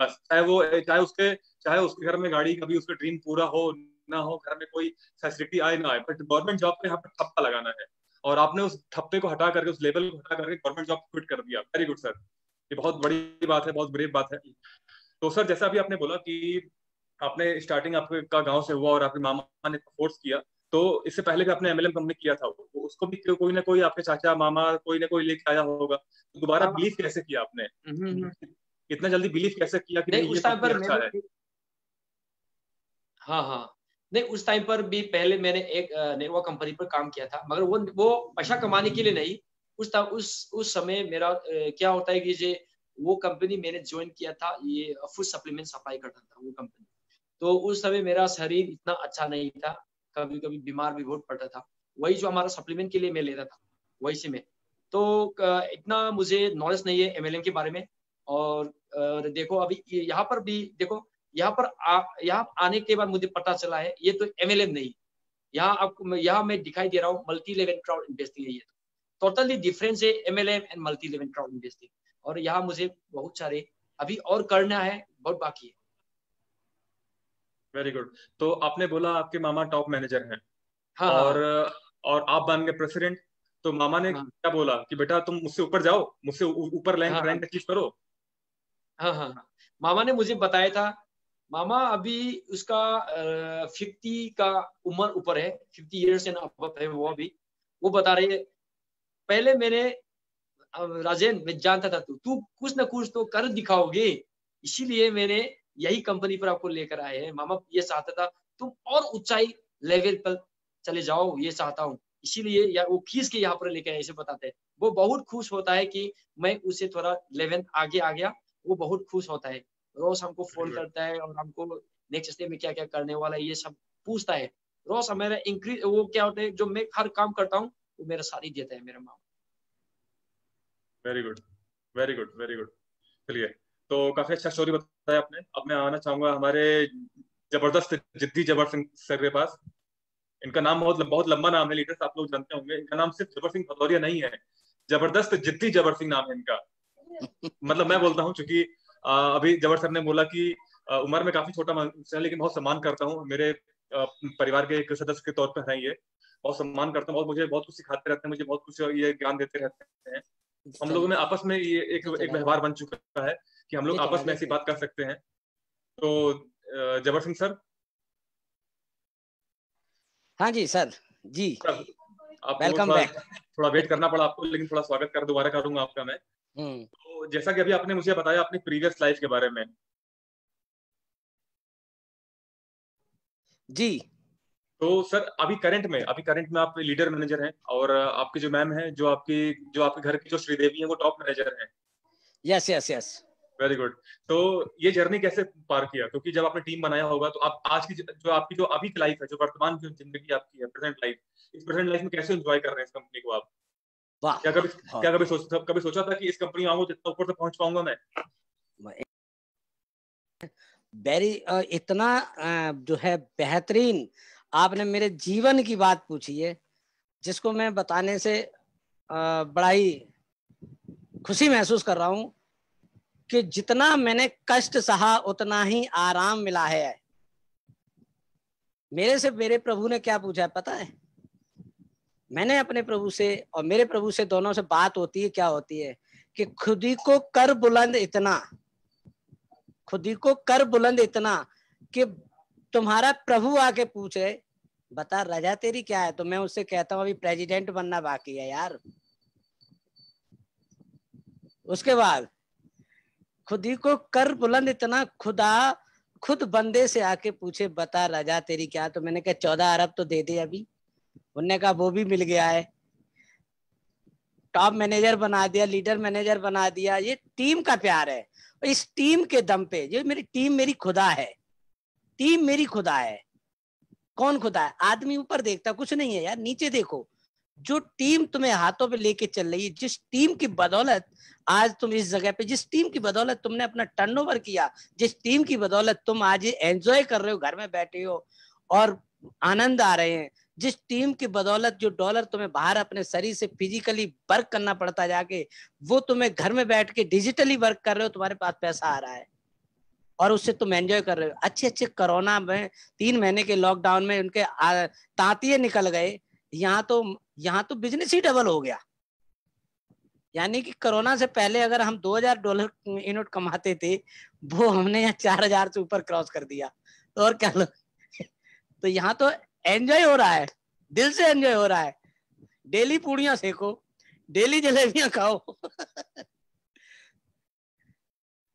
बस। चाहे उसके घर में गाड़ी, कभी उसका ड्रीम पूरा हो ना हो, घर में कोई फैसिलिटी आए ना आए, बट गवर्नमेंट जॉब पे यहाँ पर ठप्पा लगाना है। और आपने उस ठप्पे को हटा करके, उस लेबल को हटा करके गवर्नमेंट जॉब क्विट कर दिया। वेरी गुड सर, ये बहुत बड़ी बात है, बहुत ब्रेव बात है। तो सर, जैसा अभी आपने बोला कि आपने स्टार्टिंग आपका गांव से हुआ और आपके मामा ने फोर्स किया, तो इससे पहले भी आपने एमएलएम कंपनी किया था, तो उसको भी कोई ना कोई आपके चाचा मामा कोई ना कोई लेके आया होगा, तो दोबारा बिलीव कैसे किया आपने? इतना जल्दी बिलीव कैसे किया कि नहीं, ये कंपनी अच्छा है? हाँ, नहीं, उस टाइम पर भी पहले मैंने एक नेटवर्क कंपनी पर काम किया था, मगर वो पैसा कमाने के लिए नहीं। उस समय मेरा क्या होता है कि वो कंपनी मैंने ज्वाइन किया था, ये फूड सप्लीमेंट सप्लाई करता था वो कंपनी। तो उस समय मेरा शरीर इतना अच्छा नहीं था, कभी कभी बीमार भी बहुत पड़ता था। वही जो हमारा सप्लीमेंट के लिए मैं लेता था, वही से मैं तो इतना मुझे नॉलेज नहीं है एमएलएम के बारे में। और देखो अभी यहाँ पर भी देखो, यहाँ आने के बाद मुझे पता चला है ये तो एमएलएम नहीं, यहाँ मैं दिखाई दे रहा हूँ मल्टी लेवल क्राउड इन्वेस्टिंग है। ये टोटली डिफरेंस है MLM and multi level crowd investing. और यहाँ मुझे बहुत सारे अभी और करना है, बहुत बाकी है। Very good. तो आपने बोला आपके मामा टॉप मैनेजर हैं, हाँ और हाँ और आप बन गए प्रेसिडेंट, तो मामा ने हाँ क्या बोला कि बेटा तुम मुझसे ऊपर जाओ, मुझसे ऊपर हाँ रैंक हाँ रैंक अचीव करो? हाँ हाँ हाँ। मामा ने मुझे बताया था, मामा अभी उसका 50 का उम्र ऊपर है, 50 ईयर्स एंड अबव है वो अभी। वो बता रहे पहले मैंने राजेन मैं जानता था तू कुछ ना कुछ तो कर दिखाओगे, इसीलिए मैंने यही कंपनी पर आपको लेकर आए हैं। मामा ये चाहता था तुम और ऊंचाई लेवल पर चले जाओ, ये चाहता हूँ, इसीलिए या वो खींच के यहाँ पर लेकर आए, ऐसे बताते हैं। वो बहुत खुश होता है कि मैं उसे थोड़ा लेवल आगे आ गया, वो बहुत खुश होता है। रोज हमको फोन करता है और हमको नेक्स्ट स्टेप में क्या क्या करने वाला है ये सब पूछता है। रोज मेरा इंक्रीज वो क्या होता है, जो मैं हर काम करता हूँ वो मेरा साथ ही देता है मेरा मामा। Very good, very good, very good. चलिए, तो काफी अच्छा स्टोरी बताया आपने। अब मैं आना चाहूंगा हमारे जबरदस्त जिद्दी जबर सिंह सर के पास। इनका नाम बहुत लंबा नाम है, लीडर्स आप लोग जानते होंगे। इनका नाम सिर्फ जबर सिंह भदौरिया नहीं है, जबरदस्त जिद्दी जबर सिंह नाम है इनका। मतलब मैं बोलता हूँ, क्योंकि अभी जबर सर ने बोला कि उम्र में काफी छोटा है, लेकिन बहुत सम्मान करता हूँ। मेरे परिवार के एक सदस्य के तौर पर है ये। बहुत सम्मान करता हूँ, मुझे बहुत कुछ सिखाते रहते हैं, मुझे बहुत कुछ ये ज्ञान देते रहते हैं। हम लोगों में आपस में ये एक व्यवहार बन चुका है कि हम लोग आपस में ऐसी बात कर सकते हैं। तो जबर सिंह सर। हाँ जी सर जी, आपको वेलकम बैक। थोड़ा वेट करना पड़ा आपको, लेकिन थोड़ा स्वागत कर दोबारा करूंगा आपका मैं। तो जैसा कि अभी आपने मुझे बताया अपनी प्रीवियस लाइफ के बारे में जी, तो सर अभी करंट में आप लीडर मैनेजर हैं, और आपकी जो मैम है, जो आपके घर की जो श्रीदेवी है, वो टॉप मैनेजर हैं। Yes yes yes. Very good. तो ये जर्नी कैसे पार किया? क्योंकि जब आपने टीम बनाया होगा, तो आप आज की जो आपकी जो अभी की लाइफ है, जो वर्तमान जो जिंदगी आपकी है, प्रेजेंट लाइफ, इस प्रेजेंट लाइफ में कैसे एंजॉय कर रहे हैं इस कंपनी को आप? वाह, क्या कभी सोचा था कि इस कंपनी में आऊंगा जितना ऊपर तक पहुंच पाऊंगा मैं? वेरी इतना जो है बेहतरीन आपने मेरे जीवन की बात पूछी है, जिसको मैं बताने से बड़ा ही खुशी महसूस कर रहा हूं कि जितना मैंने कष्ट सहा उतना ही आराम मिला है। मेरे से मेरे प्रभु ने क्या पूछा है पता है? मैंने अपने प्रभु से और मेरे प्रभु से दोनों से बात होती है, क्या होती है कि खुद ही को कर बुलंद इतना, खुद ही को कर बुलंद इतना कि तुम्हारा प्रभु आके पूछे बता रजा तेरी क्या है, तो मैं उससे कहता हूँ अभी प्रेसिडेंट बनना बाकी है यार। उसके बाद खुद ही को कर बुलंद इतना, खुद बंदे से आके पूछे बता रजा तेरी क्या, तो मैंने कहा 14 अरब तो दे दे अभी। उन्होंने कहा वो भी मिल गया है, टॉप मैनेजर बना दिया, लीडर मैनेजर बना दिया। ये टीम का प्यार है, इस टीम के दम पे, जो मेरी टीम मेरी खुदा है, टीम मेरी खुदा है। कौन खुदा है? आदमी ऊपर देखता कुछ नहीं है यार, नीचे देखो। जो टीम तुम्हें हाथों पे लेके चल रही है, जिस टीम की बदौलत आज तुम इस जगह पे, जिस टीम की बदौलत तुमने अपना टर्नओवर किया, जिस टीम की बदौलत तुम आज एंजॉय कर रहे हो, घर में बैठे हो और आनंद आ रहे हैं, जिस टीम की बदौलत जो डॉलर तुम्हें बाहर अपने शरीर से फिजिकली वर्क करना पड़ता जाके, वो तुम्हें घर में बैठ के डिजिटली वर्क कर रहे हो, तुम्हारे पास पैसा आ रहा है और उससे तुम एंजॉय कर रहे हो। अच्छे अच्छे कोरोना में 3 महीने के लॉकडाउन में उनके तांतिये निकल गए। यहाँ तो बिजनेस ही डबल हो गया। यानी कि कोरोना से पहले अगर हम $2000 यूनिट कमाते थे, वो हमने यहाँ 4000 से ऊपर क्रॉस कर दिया। तो और क्या लो तो यहाँ तो एंजॉय हो रहा है, दिल से एंजॉय हो रहा है। डेली पूड़ियां सेको, डेली जलेबियां खाओ।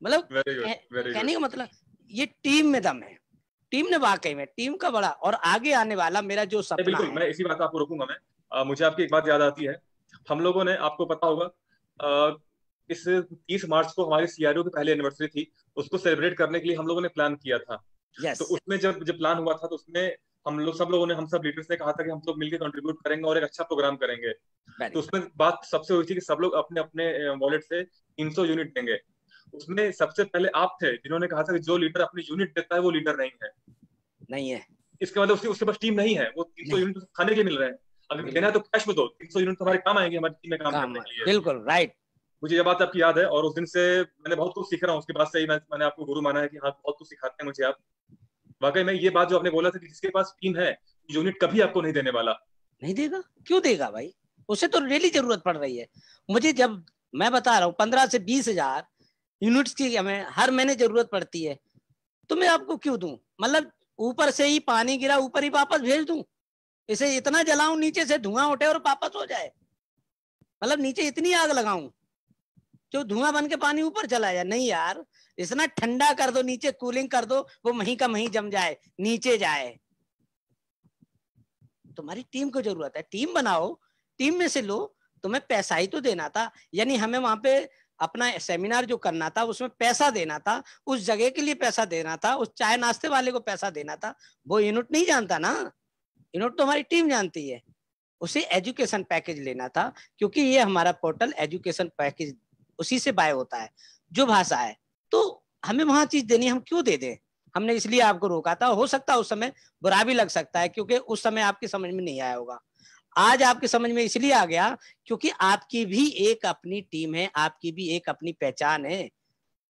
मतलब कहने का मतलब ये टीम में दम है, टीम ने वाकई में टीम का बड़ा और आगे आने वाला मेरा जो सपना बिल्कुल है। मैं इसी बात आपको रोकूंगा मैं। मुझे आपकी एक बात याद आती है। हम लोगों ने, आपको पता होगा, इस 30 मार्च को हमारी सीआरओ की पहली एनिवर्सरी थी। उसको सेलिब्रेट करने के लिए हम लोगों ने प्लान किया था। yes. तो उसमें जब प्लान हुआ था, तो उसमें हम सब लीडर्स ने कहा था कि हम लोग मिलकर कंट्रीब्यूट करेंगे और एक अच्छा प्रोग्राम करेंगे। तो उसमें बात सबसे हुई थी कि सब लोग अपने अपने वॉलेट से 300 यूनिट देंगे। उसमें सबसे पहले आप थे जिन्होंने कहा था कि जो लीडर अपनी यूनिट देता है वो लीडर नहीं है। इसका मतलब उसके पास टीम नहीं है, वो 300 यूनिट खाने के लिए मिल रहे हैं। अगर देना है तो कैश में दो, 300 यूनिट हमारे काम आएंगे हमारी टीम में काम करने के लिए। बिल्कुल राइट। मुझे ये बात आपकी याद है और उस दिन से मैंने बहुत कुछ सीख रहा हूँ। उसके बाद से ही मैंने आपको गुरु माना है कि हाँ बहुत कुछ सिखाते हैं मुझे आप। वाकई में ये बात जो आपने बोला था कि जिसके पास टीम है यूनिट कभी आपको नहीं देने वाला। नहीं देगा, क्यों देगा भाई, उसे तो डेली जरूरत पड़ रही है। मुझे जब मैं बता रहा हूँ 15 से 20 हजार यूनिट्स की हमें हर महीने जरूरत पड़ती है, तो मैं आपको क्यों दूं? मतलब ऊपर से ही पानी गिरा ऊपर ही वापस भेज दूं? इसे इतना जलाऊं नीचे से धुआं उठे और वापस हो जाए? मतलब नीचे इतनी आग लगाऊं जो धुआं बन के पानी ऊपर चला जाए? नहीं यार, इतना ठंडा कर दो, नीचे कूलिंग कर दो, वो वहीं का वहीं जम जाए, नीचे जाए। तुम्हारी टीम को जरूरत है, टीम बनाओ, टीम में से लो। तुम्हें पैसा ही तो देना था, यानी हमें वहां पे अपना सेमिनार जो करना था उसमें पैसा देना था, उस जगह के लिए पैसा देना था, उस चाय नाश्ते वाले को पैसा देना था। वो यूनिट नहीं जानता ना, यूनिट तो हमारी टीम जानती है। उसे एजुकेशन पैकेज लेना था, क्योंकि ये हमारा पोर्टल एजुकेशन पैकेज उसी से बाय होता है, जो भाषा है। तो हमें वहां चीज देनी, हम क्यों दे दें? हमने इसलिए आपको रोका था। हो सकता है उस समय बुरा भी लग सकता है, क्योंकि उस समय आपकी समझ में नहीं आया होगा। आज आपकी समझ में इसलिए आ गया क्योंकि आपकी भी एक अपनी टीम है, आपकी भी एक अपनी पहचान है,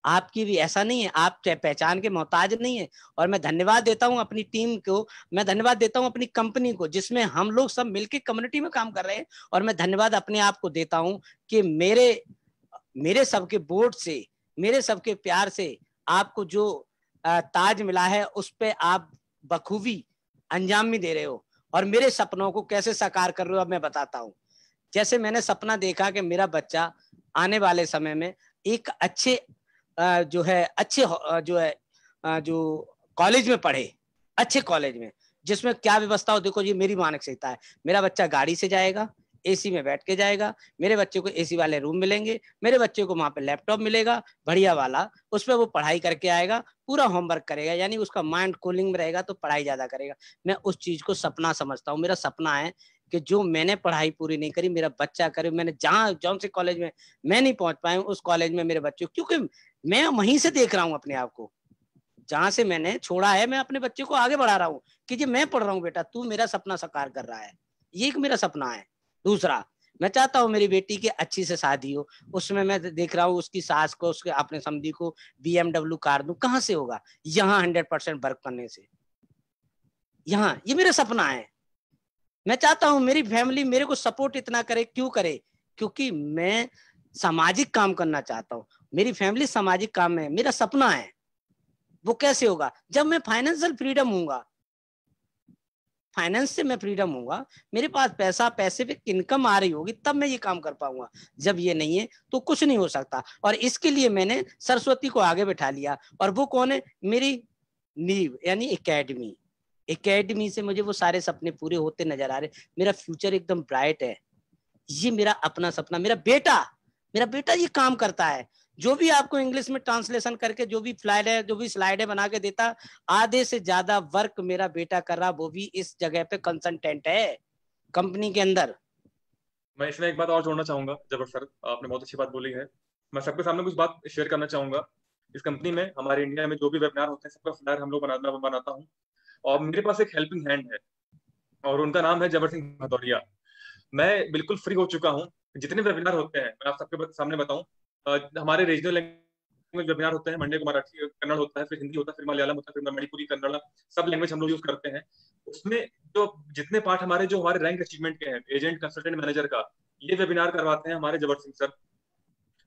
आपकी भी ऐसा नहीं है, आप पहचान के मोहताज नहीं है। और मैं धन्यवाद देता हूं अपनी टीम को, मैं धन्यवाद देता हूं अपनी कंपनी को, जिसमें हम लोग सब मिलकर कम्युनिटी में काम कर रहे हैं। और मैं धन्यवाद अपने आप को देता हूं कि मेरे सबके बोर्ड से, मेरे सबके प्यार से आपको जो ताज मिला है उस पे आप बखूबी अंजाम भी दे रहे हो। और मेरे सपनों को कैसे साकार कर रहे हो अब मैं बताता हूँ। जैसे मैंने सपना देखा कि मेरा बच्चा आने वाले समय में एक अच्छे जो कॉलेज में पढ़े, अच्छे कॉलेज में, जिसमें क्या व्यवस्था हो। देखो जी, मेरी मानसिकता है, मेरा बच्चा गाड़ी से जाएगा, एसी में बैठ के जाएगा, मेरे बच्चे को एसी वाले रूम मिलेंगे, मेरे बच्चे को वहां पे लैपटॉप मिलेगा बढ़िया वाला, उस पर वो पढ़ाई करके आएगा, पूरा होमवर्क करेगा, यानी उसका माइंड कूलिंग में रहेगा तो पढ़ाई ज्यादा करेगा। मैं उस चीज को सपना समझता हूँ। मेरा सपना है कि जो मैंने पढ़ाई पूरी नहीं करी मेरा बच्चा करे। मैंने जौन से कॉलेज में मैं नहीं पहुंच पाया उस कॉलेज में मेरे बच्चे, क्योंकि मैं वहीं से देख रहा हूँ अपने आप को, जहां से मैंने छोड़ा है मैं अपने बच्चे को आगे बढ़ा रहा हूँ कि जी मैं पढ़ रहा हूँ बेटा, तू मेरा सपना साकार कर रहा है। ये एक मेरा सपना है। दूसरा, मैं चाहता हूँ मेरी बेटी की अच्छी से शादी हो, उसमें मैं देख रहा हूँ उसकी सास को, उसके अपने समधी को BMW कार दूं। कहाँ से होगा? यहाँ 100% वर्क करने से। यहाँ ये मेरा सपना है। मैं चाहता हूँ मेरी फैमिली मेरे को सपोर्ट इतना करे। क्यों करे? क्योंकि मैं सामाजिक काम करना चाहता हूँ। मेरी फैमिली सामाजिक काम में, मेरा सपना है। वो कैसे होगा? जब मैं फाइनेंशियल फ्रीडम हूँगा, फाइनेंस से मैं फ्रीडम हूँगा, मेरे पास पैसे पे इनकम आ रही होगी, तब मैं ये काम कर पाऊंगा। जब ये नहीं है तो कुछ नहीं हो सकता। और इसके लिए मैंने सरस्वती को आगे बैठा लिया। और वो कौन है? मेरी नींव, यानी एकेडमी। एकेडमी से मुझे वो सारे सपने पूरे होते नजर आ रहे। मेरा फ्यूचर एकदम ब्राइट है। ये मेरा अपना सपना। मेरा बेटा ये काम करता है। जो भी आपको इंग्लिश में ट्रांसलेशन करके जो भी स्लाइडें बना के देता, आधे से ज्यादा वर्क मेरा बेटा कर रहा, वो भी इस जगह पे कंसल्टेंट है कंपनी के अंदर। मैं इसमें एक बात और जोड़ना चाहूंगा। जबर सर, आपने बहुत अच्छी बात बोली है। मैं सबके सामने कुछ बात शेयर करना चाहूंगा। इस कंपनी में, हमारे इंडिया में जो भी वेबिनार होते हैं सबका फ्लायर हम लोग बनाता हूँ। और मेरे पास एक हेल्पिंग हैंड है और उनका नाम है जबर सिंह भदौरिया। मैं बिल्कुल फ्री हो चुका हूँ। जितने वेबिनार होते हैं मैं आप सबके सामने बताऊं, हमारे रीजनल लैंग्वेज वेबिनार होते हैं। मंडे को मराठी कन्नड़ होता है, फिर हिंदी होता है, फिर मलयालम होता है, फिर मणिपुरी कन्नड़, सब लैंग्वेज हम लोग यूज करते हैं। उसमें जो जितने पार्ट हमारे रैंक अचीवमेंट के हैं, एजेंट, कंसल्टेंट, मैनेजर का, ये वेबिनार करवाते हैं हमारे जबर सिंह सर।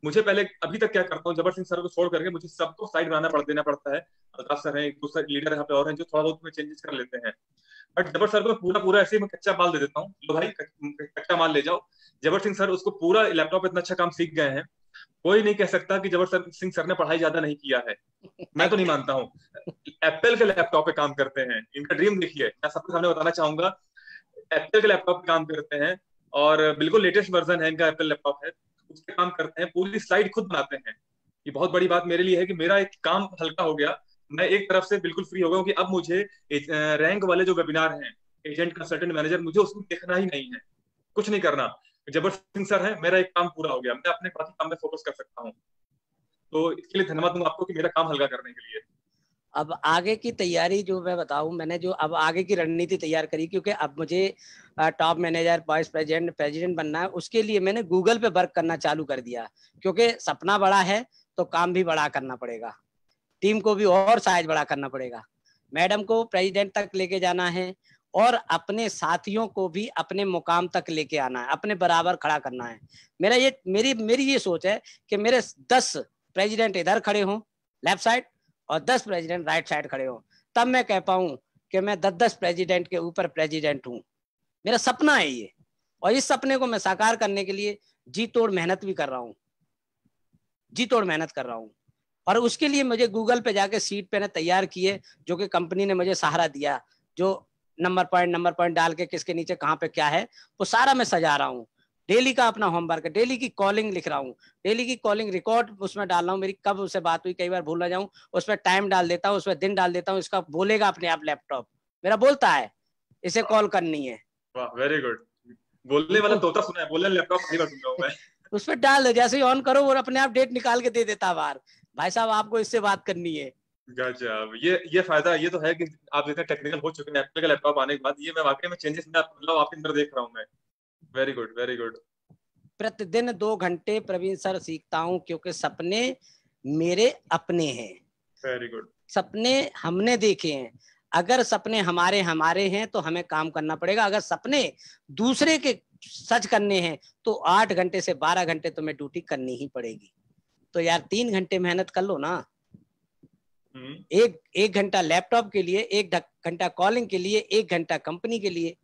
मुझे पहले, अभी तक क्या करता हूँ, जबर सिंह सर को छोड़ करके मुझे सबको साइड देना पड़ता है। अल्ताफ सर है, दूसरे लीडर यहाँ पे और हैं जो थोड़ा बहुत चेंजेस कर लेते हैं। बट जबर सर को पूरा ऐसे ही मैं कच्चा माल दे देता हूँ, लो भाई कच्चा माल ले जाओ। जबर सिंह सर उसको पूरा लैपटॉप पे इतना अच्छा काम सीख गए हैं, कोई नहीं कह सकता कि जबर सिंह सर ने पढ़ाई ज्यादा नहीं किया है। मैं तो नहीं मानता हूँ। एप्पल के लैपटॉप पे काम करते हैं। इनका ड्रीम देखिए, मैं सबके सामने बताना चाहूंगा। एप्पल के लैपटॉप पे काम करते हैं और बिल्कुल लेटेस्ट वर्जन है इनका, एप्पल लैपटॉप है, उस पर काम करते हैं, पूरी स्लाइड खुद बनाते हैं। ये बहुत बड़ी बात मेरे लिए है कि मेरा एक काम हल्का हो गया मैं एक तरफ से बिल्कुल फ्री हो गया हूँ कि अब मुझे रैंक वाले जो वेबिनार हैं, एजेंट कंसल्टेंट मैनेजर, मुझे उसको देखना ही नहीं है, कुछ नहीं करना। जबर सिंह सर है, मेरा एक काम पूरा हो गया, मैं अपने बाकी काम में फोकस कर सकता हूँ। तो इसके लिए धन्यवाद दूंगा आपको कि मेरा काम हल्का करने के लिए। अब आगे की तैयारी जो मैं बताऊं, मैंने जो अब आगे की रणनीति तैयार करी, क्योंकि अब मुझे top manager, vice president, president बनना है। उसके लिए मैंने गूगल पे वर्क करना चालू कर दिया, क्योंकि सपना बड़ा है तो काम भी बड़ा करना पड़ेगा, टीम को भी और साइज बड़ा करना पड़ेगा। मैडम को प्रेसिडेंट तक लेके जाना है और अपने साथियों को भी अपने मुकाम तक लेके आना है, अपने बराबर खड़ा करना है। मेरी ये सोच है कि मेरे 10 प्रेसिडेंट इधर खड़े हों लेफ्ट साइड और 10 प्रेसिडेंट राइट साइड खड़े हों, तब मैं कह पाऊं कि मैं 10 प्रेसिडेंट के ऊपर प्रेसिडेंट हूं। मेरा सपना है ये, और इस सपने को मैं साकार करने के लिए जी तोड़ मेहनत भी कर रहा हूं, जी तोड़ मेहनत कर रहा हूं। और उसके लिए मुझे गूगल पे जाके सीट पे तैयार किए, जो कि कंपनी ने मुझे सहारा दिया, जो नंबर पॉइंट डाल के किसके नीचे कहाँ पे क्या है वो सारा मैं सजा रहा हूँ। डेली का अपना होमवर्क, डेली की कॉलिंग लिख रहा हूँ, डेली की कॉलिंग रिकॉर्ड उसमें डाल रहा हूँ, मेरी कब उससे बात हुई, कई बार भूल ना जाऊँ, उसमें टाइम डाल देता हूँ, उसमें दिन डाल देता हूँ, इसका बोलेगा अपने आप, लैपटॉप मेरा बोलता है इसे कॉल करनी है। वाह, वेरी गुड। बोलने वाला तोता सुना है, बोलने लैपटॉप पहली बार सुन रहा हूं मैं। उसमें डाल दे, जैसे ही ऑन करो वो अपने आप डेट निकाल के दे देता है बाहर, भाई साहब आपको इससे बात करनी है। गजब, ये फायदा ये तो है कि आप जितने टेक्निकल हो चुके हैं एप्पल का लैपटॉप आने के बाद, ये मैं वाकई में चेंजेस में मतलब आपके अंदर देख रहा हूँ मैं। Very good, very good. प्रतिदिन 2 घंटे प्रवीण सर सीखता हूँ, क्योंकि सपने मेरे अपने हैं, वेरी गुड। सपने हमने देखे हैं। अगर सपने हमारे हमारे हैं तो हमें काम करना पड़ेगा, अगर सपने दूसरे के सच करने हैं तो 8 घंटे से 12 घंटे तुम्हें ड्यूटी करनी ही पड़ेगी। तो यार 3 घंटे मेहनत कर लो ना, एक घंटा लैपटॉप के लिए, 1 घंटा कॉलिंग के लिए, 1 घंटा कंपनी के लिए,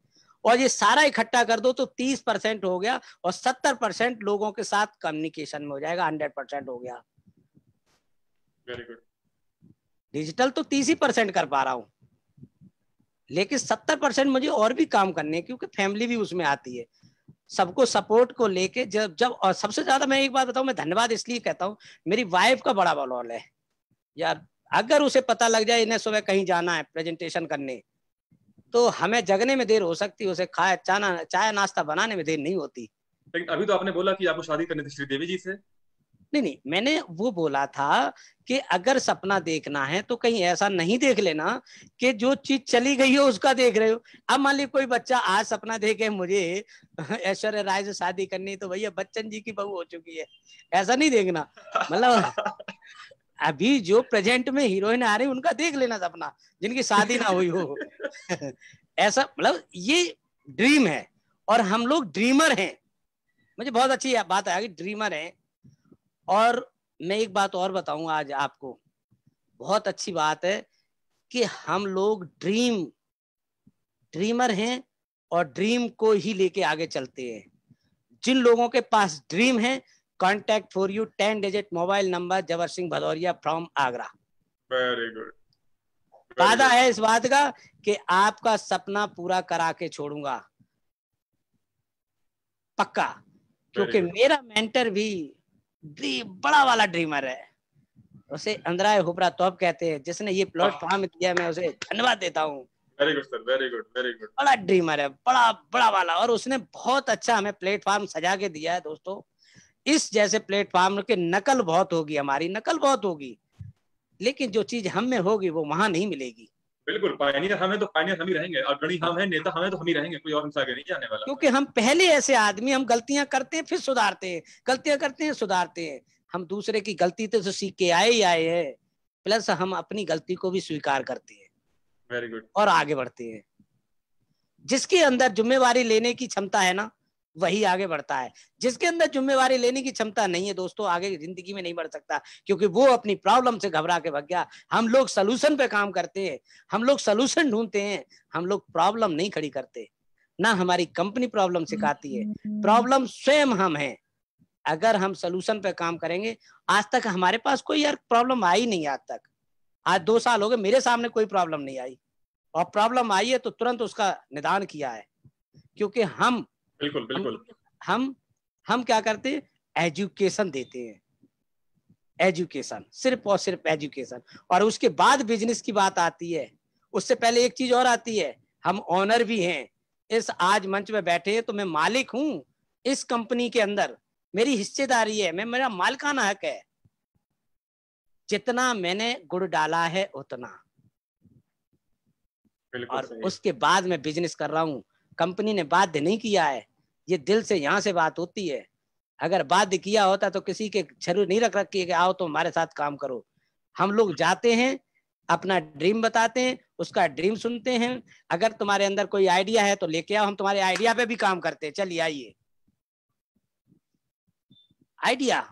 और ये सारा इकट्ठा कर दो तो 30% हो गया, और 70% लोगों के साथ कम्युनिकेशन में हो जाएगा, 100% हो गया। Very good. डिजिटल तो 30% कर पा रहा हूँ, लेकिन 70% मुझे और भी काम करने हैं, क्योंकि फैमिली भी उसमें आती है, सबको सपोर्ट को लेके। जब और सबसे ज्यादा मैं एक बात बताऊं, मैं धन्यवाद इसलिए कहता हूँ, मेरी वाइफ का बड़ा रोल है यार। अगर उसे पता लग जाए इन्हें सुबह कहीं जाना है प्रेजेंटेशन करने, तो हमें जगने में देर हो सकती है, उसे चाय नाश्ता बनाने में देर नहीं होती। लेकिन अभी तो आपने बोला कि आपको शादी करनी थी श्रीदेवी जी से। नहीं, मैंने वो बोला था कि अगर सपना देखना है तो कहीं ऐसा नहीं देख लेना कि जो चीज चली गई हो उसका देख रहे हो। अब मान ली कोई बच्चा आज सपना देखे मुझे ऐश्वर्या राय से शादी करनी, तो भैया बच्चन जी की बहू हो चुकी है, ऐसा नहीं देखना। मतलब अभी जो प्रेजेंट में हीरोइन आ रही उनका देख लेना सपना, जिनकी शादी ना हुई हो। ऐसा मतलब ये ड्रीम है, और हम लोग ड्रीमर हैं। मुझे बहुत अच्छी बात है कि ड्रीमर हैं। और मैं एक बात और बताऊंगा आज आपको, बहुत अच्छी बात है कि हम लोग ड्रीमर हैं, और ड्रीम को ही लेके आगे चलते हैं। जिन लोगों के पास ड्रीम है, contact for you 10 digit mobile number, Jabar Singh Bhadauria from Agra. Very good. वादा है इस बात का कि आपका सपना पूरा करा के छोड़ूंगा, पक्का। क्योंकि मेरा मेंटर भी बड़ा वाला ड्रीमर है, उसे अंद्राय हुब्रा तौब कहते हैं, जिसने ये प्लेटफॉर्म दिया, मैं उसे धन्यवाद देता हूँ। Very good sir, very good, very good. बड़ा ड्रीमर है, बड़ा बड़ा वाला, और उसने बहुत अच्छा हमें प्लेटफॉर्म सजा के दिया है। दोस्तों, इस जैसे प्लेटफॉर्म के नकल बहुत होगी, हमारी नकल बहुत होगी, लेकिन जो चीज हम में होगी वो वहां नहीं मिलेगी। बिल्कुल, पायनियर हम है तो पायनियर हम ही रहेंगे, अग्रणी हम है, नेता हम है तो हम ही रहेंगे, कोई और हमसे आगे नहीं जाने वाला। क्योंकि हम पहले ऐसे आदमी, हम गलतियां करते हैं फिर सुधारते हैं, गलतियां करते हैं सुधारते हैं। हम दूसरे की गलती तो सीख के आए ही आए हैं, प्लस हम अपनी गलती को भी स्वीकार करते हैं। Very good. और आगे बढ़ते हैं। जिसके अंदर जिम्मेवारी लेने की क्षमता है ना, वही आगे बढ़ता है। जिसके अंदर जिम्मेवारी लेने की क्षमता नहीं है दोस्तों, आगे जिंदगी में नहीं बढ़ सकता, क्योंकि वो अपनी प्रॉब्लम से घबरा के भाग गया। हम लोग सलूशन पे काम करते हैं, हम लोग सलूशन ढूंढते हैं, हम लोग प्रॉब्लम नहीं खड़ी करते। ना हमारी कंपनी प्रॉब्लम सिखाती है, प्रॉब्लम स्वयं हम हैं। अगर हम सलूशन पे काम करेंगे, आज तक हमारे पास कोई यार प्रॉब्लम आई नहीं, आज 2 साल हो गए मेरे सामने कोई प्रॉब्लम नहीं आई, और प्रॉब्लम आई है तो तुरंत उसका निदान किया है। क्योंकि हम बिल्कुल बिल्कुल हम क्या करते हैं, एजुकेशन देते हैं। एजुकेशन, सिर्फ और सिर्फ एजुकेशन। और उसके बाद बिजनेस की बात आती है। उससे पहले एक चीज और आती है, हम ऑनर भी हैं। इस आज मंच में बैठे हैं तो मैं मालिक हूं इस कंपनी के अंदर, मेरी हिस्सेदारी है, मैं, मेरा मालिकाना हक है। जितना मैंने गुड़ डाला है उतना, और उसके बाद मैं बिजनेस कर रहा हूँ। कंपनी ने बाध्य नहीं किया है, ये दिल से यहाँ से बात होती है। अगर बाध्य किया होता तो किसी के जरूर नहीं रख रखी है कि आओ तो हमारे साथ काम करो। हम लोग जाते हैं, अपना ड्रीम बताते हैं, उसका ड्रीम सुनते हैं। अगर तुम्हारे अंदर कोई आइडिया है तो लेके आओ, हम तुम्हारे आइडिया पे भी काम करते हैं। चलिए आइए, आइडिया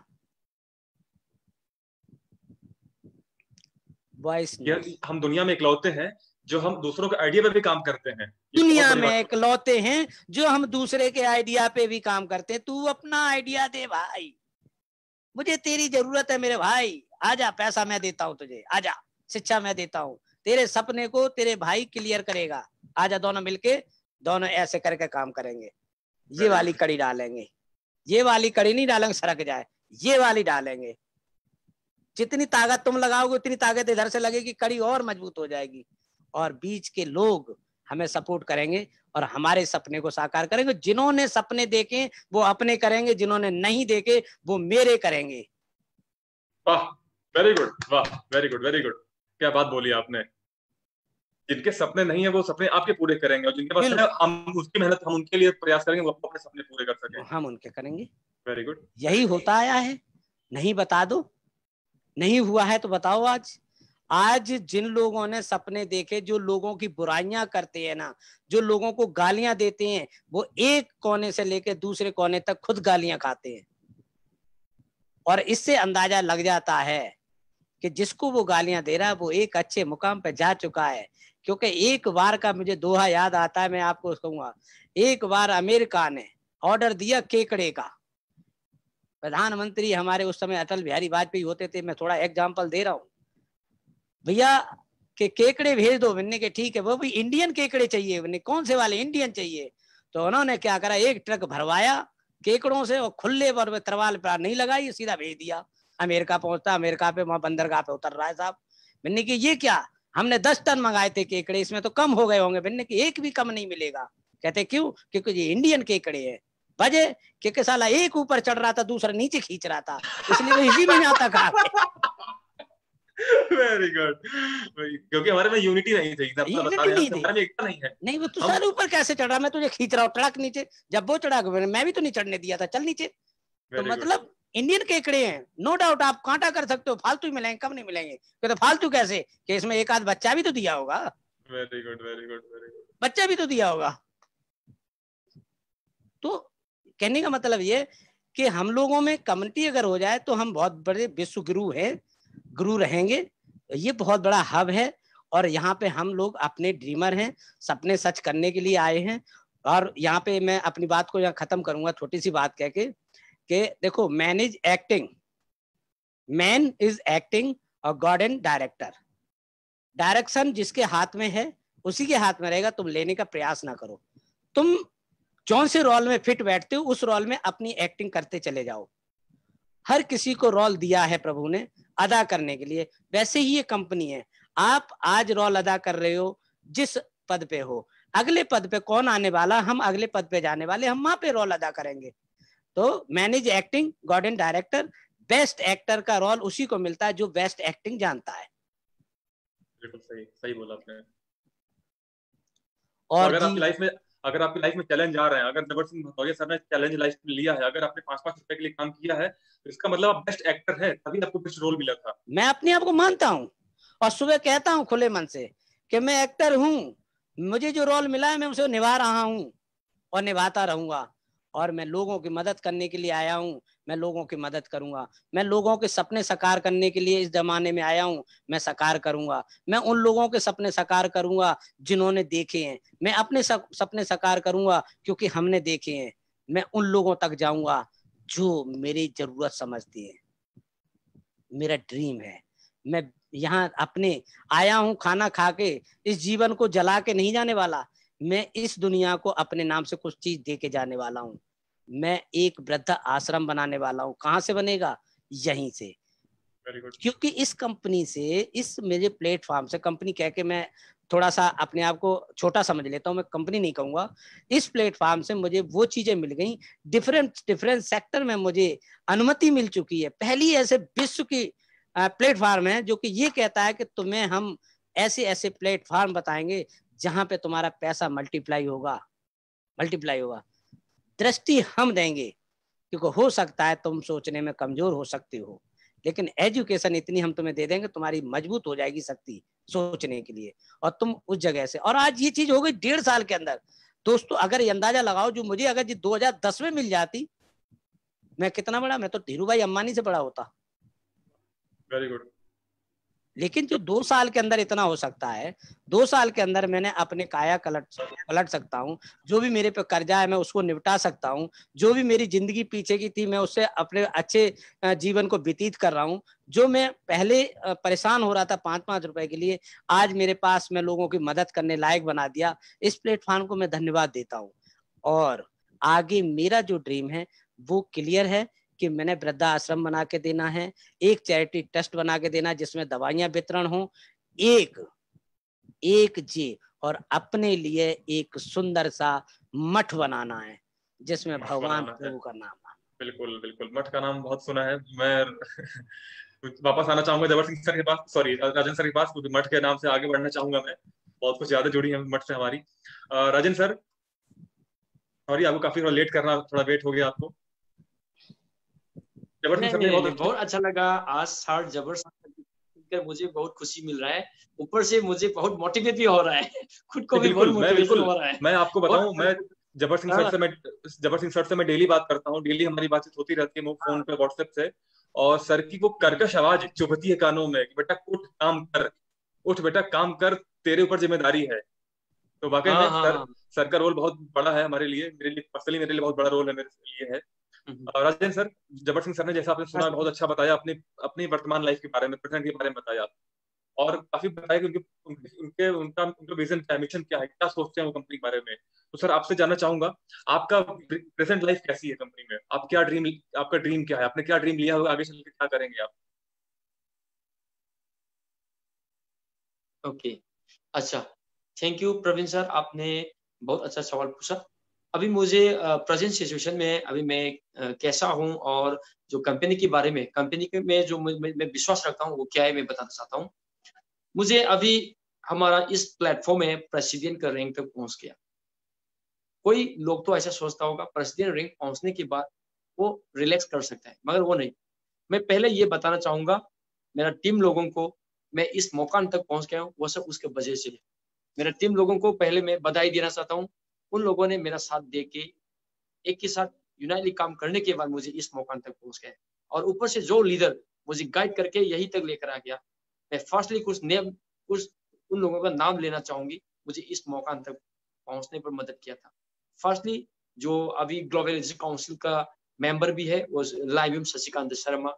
वॉइस। हम दुनिया में इकलौते हैं जो हम दूसरों के आइडिया पे भी काम करते हैं। दुनिया में इकलौते हैं जो हम दूसरे के आइडिया पे भी काम करते हैं। तू अपना आइडिया दे भाई, मुझे तेरी जरूरत है मेरे भाई। आजा, पैसा मैं देता हूं तुझे, आजा, शिक्षा मैं देता हूं, तेरे सपने को तेरे भाई क्लियर करेगा। आजा, दोनों मिलके दोनों ऐसे करके काम करेंगे। ये वाली कड़ी डालेंगे, ये वाली कड़ी नहीं डालेंगे सरक जाए, ये वाली डालेंगे। जितनी ताकत तुम लगाओगे उतनी ताकत इधर से लगेगी, कड़ी और मजबूत हो जाएगी। और बीच के लोग हमें सपोर्ट करेंगे और हमारे सपने को साकार करेंगे। जिन्होंने सपने देखे वो अपने करेंगे, जिन्होंने नहीं देखे वो मेरे करेंगे। वाह, वेरी गुड, वाह, वेरी गुड, वेरी गुड। क्या बात बोली आपने। जिनके सपने नहीं है वो सपने आपके पूरे करेंगे, और जिनके पास है हम उसकी मेहनत, हम उनके लिए प्रयास करेंगे वो अपने सपने पूरे कर सके। हम उनके करेंगे। Very good. यही होता आया है। नहीं बता दो, नहीं हुआ है तो बताओ। आज जिन लोगों ने सपने देखे, जो लोगों की बुराइयां करते हैं ना, जो लोगों को गालियां देते हैं, वो एक कोने से लेकर दूसरे कोने तक खुद गालियां खाते हैं। और इससे अंदाजा लग जाता है कि जिसको वो गालियां दे रहा है वो एक अच्छे मुकाम पे जा चुका है। क्योंकि एक बार का मुझे दोहा याद आता है, मैं आपको कहूंगा। एक बार अमेरिका ने ऑर्डर दिया केकड़े का। प्रधानमंत्री हमारे उस समय अटल बिहारी वाजपेयी होते थे। मैं थोड़ा एग्जाम्पल दे रहा हूँ भैया, के केकड़े भेज दो। मैंने के ठीक है, वो भी इंडियन केकड़े चाहिए। मैंने कौन से वाले, इंडियन चाहिए। तो उन्होंने क्या करा, एक ट्रक भरवाया केकड़ों से और खुले पर तरवाल पर नहीं लगाई, सीधा भेज दिया। अमेरिका पहुंचता, अमेरिका पे वहां बंदरगाह पे उतर रहा है साहब। मैंने कि ये क्या, हमने 10 टन मंगाए थे केकड़े, इसमें तो कम हो गए होंगे। मैंने कि एक भी कम नहीं मिलेगा। कहते क्यों, क्योंकि ये इंडियन केकड़े है। वजह क्योंकि साला एक ऊपर चढ़ रहा था, दूसरा नीचे खींच रहा था, इसलिए वो इसी में आता कहा। Very good. क्योंकि हमारे में यूनिटी नहीं थी, यूनिटी नहीं थी, हमारे में एकता नहीं है। नहीं वो तू सारे ऊपर कैसे चढ़ रहा, मैं तुझे खींच रहा हूँ टड़क नीचे। जब वो चढ़ा मैं भी तो नहीं चढ़ने दिया था, चल नीचे। तो मतलब इंडियन केकड़े हैं, नो डाउट। आप कांटा कर सकते हो, फालतू मिलेंगे, कम नहीं मिलेंगे। तो फालतू कैसे, कि इसमें एक आध बच्चा भी तो दिया होगा। Very good, very good, very good. बच्चा भी तो दिया होगा। तो कहने का मतलब ये कि हम लोगों में कम्युनिटी अगर हो जाए तो हम बहुत बड़े विश्व गुरु हैं, गुरु रहेंगे। ये बहुत बड़ा हब है और यहाँ पे हम लोग अपने ड्रीमर हैं, सपने सच करने के लिए आए हैं। और यहाँ पे मैं अपनी बात को यहाँ खत्म करूंगा छोटी सी बात कह के कि देखो, man is acting, man is acting और गॉड एंड डायरेक्टर। डायरेक्शन जिसके हाथ में है उसी के हाथ में रहेगा। तुम लेने का प्रयास ना करो। तुम जौन से रोल में फिट बैठते हो उस रोल में अपनी एक्टिंग करते चले जाओ। हर किसी को रोल दिया है प्रभु ने अदा करने के लिए। वैसे ही ये कंपनी है, आप आज रोल अदा कर रहे हो जिस पद पे हो, अगले पद पे कौन आने वाला, हम अगले पद पे जाने वाले, हम वहां पे रोल अदा करेंगे। तो manage acting, God and director. Best actor का रोल उसी को मिलता है जो बेस्ट एक्टिंग जानता है। बिल्कुल सही, सही बोला आपने। और तो अगर आपकी लाइफ में चैलेंज आ रहे हैं, अगर जबर सिंह भदौरिया सर ने चैलेंज लाइफ में लिया है, अगर आपने 5-5 रुपए के लिए काम किया है, तो इसका मतलब आप बेस्ट एक्टर है, तभी आपको बेस्ट रोल मिला था। मैं अपने आप को मानता हूँ और सुबह कहता हूँ खुले मन से कि मैं एक्टर हूँ। मुझे जो रोल मिला है मैं उसे निभा रहा हूँ और निभाता रहूंगा। और मैं लोगों की मदद करने के लिए आया हूँ, मैं लोगों की मदद करूंगा। मैं लोगों के सपने साकार करने के लिए इस जमाने में आया हूँ, मैं साकार करूंगा। मैं उन लोगों के सपने साकार करूंगा जिन्होंने देखे हैं। मैं अपने सपने साकार करूंगा क्योंकि हमने देखे हैं। मैं उन लोगों तक जाऊंगा जो मेरी जरूरत समझती है, मेरा ड्रीम है। मैं यहाँ अपने आया हूँ खाना खा के, इस जीवन को जला के नहीं जाने वाला। मैं इस दुनिया को अपने नाम से कुछ चीज दे के जाने वाला हूँ। मैं एक वृद्ध आश्रम बनाने वाला हूँ। कहाँ से बनेगा? यहीं से। Very good. क्योंकि इस कंपनी से, इस मेरे प्लेटफॉर्म से, कंपनी कह के मैं थोड़ा सा अपने आप को छोटा समझ लेता हूँ, मैं कंपनी नहीं कहूंगा, इस प्लेटफॉर्म से मुझे वो चीजें मिल गई, डिफरेंट डिफरेंट सेक्टर में मुझे अनुमति मिल चुकी है। पहली ऐसे विश्व की प्लेटफॉर्म है जो कि ये कहता है कि तुम्हें हम ऐसे ऐसे प्लेटफॉर्म बताएंगे जहां पे तुम्हारा पैसा मल्टीप्लाई होगा, मल्टीप्लाई होगा। दृष्टि हम देंगे, क्योंकि हो सकता है तुम सोचने में कमजोर हो सकते हो, लेकिन एजुकेशन इतनी हम तुम्हें दे देंगे, तुम्हारी मजबूत हो जाएगी शक्ति सोचने के लिए, और तुम उस जगह से। और आज ये चीज हो गई 1.5 साल के अंदर। दोस्तों अगर ये अंदाजा लगाओ, जो मुझे अगर 2010 में मिल जाती, मैं कितना बड़ा, मैं तो धीरू भाई अंबानी से बड़ा होता। Very good. लेकिन जो 2 साल के अंदर इतना हो सकता है, 2 साल के अंदर मैंने अपने काया पलट सकता हूँ, जो भी मेरे पे कर्जा है मैं उसको निपटा सकता हूँ, जो भी मेरी जिंदगी पीछे की थी मैं उससे अपने अच्छे जीवन को व्यतीत कर रहा हूँ। जो मैं पहले परेशान हो रहा था 5-5 रुपए के लिए, आज मेरे पास मैं लोगों की मदद करने लायक बना दिया। इस प्लेटफॉर्म को मैं धन्यवाद देता हूँ। और आगे मेरा जो ड्रीम है वो क्लियर है कि मैंने वृद्धा आश्रम बना के देना है, एक चैरिटी ट्रस्ट बना के देना जिसमें दवाइयां वितरण हो, एक जी, और अपने लिए एक सुंदर सा मठ बनाना है जिसमें भगवान प्रभु का नाम है। बिल्कुल बिल्कुल, मठ का नाम बहुत सुना है। मैं वापस आना चाहूंगा जबर सिंह सर के पास, सॉरी राजन सर के पास, क्योंकि मठ के नाम से आगे बढ़ना चाहूंगा मैं। बहुत कुछ ज्यादा जुड़ी है मठ से हमारी। राजन सर, सॉरी आपको काफी थोड़ा लेट करना, थोड़ा वेट हो गया आपको। जबर सिंह सर ने बहुत अच्छा लगा आज सर जबर सुनकर, मुझे बहुत खुशी मिल रहा है, ऊपर से मुझे बहुत मोटिवेट भी हो रहा है, खुद को भी बहुत मोटिवेशन हो रहा है। मैं आपको बताऊं, मैं जबर सिंह सर से मैं डेली बात करता हूँ, डेली हमारी बातचीत होती रहती है फोन पे, व्हाट्सएप से। और सर की वो कर्कश आवाज चुभती है कानों में कि बेटा उठ काम कर, उठ बेटा काम कर, तेरे ऊपर जिम्मेदारी है। तो वाकई में सर का रोल बहुत बड़ा है हमारे लिए, मेरे लिए पर्सनली, मेरे लिए बहुत बड़ा रोल है, मेरे लिए है। राजन सर, जबर सिंह सर ने जैसा आपने सुना बहुत अच्छा बताया, अपनी अपनी वर्तमान लाइफ के बारे में, प्रेजेंट के बारे में बताया, और काफी बताया कि उनका विजन क्या है, मिशन क्या है, क्या सोचते हैं वो कंपनी के बारे में। तो सर आपसे जानना चाहूंगा, आपका प्रेजेंट लाइफ कैसी है कंपनी में? आप क्या ड्रीम, आपका ड्रीम क्या है? आपने क्या ड्रीम लिया होगा, आगे चल के क्या करेंगे आप? ओके, अच्छा, थैंक यू प्रवीण सर, आपने बहुत अच्छा सवाल पूछा। अभी मुझे प्रेजेंट सिचुएशन में अभी मैं कैसा हूं, और जो कंपनी के बारे में, कंपनी के में जो मैं विश्वास रखता हूं वो क्या है, मैं बताना चाहता हूं। मुझे अभी हमारा इस प्लेटफॉर्म में प्रेसिडेंट का रैंक तक पहुंच गया। कोई लोग तो ऐसा सोचता होगा प्रेसिडेंट रैंक पहुंचने के बाद वो रिलैक्स कर सकता है, मगर वो नहीं। मैं पहले ये बताना चाहूंगा, मेरा टीम लोगों को मैं इस मुकाम तक पहुंच गया हूँ, वो सब उसके वजह से है। मेरा टीम लोगों को पहले मैं बधाई देना चाहता हूँ। उन लोगों ने मेरा साथ दे के एक के साथ यूनाइटली काम करने के बाद मुझे इस मुकाम तक पहुंच गया। और ऊपर से जो लीडर मुझे गाइड करके यही तक लेकर आ गया, मैं फर्स्टली कुछ उन लोगों का नाम लेना चाहूंगी, मुझे इस मुकाम तक पहुंचने पर मदद किया था। फर्स्टली जो अभी ग्लोबलाइजेशन काउंसिल का मेंबर भी है, वो लाइव शशिकांत शर्मा,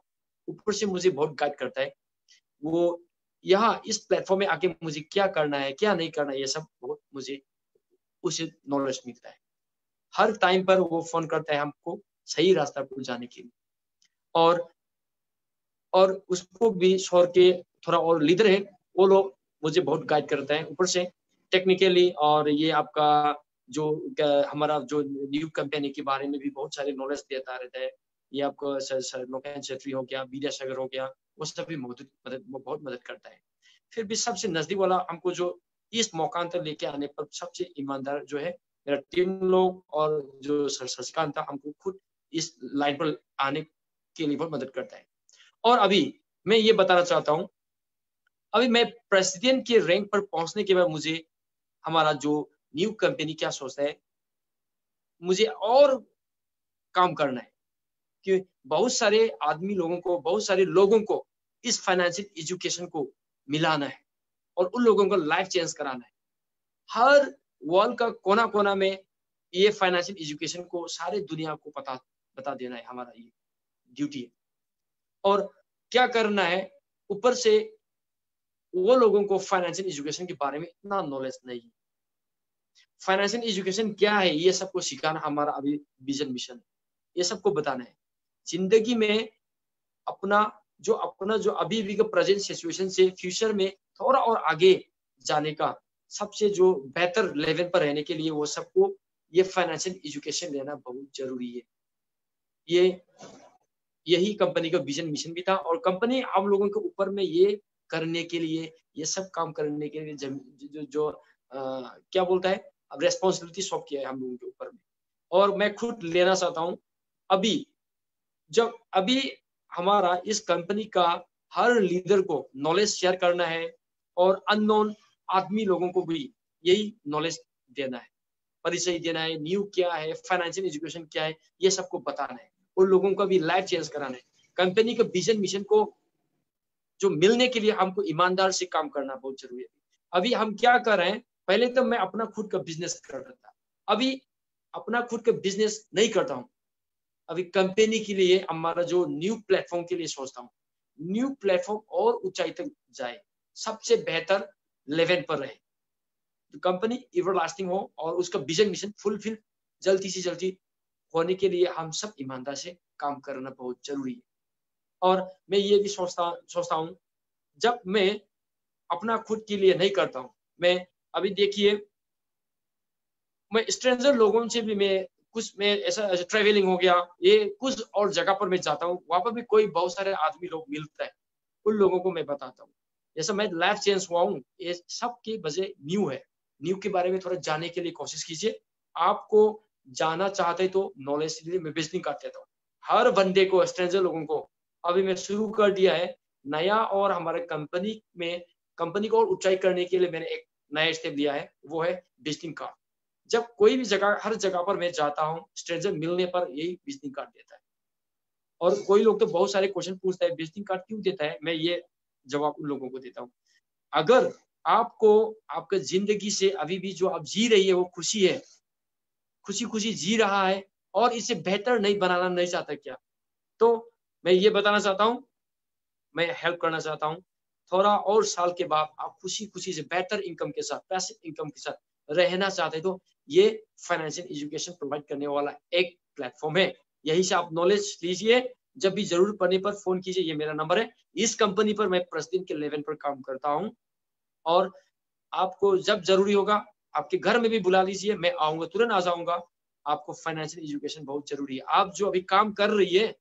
ऊपर से मुझे बहुत गाइड करता है। वो यहाँ इस प्लेटफॉर्म में आके मुझे क्या करना है, क्या नहीं करना है, ये सब बहुत मुझे उसे नॉलेज मिलता है। हर टाइम पर वो फोन करता है हमको सही रास्ता पर जाने के लिए। और उसको भी छोड़ के थोड़ा और लीडर है, वो लोग मुझे बहुत गाइड करते हैं ऊपर से टेक्निकली। और ये आपका जो हमारा जो न्यू कंपनी के बारे में भी बहुत सारे नॉलेज देता रहता है। ये आपको लोकेन छेत्री हो गया, विद्यासागर हो गया, वो सब भी बहुत मदद करता है। फिर भी सबसे नजदीक वाला हमको जो इस मौका तक लेके आने पर सबसे ईमानदार जो है मेरा टीम लोग, और जो शशिकांत था हमको खुद इस लाइन पर आने के लिए बहुत मदद करता है। और अभी मैं ये बताना चाहता हूँ, अभी मैं प्रेसिडेंट के रैंक पर पहुंचने के बाद मुझे हमारा जो न्यू कंपनी क्या सोचता है, मुझे और काम करना है कि बहुत सारे आदमी लोगों को, बहुत सारे लोगों को इस फाइनेंशियल एजुकेशन को मिलाना है और उन लोगों को लाइफ चेंज कराना है। हर वर्ल्ड का कोना कोना में ये फाइनेंशियल एजुकेशन को सारे दुनिया को बता देना है, हमारा ये ड्यूटी है। और क्या करना है, ऊपर से वो लोगों को फाइनेंशियल एजुकेशन के बारे में इतना नॉलेज नहीं है। फाइनेंशियल एजुकेशन क्या है ये सबको सिखाना हमारा अभी विजन मिशन है, ये सबको बताना है। जिंदगी में अपना जो अपना जो अभी भी का प्रेजेंट सिचुएशन से फ्यूचर में थोड़ा और आगे जाने का सबसे जो बेहतर लेवल पर रहने के लिए वो सबको ये फाइनेंशियल एजुकेशन लेना बहुत जरूरी है। ये यही कंपनी का विजन मिशन भी था, और कंपनी हम लोगों के ऊपर में ये करने के लिए, ये सब काम करने के लिए क्या बोलता है, अब रेस्पॉन्सिबिलिटी सौंप किया है हम लोगों के ऊपर में। और मैं खुद लेना चाहता हूँ। अभी हमारा इस कंपनी का हर लीडर को नॉलेज शेयर करना है, और अननोन आदमी लोगों को भी यही नॉलेज देना है, परिचय देना है, न्यू क्या है, फाइनेंशियल एजुकेशन क्या है, ये सबको बताना है। उन लोगों का भी लाइफ चेंज कराना है। कंपनी के विजन मिशन को जो मिलने के लिए हमको ईमानदार से काम करना बहुत जरूरी है। अभी हम क्या कर रहे हैं, पहले तो मैं अपना खुद का बिजनेस कर रहा था, अभी अपना खुद का बिजनेस नहीं करता हूँ। अभी कंपनी के लिए हमारा जो न्यू प्लेटफॉर्म के लिए सोचता हूँ, न्यू प्लेटफॉर्म और ऊंचाई तक जाए, सबसे बेहतर लेवल पर रहे, तो कंपनी एवरलास्टिंग हो और उसका विजन मिशन फुलफिल जल्दी से जल्दी होने के लिए हम सब ईमानदार से काम करना बहुत जरूरी है। और मैं ये भी सोचता हूँ, जब मैं अपना खुद के लिए नहीं करता हूँ, मैं अभी देखिए, मैं स्ट्रेंजर लोगों से भी मैं ऐसा ट्रेवलिंग हो गया, ये कुछ और जगह पर मैं जाता हूँ, वहां पर भी कोई बहुत सारे आदमी लोग मिलता है, उन लोगों को मैं बताता हूँ जैसा मैं लाइफ चेंज हुआ हूँ, ये सब की वजह न्यू है। न्यू के बारे में थोड़ा जानने के लिए कोशिश कीजिए। आपको जाना चाहते तो नॉलेज के लिए मैं विजिटिंग कर देता हूँ हर बंदे को, स्ट्रेंजर लोगों को। अभी मैं शुरू कर दिया है नया, और हमारे कंपनी को और ऊंचाई करने के लिए मैंने एक नया स्टेप लिया है, वो है विजिटिंग कार्ड। जब कोई भी जगह, हर जगह पर मैं जाता हूँ, स्ट्रेंजर मिलने पर यही विजिटिंग कार्ड देता है। और कोई लोग तो बहुत सारे क्वेश्चन पूछता है, विजिटिंग कार्ड क्यों देता है, मैं ये जवाब उन लोगों को देता हूँ। अगर आपको आपके जिंदगी से अभी भी जो आप जी रही है वो खुशी है, खुशी खुशी जी रहा है, और इसे बेहतर नहीं बनाना नहीं चाहता क्या, तो मैं ये बताना चाहता हूँ, मैं हेल्प करना चाहता हूँ। थोड़ा और साल के बाद आप खुशी खुशी से बेहतर इनकम के साथ, पैसिव इनकम के साथ रहना चाहते तो ये फाइनेंशियल एजुकेशन प्रोवाइड करने वाला एक प्लेटफॉर्म है। यही से आप नॉलेज लीजिए, जब भी जरूरत पड़ने पर फोन कीजिए, ये मेरा नंबर है। इस कंपनी पर मैं प्रतिदिन के लेवल पर काम करता हूँ, और आपको जब जरूरी होगा आपके घर में भी बुला लीजिए, मैं आऊंगा, तुरंत आ जाऊंगा। आपको फाइनेंशियल एजुकेशन बहुत जरूरी है। आप जो अभी काम कर रही है,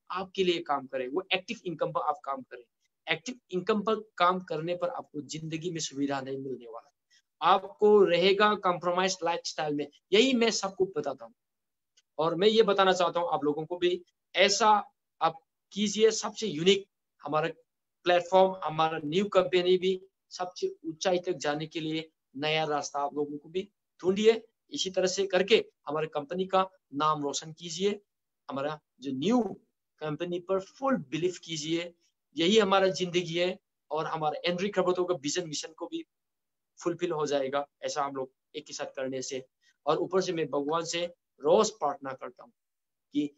आपके लिए काम करें, वो एक्टिव इनकम पर आप काम करें। एक्टिव इनकम पर काम करने पर आपको जिंदगी में सुविधा नहीं मिलने वाला, आपको रहेगा कॉम्प्रोमाइज लाइफस्टाइल में। यही मैं सबको बताता हूँ, और मैं ये बताना चाहता हूँ आप लोगों को भी ऐसा आप कीजिए। सबसे यूनिक हमारा प्लेटफॉर्म, हमारा न्यू कंपनी भी सबसे ऊंचाई तक जाने के लिए नया रास्ता आप लोगों को भी ढूंढिए। इसी तरह से करके हमारे कंपनी का नाम रोशन कीजिए, हमारा जो न्यू कंपनी पर फुल बिलीव कीजिए। यही हमारा जिंदगी है, और हमारा एंड्री खबरों का विजन मिशन को भी फुलफिल हो जाएगा, ऐसा हम लोग एक ही साथ करने से। और ऊपर से मैं भगवान से रोज प्रार्थना करता हूँ कि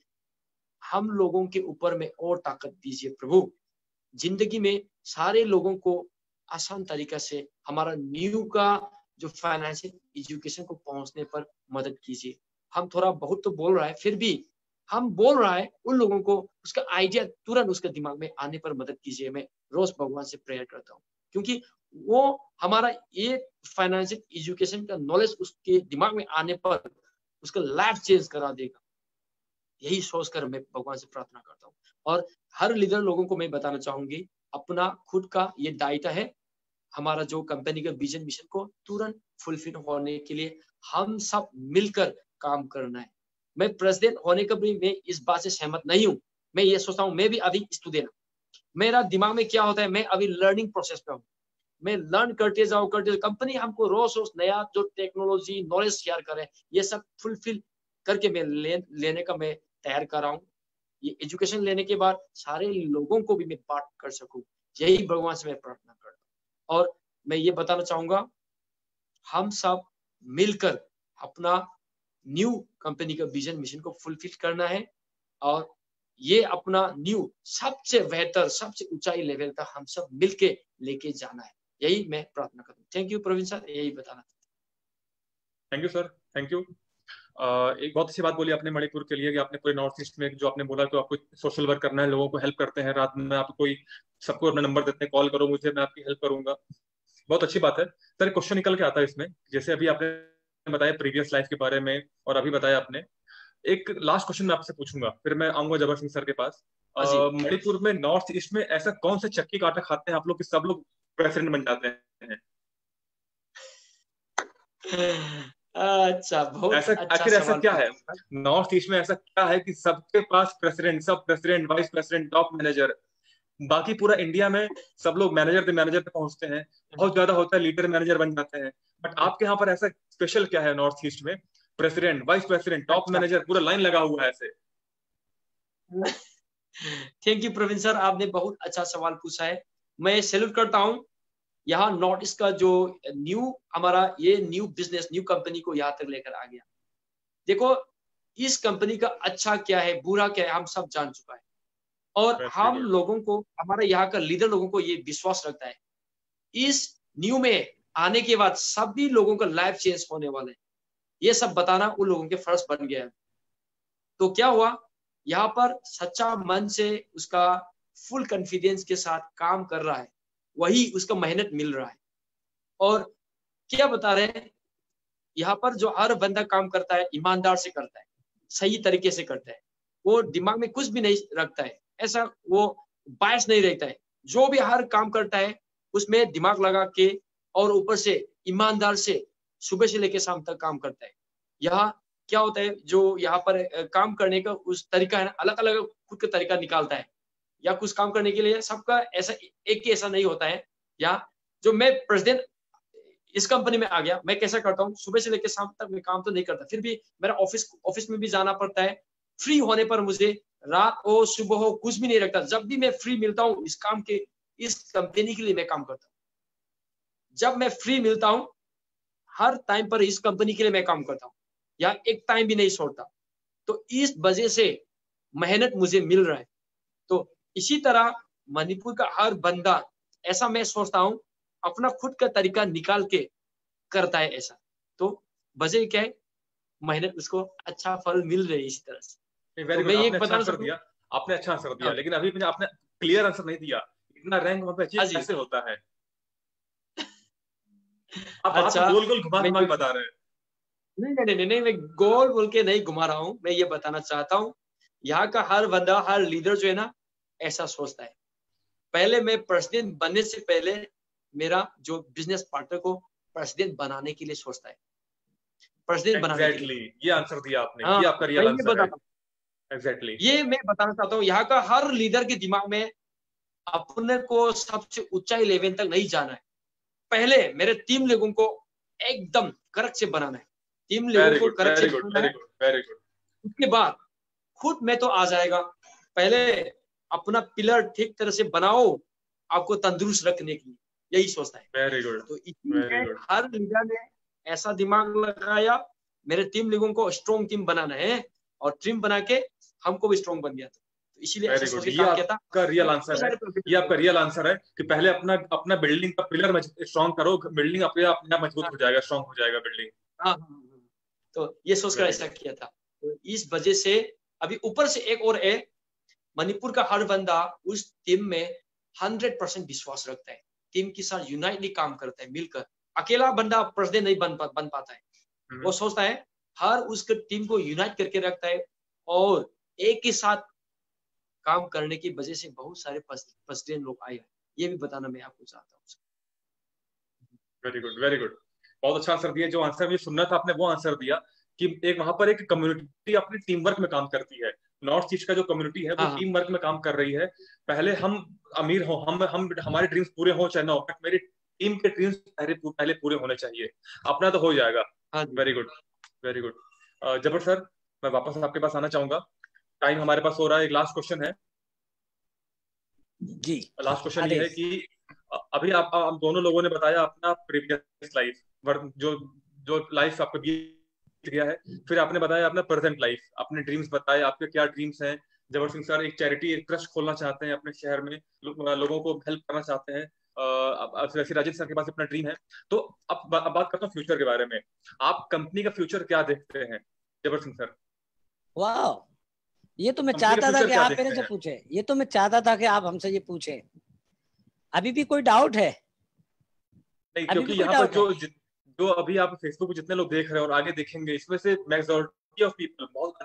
हम लोगों के ऊपर में और ताकत दीजिए प्रभु, जिंदगी में सारे लोगों को आसान तरीका से हमारा न्यू का जो फाइनेंशियल एजुकेशन को पहुंचने पर मदद कीजिए। हम थोड़ा बहुत तो बोल रहा है, फिर भी हम बोल रहा है, उन लोगों को उसका आइडिया तुरंत उसके दिमाग में आने पर मदद कीजिए। मैं रोज भगवान से प्रेयर करता हूँ, क्योंकि वो हमारा ये फाइनेंशियल एजुकेशन का नॉलेज उसके दिमाग में आने पर उसका लाइफ चेंज करा देगा। यही सोचकर मैं भगवान से प्रार्थना करता हूँ। और हर लीडर लोगों को मैं बताना चाहूंगी, अपना खुद का ये दायित्व है, हमारा जो कंपनी का विजन मिशन को तुरंत फुलफिल होने के लिए हम सब मिलकर काम करना है। मैं प्रेसिडेंट होने का भी मैं इस बात से सहमत नहीं हूँ। मैं ये सोचता हूँ, मैं भी अभी स्टूडेंट, मेरा दिमाग में क्या होता है, मैं अभी लर्निंग प्रोसेस पे हूँ। मैं लर्न करते जाओ कंपनी हमको रोज रोज नया जो टेक्नोलॉजी नॉलेज शेयर करे, ये सब फुलफिल करके मैं लेने का मैं तैयार कर रहा हूँ। ये एजुकेशन लेने के बाद सारे लोगों को भी मैं पार्ट कर सकूं, यही भगवान से मैं प्रार्थना करता हूँ। और मैं ये बताना चाहूंगा, हम सब मिलकर अपना न्यू कंपनी का विजन मिशन को फुलफिल करना है, और ये अपना न्यू सबसे बेहतर, सबसे ऊंचाई लेवल तक हम सब मिलके लेके जाना है। यही मैं प्रार्थना करता हूँ। थैंक यू प्रवीण सर, यही बताना था। Thank you sir, thank you. एक बहुत अच्छी बात बोली आपने मणिपुर के लिए कि आपने पूरे नॉर्थ ईस्ट में जो आपने बोला कि आपको सोशल वर्क करना है, लोगों को हेल्प करते हैं, रात में आप कोई सबको अपना नंबर देते हैं, कॉल करो मुझे, मैं आपकी हेल्प करूंगा। बहुत अच्छी बात है सर। क्वेश्चन निकल के आता है इसमें, जैसे अभी आपने बताया प्रीवियस लाइफ के बारे में और अभी बताया आपने, एक लास्ट क्वेश्चन मैं आपसे पूछूंगा, फिर मैं आऊंगा जबर सिंह सर के पास। हाँ जी। मणिपुर में नॉर्थ ईस्ट में ऐसा कौन सा चक्की का आटा खाते हैं आप लोग कि सब लोग प्रेसिडेंट बन जाते हैं? अच्छा, बहुत ऐसा अच्छा आखिर ऐसा सवाल क्या है पूछा। नॉर्थ ईस्ट में, ऐसा क्या है कि सबके पास प्रेसिडेंट, सब president, vice president, top manager, बाकी पूरा इंडिया में सब लोग मैनेजर पे पहुंचते हैं, बहुत ज्यादा होता है लीडर मैनेजर बन जाते हैं, बट आपके यहाँ पर ऐसा स्पेशल क्या है नॉर्थ ईस्ट में? प्रेसिडेंट, वाइस प्रेसिडेंट, टॉप अच्छा, मैनेजर, पूरा लाइन लगा हुआ है ऐसे। थैंक यू प्रवीण सर, आपने बहुत अच्छा सवाल पूछा है। मैं सैल्यूट करता हूँ यहाँ नॉर्थ ईस्ट का जो हमारा ये न्यू बिजनेस, न्यू कंपनी को यहाँ तक लेकर आ गया। देखो, इस कंपनी का अच्छा क्या है, बुरा क्या है, हम सब जान चुका है। और वेरी हम गुड। लोगों को, हमारे यहाँ का लीडर लोगों को ये विश्वास रखता है, इस न्यू में आने के बाद सभी लोगों का लाइफ चेंज होने वाले हैं, ये सब बताना उन लोगों के फर्ज बन गया है। तो क्या हुआ, यहाँ पर सच्चा मन से उसका फुल कॉन्फिडेंस के साथ काम कर रहा है, वही उसका मेहनत मिल रहा है। और क्या बता रहे हैं, यहाँ पर जो हर बंदा काम करता है ईमानदार से करता है, सही तरीके से करता है, वो दिमाग में कुछ भी नहीं रखता है, ऐसा वो बायस नहीं रहता है, जो भी हर काम करता है उसमें दिमाग लगा के और ऊपर से ईमानदार से सुबह से लेकर शाम तक काम करता है। यहाँ क्या होता है, जो यहाँ पर काम करने का उस तरीका है ना, अलग अलग खुद का तरीका निकालता है, या कुछ काम करने के लिए सबका ऐसा एक ही ऐसा नहीं होता है। या जो मैं प्रेसिडेंट इस कंपनी में आ गया, मैं कैसा करता हूँ, सुबह से लेकर शाम तक मैं काम तो नहीं करता, फिर भी मेरा ऑफिस में भी जाना पड़ता है। फ्री होने पर मुझे रात हो सुबह हो कुछ भी नहीं रखता, जब भी मैं फ्री मिलता हूँ इस काम के, इस कंपनी के लिए मैं काम करता हूँ। जब मैं फ्री मिलता हूँ हर टाइम पर इस कंपनी के लिए मैं काम करता हूँ, या एक टाइम भी नहीं छोड़ता। तो इस वजह से मेहनत मुझे मिल रहा है। तो इसी तरह मणिपुर का हर बंदा, ऐसा मैं सोचता हूँ, अपना खुद का तरीका निकाल के करता है ऐसा। तो वजह क्या है, मेहनत उसको अच्छा फल मिल रही है इसी तरह से। वेरी तो गुड, मैं ये आपने अच्छा बताना आंसर चाहता हूँ। दिया, आपने अच्छा आंसर दिया, हाँ लेकिन अभी भी आपने क्लियर आंसर नहीं दिया, इतना रैंक वहां पे हाँ अचीव जी। कैसे होता है? आप बात अच्छा, गोल गोल घुमा मैं घुमा ये के बता रहे हैं। नहीं नहीं नहीं नहीं, मैं गोल बोल के नहीं घुमा रहा हूँ, मैं ये बताना चाहता हूँ, यहाँ का हर बंदा, हर लीडर जो है ना, ऐसा सोचता है। पहले मैं प्रेसिडेंट बनने से पहले मेरा जो बिजनेस पार्टनर को प्रेसिडेंट बनाने के लिए सोचता है, प्रेसिडेंट बनाने के लिए। एग्जैक्टली, ये आंसर दिया आपने, हाँ, ये आपका मैं रियल ये आंसर है। बताता हूँ, एग्जैक्टली। ये मैं बताना चाहता हूँ, यहाँ का हर लीडर के दिमाग में अपने को सबसे ऊंचाई लेवल तक नहीं जाना है, पहले मेरे टीम लोगों को एकदम करेक्ट से बनाना है, टीम लोगों वेरी को गुड, करेक्ट से वेरी गुड, बनाना वेरी है। Good, very good. उसके बाद खुद में तो आ जाएगा, पहले अपना पिलर ठीक तरह से बनाओ, आपको तंदुरुस्त रखने के लिए, यही सोचता है। वेरी गुड, तो वेरी इसीलिए गुड। हर लीडर ने ऐसा दिमाग लगाया, मेरे टीम लोगों को स्ट्रॉन्ग टीम बनाना है, और टीम बना के हमको भी स्ट्रॉन्ग बन गया था। तो इसीलिए ऐसा वेरी सोच गुड, के ये काम किया था। आपका रियल बहुत आंसर है। सारे ये प्रोफेसर। आपका रियल आंसर है कि पहले अपना अपना बिल्डिंग का पिलर स्ट्रॉन्ग करो, बिल्डिंग अपने अपने आप मजबूत हाँ हो जाएगा, स्ट्रॉन्ग हो जाएगा बिल्डिंग। हाँ हाँ हाँ। तो ये सोचकर वेरी ऐसा गुड। किया था। तो इस वजह से अभी ऊपर से एक और है, मणिपुर का हर बंदा उस टीम में 100% विश्वास रखता है, टीम के साथ यूनाइटली काम करता है मिलकर। अकेला बंदा प्रेसिडेंट नहीं बन पाता है, वो सोचता है हर उसके टीम को यूनाइट करके रखता है, और एक ही साथ काम करने की वजह से बहुत सारे प्रेसिडेंट लोग आए हैं। ये भी बताना मैं आपको चाहता हूँ। Very good, very good. बहुत अच्छा आंसर दिया, जो आंसर मुझे सुनना था आपने वो आंसर दिया कि एक वहां पर एक कम्युनिटी अपनी टीम वर्क में काम करती है। नॉर्थ ईस्ट का जो कम्युनिटी है वो हाँ हाँ टीम वर्क में काम कर रही है। पहले हम अमीर हो, हम हमारे ड्रीम्स पूरे हो चाहे ना हो, बट मेरी टीम के ड्रीम्स पहले पूरे होने चाहिए, अपना तो हो जाएगा। हाँ जी। Very good, very good. Jabar sir, मैं वापस आपके पास आना चाहूंगा, टाइम हमारे पास हो रहा है, एक लास्ट क्वेश्चन है। जी। लास्ट क्वेश्चन ये है आदेश। कि अभी आप दोनों लोगों ने बताया अपना प्रीवियस लाइफ, जो जो लाइफ आपका बीत गया है, फिर आपने बताया अपना प्रेजेंट लाइफ, अपने ड्रीम्स बताए, आपके क्या ड्रीम्स हैं। जबर सिंह सर एक चैरिटी, एक ट्रस्ट खोलना चाहते हैं अपने शहर में, लोगों को हेल्प करना चाहते हैं। वैसे राजेश सर के पास अपना ड्रीम है। तो अब बात करता हूँ फ्यूचर के बारे में, आप कंपनी का फ्यूचर क्या देखते हैं? जबर सिंह सर। वाह, ये तो मैं कंपनी का चाहता था फ्यूचर कि क्या आप देखते मेरे से हैं? पूछे, ये तो मैं चाहता था कि आप हमसे ये पूछे। अभी भी कोई डाउट है? नहीं, अभी भी क्योंकि कोई यहाँ पर डाउट है? जो अभी आप फेसबुक पे जितने लोग देख रहे हैं और आगे देखेंगे, इसमें से मेजोरिटी ऑफ पीपल, बहुत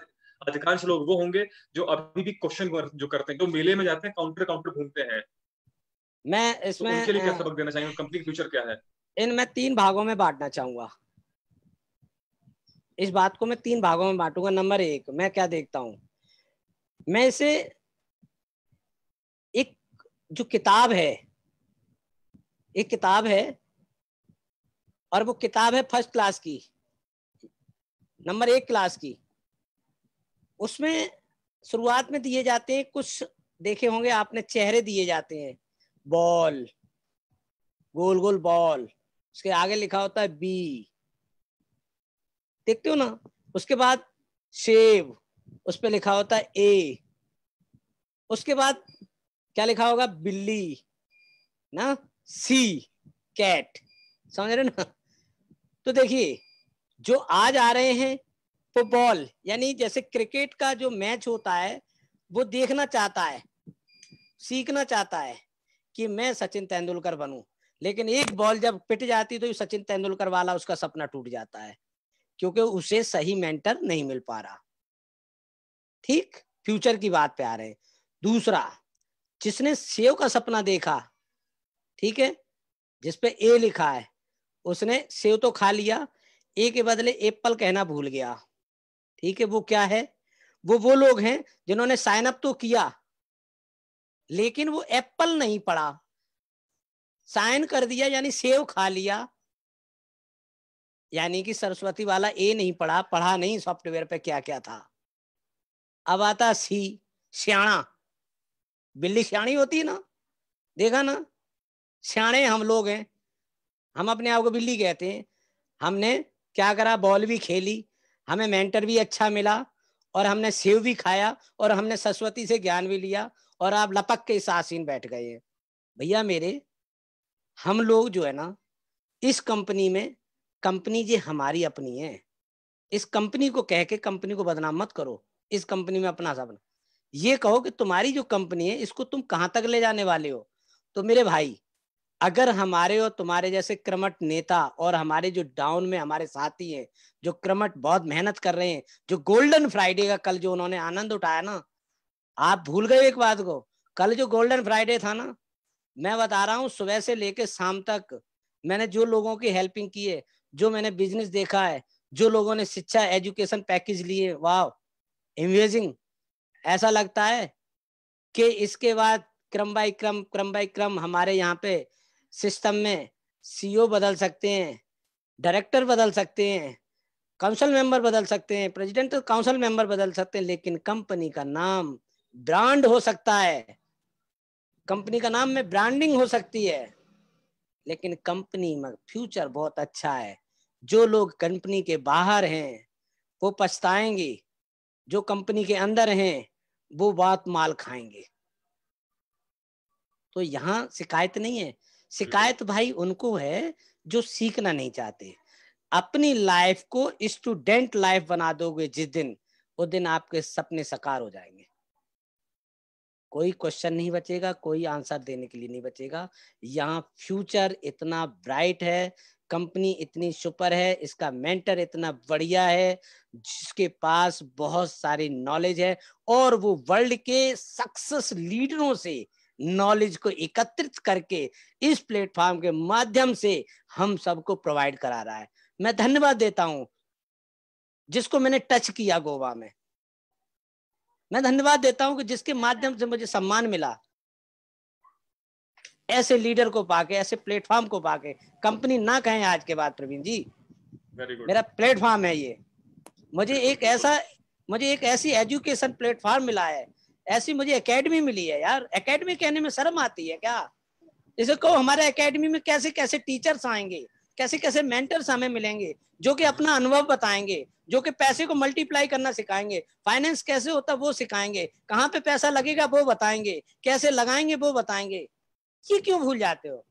अधिकांश लोग वो होंगे जो अभी भी क्वेश्चन जो करते हैं, जो मेले में जाते हैं, काउंटर काउंटर घूमते हैं। मैं तो इसमें उनके लिए क्या सबक देना चाहेंगे, कंपनी का फ्यूचर क्या है? इनमें 3 भागों में बांटना चाहूंगा। इस बात को मैं 3 भागों में बांटूंगा। नंबर 1, मैं क्या देखता हूं, मैं इसे एक जो किताब है, एक किताब है, और वो किताब है फर्स्ट क्लास की, नंबर 1 क्लास की। उसमें शुरुआत में दिए जाते हैं कुछ, देखे होंगे आपने, चेहरे दिए जाते हैं, बॉल, गोल गोल बॉल, उसके आगे लिखा होता है बी, देखते हो ना। उसके बाद शेव, उस पर लिखा होता है ए। उसके बाद क्या लिखा होगा, बिल्ली ना, सी, कैट, समझ रहे ना। तो देखिए, जो आज आ रहे हैं वो बॉल, यानी जैसे क्रिकेट का जो मैच होता है, वो देखना चाहता है, सीखना चाहता है कि मैं सचिन तेंदुलकर बनूं, लेकिन एक बॉल जब पिट जाती तो सचिन तेंदुलकर वाला उसका सपना टूट जाता है, क्योंकि उसे सही मेंटर नहीं मिल पा रहा। ठीक, फ्यूचर की बात पे आ रहे हैं। दूसरा, जिसने सेव का सपना देखा, ठीक है, जिसपे ए लिखा है, उसने सेव तो खा लिया, ए के बदले एप्पल कहना भूल गया। ठीक है, वो क्या है, वो लोग हैं जिन्होंने साइन अप तो किया, लेकिन वो एप्पल नहीं पढ़ा, साइन कर दिया यानी सेव खा लिया, यानी कि सरस्वती वाला ए नहीं पढ़ा, पढ़ा नहीं सॉफ्टवेयर पे क्या क्या था। अब आता सी, श्याणा, बिल्ली श्याणी होती है ना, देखा ना, श्याणे हम लोग हैं, हम अपने आप को बिल्ली कहते हैं। हमने क्या करा, बॉल भी खेली, हमें मेंटर भी अच्छा मिला, और हमने सेव भी खाया, और हमने सरस्वती से ज्ञान भी लिया, और आप लपक के इस आसीन बैठ गए हैं। भैया मेरे, हम लोग जो है ना, इस कंपनी में, कंपनी जी हमारी अपनी है, इस कंपनी को कह के कंपनी को बदनाम मत करो। इस कंपनी में अपना सपना, ये कहो कि तुम्हारी जो कंपनी है इसको तुम कहां तक ले जाने वाले हो। तो मेरे भाई, अगर हमारे और तुम्हारे जैसे क्रमट नेता, और हमारे जो डाउन में हमारे साथी हैं, जो क्रमट बहुत मेहनत कर रहे हैं, जो गोल्डन फ्राइडे का कल जो उन्होंने आनंद उठाया ना, आप भूल गए एक बात को, कल जो गोल्डन फ्राइडे था ना, मैं बता रहा हूँ, सुबह से लेकर शाम तक मैंने जो लोगों की हेल्पिंग की है, जो मैंने बिजनेस देखा है, जो लोगों ने शिक्षा एजुकेशन पैकेज लिए, वाह, अमेजिंग। ऐसा लगता है कि इसके बाद क्रम बाय क्रम हमारे यहाँ पे सिस्टम में सीईओ बदल सकते हैं, डायरेक्टर बदल सकते हैं, काउंसिल मेंबर बदल सकते हैं, प्रेसिडेंट काउंसिल मेंबर बदल सकते हैं, लेकिन कंपनी का नाम ब्रांड हो सकता है, कंपनी का नाम में ब्रांडिंग हो सकती है, लेकिन कंपनी में फ्यूचर बहुत अच्छा है। जो लोग कंपनी के बाहर हैं वो पछताएंगे, जो कंपनी के अंदर हैं वो बात माल खाएंगे। तो यहाँ शिकायत नहीं है, शिकायत भाई उनको है जो सीखना नहीं चाहते। अपनी लाइफ को स्टूडेंट लाइफ बना दोगे जिस दिन, उस दिन आपके सपने साकार हो जाएंगे। कोई क्वेश्चन नहीं बचेगा, कोई आंसर देने के लिए नहीं बचेगा। यहाँ फ्यूचर इतना ब्राइट है, कंपनी इतनी सुपर है, इसका मेंटर इतना बढ़िया है, जिसके पास बहुत सारी नॉलेज है, और वो वर्ल्ड के सक्सेस लीडरों से नॉलेज को एकत्रित करके इस प्लेटफॉर्म के माध्यम से हम सबको प्रोवाइड करा रहा है। मैं धन्यवाद देता हूं जिसको मैंने टच किया गोवा में, मैं धन्यवाद देता हूं कि जिसके माध्यम से मुझे सम्मान मिला। ऐसे लीडर को पाके, ऐसे प्लेटफॉर्म को पाके, कंपनी ना कहें आज के बाद प्रवीण जी, वेरी गुड। मेरा प्लेटफॉर्म है ये। मुझे बिल्कुल, एक बिल्कुल। ऐसा, मुझे एक ऐसी एजुकेशन प्लेटफॉर्म मिला है, ऐसी मुझे एकेडमी मिली है। यार एकेडमी कहने में शर्म आती है क्या? जैसे कहो हमारे एकेडमी में कैसे कैसे टीचर्स आएंगे, कैसे कैसे मेंटर्स हमें मिलेंगे, जो कि अपना अनुभव बताएंगे, जो कि पैसे को मल्टीप्लाई करना सिखाएंगे, फाइनेंस कैसे होता वो सिखाएंगे, कहाँ पे पैसा लगेगा वो बताएंगे, कैसे लगाएंगे वो बताएंगे। ये क्यों भूल जाते हो?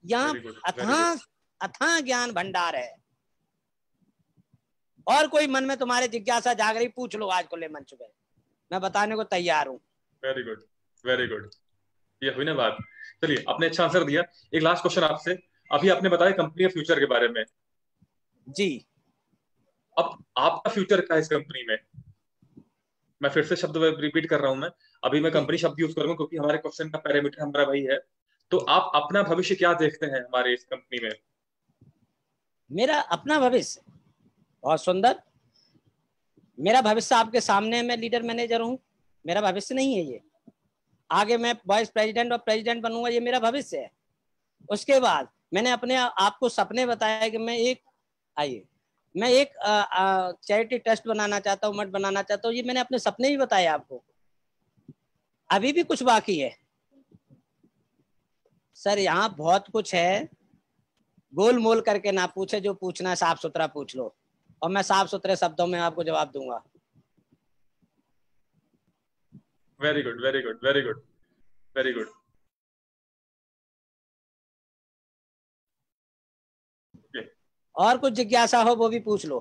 यहाँ वेरी गुड, वेरी गुड। अथाह अथाह ज्ञान भंडार है। और कोई मन में तुम्हारे जिज्ञासा जाग रही, पूछ लो आज खुले मंच पे, मैं बताने को तैयार हूँ। Very good, very good. ये हुई ना बात। चलिए, आपने अच्छा आंसर दिया। एक लास्ट क्वेश्चन आपसे। अभी आपने बताया कंपनी के फ्यूचर के बारे में, जी। अब आपका फ्यूचर क्या है इस कंपनी में? मैं फिर से शब्द रिपीट कर रहा हूं। मैं अभी मैं जी। कंपनी शब्द यूज करूंगा क्योंकि हमारे क्वेश्चन का पैरामीटर हमारा वही है। तो आप अपना भविष्य क्या देखते हैं हमारे इस कंपनी में? मेरा अपना भविष्य बहुत सुंदर। मेरा भविष्य आपके सामने, मैं लीडर मैनेजर हूँ, मेरा भविष्य नहीं है ये। आगे मैं वाइस प्रेसिडेंट और प्रेसिडेंट बनूंगा, ये मेरा भविष्य है। उसके बाद मैंने अपने आपको सपने बताया कि मैं एक चैरिटी ट्रस्ट बनाना चाहता हूँ, मठ बनाना चाहता हूँ। ये मैंने अपने सपने भी बताए आपको। अभी भी कुछ बाकी है सर, यहाँ बहुत कुछ है। गोल मोल करके ना पूछे, जो पूछना है साफ सुथरा पूछ लो, और मैं साफ सुथरे शब्दों में आपको जवाब दूंगा। Very good, very good, very good, very good. और कुछ जिज्ञासा हो वो भी पूछ लो।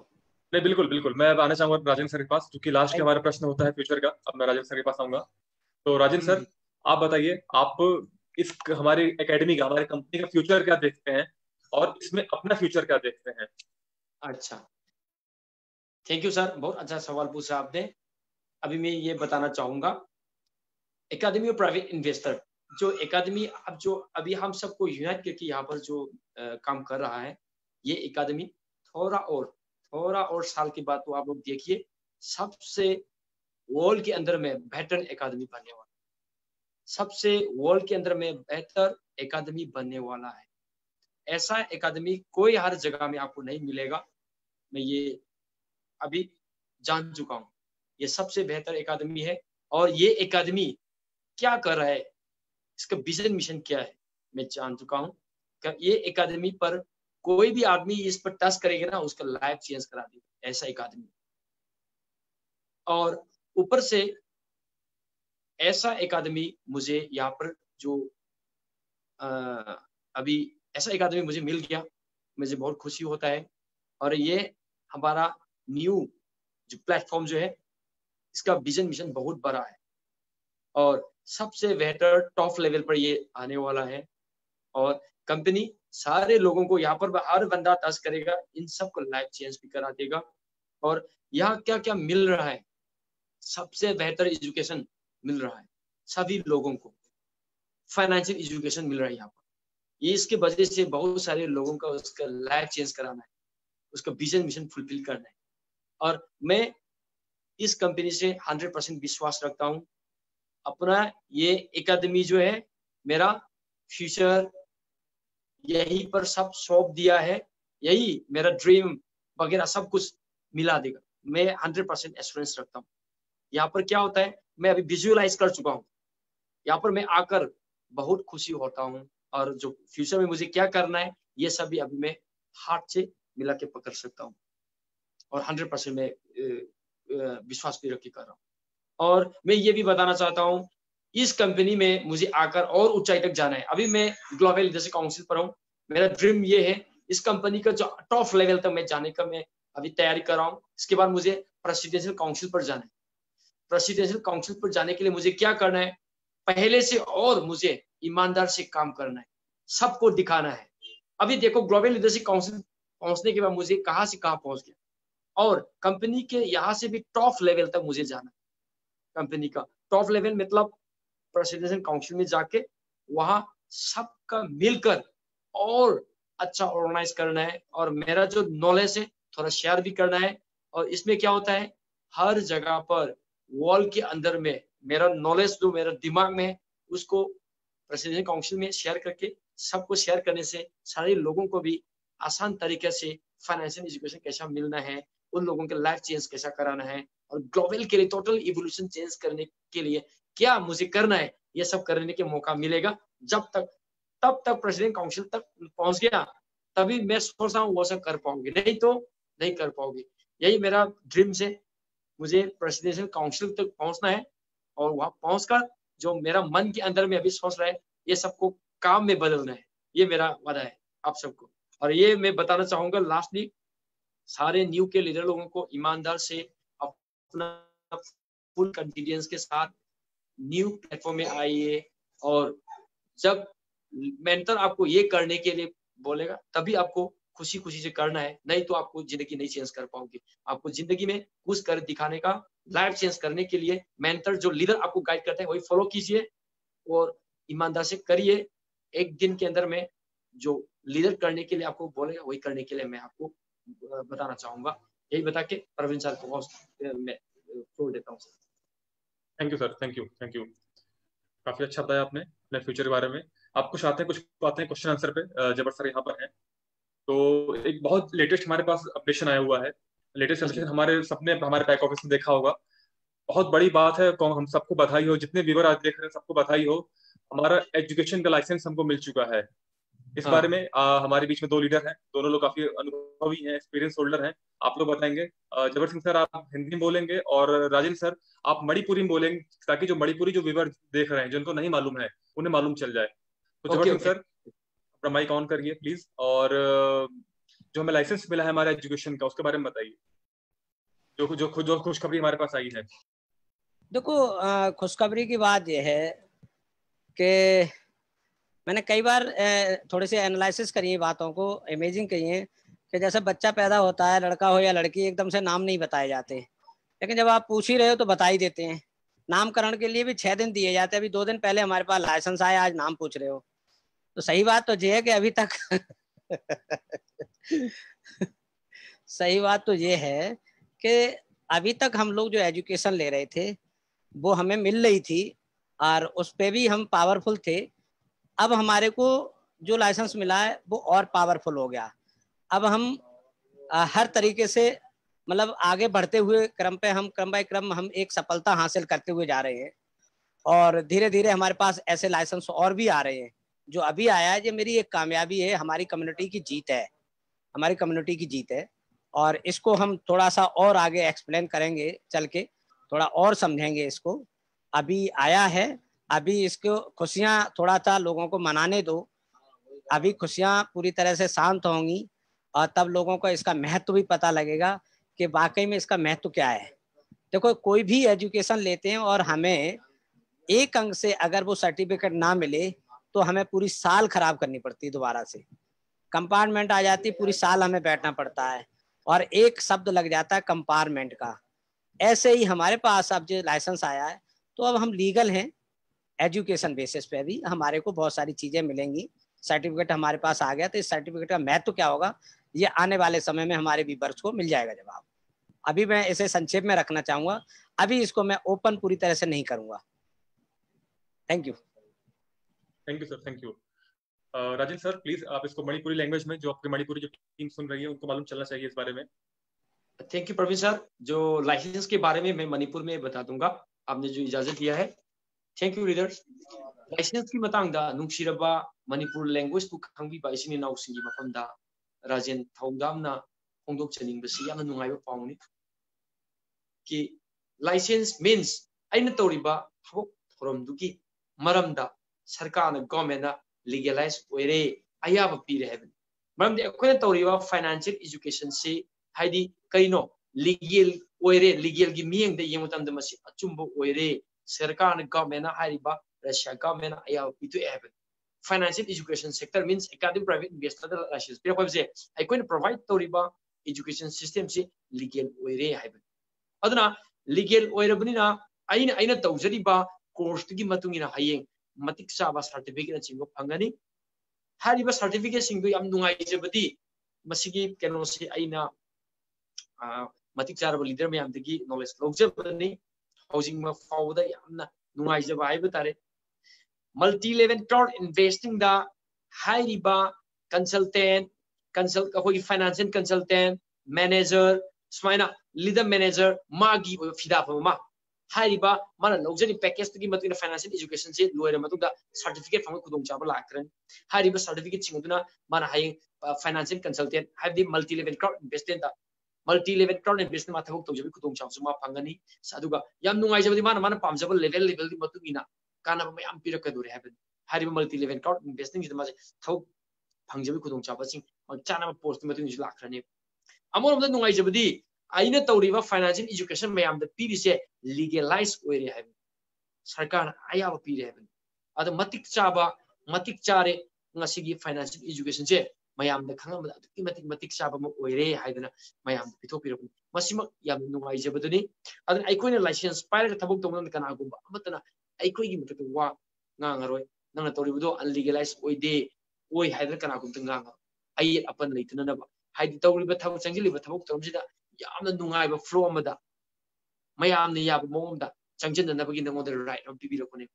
नहीं, बिल्कुल बिल्कुल, मैं अब आना चाहूंगा राजेंद्र सर के पास, क्योंकि लास्ट के हमारा प्रश्न होता है फ्यूचर का। अब मैं राजेंद्र सर के पास आऊंगा। तो राजेंद्र सर, आप बताइए, आप इस हमारी एकेडमी का, हमारी कंपनी का फ्यूचर क्या देखते हैं, और इसमें अपना फ्यूचर क्या देखते हैं? अच्छा, थैंक यू सर, बहुत अच्छा सवाल पूछा आपने। अभी मैं ये बताना चाहूंगा, एकेडमी ऑफ प्राइवेट इन्वेस्टर जो एकेडमी अब जो अभी हम सबको यूनाइट करके यहाँ पर जो काम कर रहा है, ये एकेडमी थोड़ा और साल के बाद तो आप लोग देखिए सबसे वर्ल्ड के अंदर में बेहतर एकेडमी बनने वाला, सबसे वर्ल्ड के अंदर में बेहतर एकेडमी बनने वाला है। ऐसा एकेडमी कोई हर जगह में आपको नहीं मिलेगा, मैं ये अभी जान चुका हूँ। ये सबसे बेहतर एकेडमी है, और ये एकेडमी क्या कर रहा है, इसका विजन मिशन क्या है, मैं जान चुका हूँ। ये एकेडमी पर कोई भी आदमी इस पर टच करेगा ना, उसका लाइफ चेंज करा देगा, ऐसा एकेडमी। और ऊपर से ऐसा एकेडमी मुझे यहाँ पर जो अभी ऐसा एकेडमी मुझे मिल गया, मुझे बहुत खुशी होता है। और ये हमारा न्यू जो प्लेटफॉर्म जो है, इसका विजन मिशन बहुत बड़ा है, और सबसे बेहतर टॉप लेवल पर ये आने वाला है। और कंपनी सारे लोगों को यहाँ पर हर बंदा टच करेगा, इन सबको लाइफ चेंज भी करा देगा। और यहाँ क्या क्या मिल रहा है, सबसे बेहतर एजुकेशन मिल रहा है सभी लोगों को, फाइनेंशियल एजुकेशन मिल रहा है यहाँ पर। ये इसके वजह से बहुत सारे लोगों का उसका लाइफ चेंज कराना है, उसका विजन मिशन फुलफिल करना है। और मैं इस कंपनी से 100% विश्वास रखता हूँ। अपना ये एकेडमी जो है, मेरा फ्यूचर यही पर सब सौंप दिया है, यही मेरा ड्रीम वगैरह सब कुछ मिला देगा, मैं 100% एश्योरेंस रखता हूँ। यहाँ पर क्या होता है, मैं अभी विजुअलाइज कर चुका हूँ, यहाँ पर मैं आकर बहुत खुशी होता हूँ। और जो फ्यूचर में मुझे क्या करना है, ये सभी अभी मैं हाथ से मिला के पकड़ सकता हूँ, और 100% मैं विश्वास भी रख के कर रहा हूँ। और मैं ये भी बताना चाहता हूँ, इस कंपनी में मुझे आकर और ऊंचाई तक जाना है। अभी मैं ग्लोबल लीडरशिप काउंसिल पर हूँ, मेरा ड्रीम ये है इस कंपनी का जो टॉप लेवल तक मैं जाने का मैं अभी तैयारी कर रहा हूँ। इसके बाद मुझे प्रेसिडेंशियल काउंसिल पर जाना है। प्रेसिडेंशियल काउंसिल पर जाने के लिए मुझे क्या करना है, पहले से और मुझे ईमानदार से काम करना है, सबको दिखाना है। अभी देखो, ग्लोबल लीडरशिप काउंसिल पहुंचने के बाद मुझे कहाँ से कहाँ पहुंच गया, और कंपनी के यहाँ से भी टॉप लेवल तक मुझे जाना है। कंपनी का टॉप लेवल मतलब प्रेसिडेंशियल काउंसिल में जाके वहां सबका मिलकर और अच्छा ऑर्गेनाइज करना है, और मेरा जो नॉलेज है थोड़ा शेयर भी करना है। और इसमें क्या होता है, हर जगह पर वर्ल्ड के अंदर में मेरा नॉलेज जो मेरा दिमाग में है, उसको प्रेसिडेंशियल काउंसिल में शेयर करके, सबको शेयर करने से सारे लोगों को भी आसान तरीके से फाइनेंशियल एजुकेशन कैसा मिलना है, उन लोगों के लाइफ चेंज कैसा कराना है, और ग्लोबल के लिए टोटल इवोल्यूशन चेंज करने के लिए क्या मुझे करना है, ये सब करने के मौका मिलेगा। तब तक प्रेसिडेंट काउंसिल तक पहुंच गया, तभी मैं सोच रहा हूँ वो सब कर पाऊंगी, नहीं तो नहीं कर पाओगे। यही मेरा ड्रीम है, मुझे प्रेसिडेंशियल काउंसिल तक पहुंचना है, और वहां पहुंचकर जो मेरा मन के अंदर में अभी सोच रहा है, ये सबको काम में बदलना है। ये मेरा वादा है आप सबको। और ये मैं बताना चाहूंगा लास्टली, सारे न्यू के लीडर लोगों को ईमानदार से अपना फुल कॉन्फिडेंस के साथ न्यू प्लेटफॉर्म में आइए, और जब मेंटर आपको ये करने के लिए बोलेगा तभी आपको खुशी खुशी से करना है, नहीं तो आपको जिंदगी नहीं चेंज कर पाओगे। आपको जिंदगी में कुछ कर दिखाने का, लाइफ चेंज करने के लिए मेंटर जो लीडर आपको गाइड करते हैं वही फॉलो कीजिए और ईमानदार से करिए। एक दिन के अंदर में जो लीडर करने के लिए आपको बोलेगा वही करने के लिए मैं आपको बताना चाहूंगा। यही बता के प्रवीण सर को मैं छोड़ देता हूँ। Thank you sir, thank you. काफी अच्छा बताया आपने अपने फ्यूचर के बारे में। आप कुछ आते हैं क्वेश्चन आंसर पे। जबर सर यहाँ पर हैं, तो एक बहुत लेटेस्ट हमारे पास अपडेशन आया हुआ है। लेटेस्ट अपडेशन हमारे सबने हमारे बैक ऑफिस में देखा होगा। बहुत बड़ी बात है, हम सबको बधाई हो, जितने व्यूअर आज देख रहे हैं सबको बधाई हो। हमारा एजुकेशन का लाइसेंस हमको मिल चुका है। इस बारे में हमारे बीच में दो लीडर हैं, दोनों लोग काफी अनुभवी हैं, एक्सपीरियंस होल्डर हैं। आप लोग बताएंगे। जबर सिंह सर आप हिंदी में बोलेंगे और राजेंद्र सर आप मणिपुरी में बोलेंगे, ताकि जो मणिपुरी जो व्यूअर देख रहे हैं जिनको नहीं मालूम है उन्हें मालूम चल जाए। तो जबर सिंह सर अपना माइक ऑन करिए प्लीज, और जो हमें लाइसेंस मिला है हमारे एजुकेशन का उसके बारे में बताइए, जो खुशखबरी हमारे पास आई है। देखो, खुशखबरी की बात यह है कि मैंने कई बार थोड़े से एनालिसिस करी है बातों को, इमेजिंग करी है कि जैसे बच्चा पैदा होता है, लड़का हो या लड़की, एकदम से नाम नहीं बताए जाते, लेकिन जब आप पूछ ही रहे हो तो बता ही देते हैं। नामकरण के लिए भी 6 दिन दिए जाते हैं। अभी 2 दिन पहले हमारे पास लाइसेंस आया, आज नाम पूछ रहे हो। तो सही बात तो ये है कि अभी तक सही बात तो ये है कि अभी तक हम लोग जो एजुकेशन ले रहे थे वो हमें मिल रही थी और उस पे भी हम पावरफुल थे। अब हमारे को जो लाइसेंस मिला है वो और पावरफुल हो गया। अब हम हर तरीके से मतलब आगे बढ़ते हुए क्रम पे हम क्रम बाय क्रम हम एक सफलता हासिल करते हुए जा रहे हैं, और धीरे धीरे हमारे पास ऐसे लाइसेंस और भी आ रहे हैं। जो अभी आया है ये मेरी एक कामयाबी है, हमारी कम्युनिटी की जीत है, हमारी कम्युनिटी की जीत है। और इसको हम थोड़ा सा और आगे एक्सप्लेन करेंगे, चल के थोड़ा और समझेंगे इसको। अभी आया है, अभी इसको खुशियां थोड़ा सा लोगों को मनाने दो। अभी खुशियां पूरी तरह से शांत होंगी और तब लोगों को इसका महत्व भी पता लगेगा कि वाकई में इसका महत्व क्या है। देखो, कोई भी एजुकेशन लेते हैं और हमें एक अंक से अगर वो सर्टिफिकेट ना मिले तो हमें पूरी साल खराब करनी पड़ती है, दोबारा से कंपार्टमेंट आ जाती है, पूरी साल हमें बैठना पड़ता है और एक शब्द लग जाता है कंपार्टमेंट का। ऐसे ही हमारे पास अब जो लाइसेंस आया है तो अब हम लीगल हैं, एजुकेशन बेसिस पे भी हमारे को बहुत सारी चीजें मिलेंगी। सर्टिफिकेट हमारे पास आ गया तो इस सर्टिफिकेट का महत्व क्या होगा ये आने वाले समय में हमारे व्यूअर्स को मिल जाएगा जवाब। अभी मैं इसे संक्षेप में रखना चाहूंगा, अभी इसको मैं ओपन पूरी तरह से नहीं करूंगा। Thank you sir, thank you. Rajendra sir please आप इसको मणिपुरी लैंग्वेज में, जो आपकी मणिपुरी जो टीम सुन रही है उनको मालूम चलना चाहिए इस बारे में। Thank you Praveen sir. जो लाइसेंस के बारे में मैं मणिपुर में बता दूंगा, आपने जो इजाजत दिया है। Thank you leaders. लाइसेंस की मतंगदा नुंगसिरबा मणिपुर लैंग्वेज को खंगबीबा इसिनि नाउसिंगी मफमदा राजेन थौदामना फोंदोकचनिंगबसी यामना नुंगाइबा पाउनी कि लाइसेंस मीन्स आइना तौरिबा थबक थोरमदुगी मरमदा सरकारना गवर्नमेंटना लीगलाइज ओइरे अयाबा पीरे हेबन। मरमदे अखोयना तौरिबा फाइनेंशियल एजुकेशन से हाइदी कइनो लीगल ओइरे, लीगल की मियंगदे येमतमदा मसी अचुंबो ओइरे सरकारना गवर्नमेंटना हाइरिबा रशिया गवर्नमेंटना अयाबा पीतु हेबन। Financial education sector means academic private investor license पिरक होबसे अखोयना प्रोवाइड तौरिबा एजुकेशन सिस्टम से लीगल ओइरे हेबन। अदना लीगल ओइरबनिना आइना तौजरिबा कोर्स की मतुंगिना हयेंग मतिक चाबा सर्टिफिकेट चिंगो फंगनी। हारिबा सर्टिफिकेट सिंगदु याम नुंगाइजबदी मसिगी केनोसे आइना मतिक चारबा लीडर मयामदगी नॉलेज लौजबनी। हाउसिंग मा फाउदा यामना नुंगाइजबा हाइबा तारे। मल्टी लेवल क्राउड इन्वेस्टिंग दा हाइरिबा कंसल्ट अखोगी फाइनेंशियल कंसल्टेंट मैनेजर सुमाइना लीडर मैनेजर मागी फिदाफमा हाइरिबा माना लौजरी पैकेज की मतिना फाइनेंशियल एजुकेशन से लोयर मतुदा सर्टिफिकेट फंग खुदोंग चाबा लाक्रन। हाइरिबा सर्टिफिकेट सिंगदुना माना हाइंग फाइनेंशियल कंसल्टेंट हाइबदी मल्टी लेवल क्राउड इन्वेस्टमेंट दा मल्टी लेवल क्राउड इन्वेस्टमेंट मा थबक तौजबी खुदोंग चाबसु मा फंगनी। सादुगा याम नुंगाइजबदी माना पामजबा लेवल दी मतुगिना काना मयाम पिरकदुरे हाइबन। हाइरिबा मल्टी लेवल क्राउड इन्वेस्टिंग जिदा माजे थबक फंगजबी खुदोंग चाबसिंग चाना पोस्ट मतुनि लाक्रने। अमरोमदा नुंगाइजबदी आइना तौरीबा फाइनेंशियल एजुकेशन मयाम द पीरिसे लीगलाइज ओइरे है सरकार आया पीरे है अद मतिक चाबा मतिक चारे ngasiगी फाइनेंशियल एजुकेशन से मयाम द खंगा मद अदुकी मतिक चाबा म ओइरे हाइदना मयाम पिथो पिरबनी मसिमक याम नुंगाइजबदनी अदन आइकोइना लाइसेंस पाइरगा थबक तोमन कनागुम अमतना आइकोइगी मतक वा ngangaroi nangna toribudo unlegalized oide oi haidra kana kum tanga ai apan leitna na ba haidi toriba thab changjiliba thabuk toromsida yamna nungai ba flow amada mayam ne yab momda changjin na bagi nangoda right of bibiro kone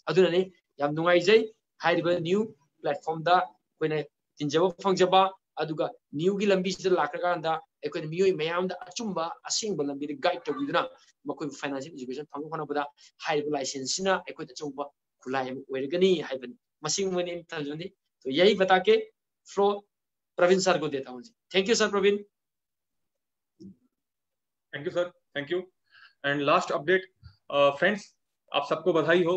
aduna ne yam nungai jai haidi new platform da koine tinjaba fangjaba aduga new gi lambi sida lakra da ekoi miyoi mayam da achumba asingba lambi de guide tobiduna makoi financial education phangu khana bada haidi license na ekoi da chumba खुलाई वेरगनी हाइबन मसिंग मने तजनी तो यही बता के flow Praveen sir को देता हूं जी thank you sir Praveen thank you sir thank you and last update friends आप सबको बधाई हो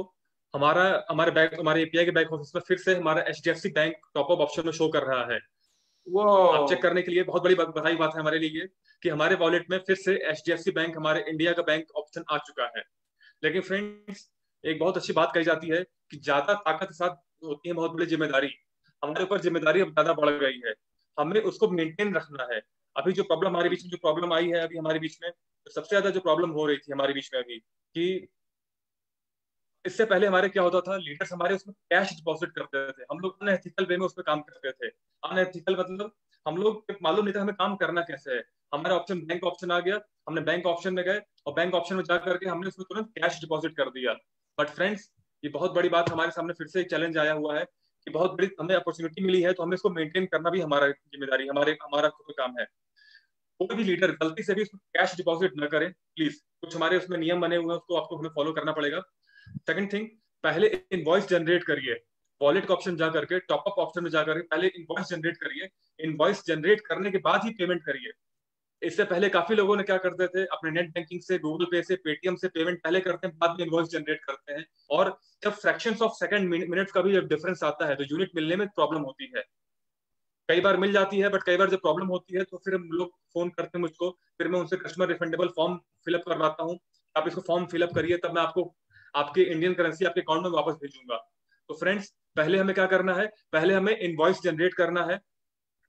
हमारे एपीआई के बैक ऑफिस में फिर से हमारा HDFC bank top up option में शो कर रहा है वो आप चेक करने के लिए बहुत बड़ी बधाई बात है हमारे लिए कि हमारे वॉलेट में फिर से एचडीएफसी बैंक हमारे इंडिया का बैंक ऑप्शन आ चुका है लेकिन फ्रेंड्स एक बहुत अच्छी बात कही जाती है कि ज्यादा ताकत के साथ होती है बहुत बड़ी जिम्मेदारी हमारे ऊपर जिम्मेदारी अब ज्यादा बढ़ गई है हमें उसको मेंटेन रखना है अभी जो प्रॉब्लम हमारे बीच में जो प्रॉब्लम आई है अभी हमारे बीच में तो सबसे ज्यादा जो प्रॉब्लम हो रही थी हमारे बीच में अभी कि इससे पहले हमारे क्या होता था लीडर्स हमारे उसमें कैश डिपॉजिट करते थे हम लोग अनएथिकल वे में उसमें काम करते थे अनएथिकल मतलब हम लोग मालूम नहीं था हमें काम करना कैसे है हमारा ऑप्शन बैंक ऑप्शन आ गया हमने बैंक ऑप्शन में गए और बैंक ऑप्शन में जाकर के हमने उसमें तुरंत कैश डिपॉजिट कर दिया बट फ्रेंड्स ये बहुत बड़ी बात हमारे सामने फिर से एक चैलेंज आया हुआ है कि बहुत बड़ी हमें अपॉर्चुनिटी मिली है तो हमें इसको मेंटेन करना भी हमारा जिम्मेदारी हमारा खुद का काम है कोई भी लीडर गलती से भी कैश डिपॉजिट न करे प्लीज कुछ हमारे उसमें नियम बने हुए हैं उसको आपको हमें फॉलो करना पड़ेगा सेकंड थिंग पहले इनवॉइस जनरेट करिए वॉलेट का ऑप्शन जा करके टॉप अप ऑप्शन में जाकर पहले इनवॉइस जनरेट करिए इनवॉइस जनरेट करने के बाद ही पेमेंट करिए इससे पहले काफी लोगों ने क्या करते थे अपने नेट बैंकिंग से गूगल पे से पेटीएम से पेमेंट पहले करते हैं बाद में इनवॉइस जनरेट करते हैं और जब फ्रैक्शंस ऑफ सेकंड मिनट्स का भी जब डिफरेंस आता है तो यूनिट मिलने में प्रॉब्लम होती है कई बार मिल जाती है बट कई बार जब प्रॉब्लम होती है तो फिर हम लोग फोन करते हैं मुझको फिर मैं उनसे कस्टमर रिफंडेबल फॉर्म फिलअप करवाता हूँ आप इसको फॉर्म फिलअप करिए तब मैं आपको आपके इंडियन करेंसी आपके अकाउंट में वापस भेजूंगा तो फ्रेंड्स पहले हमें क्या करना है पहले हमें इनवॉइस जनरेट करना है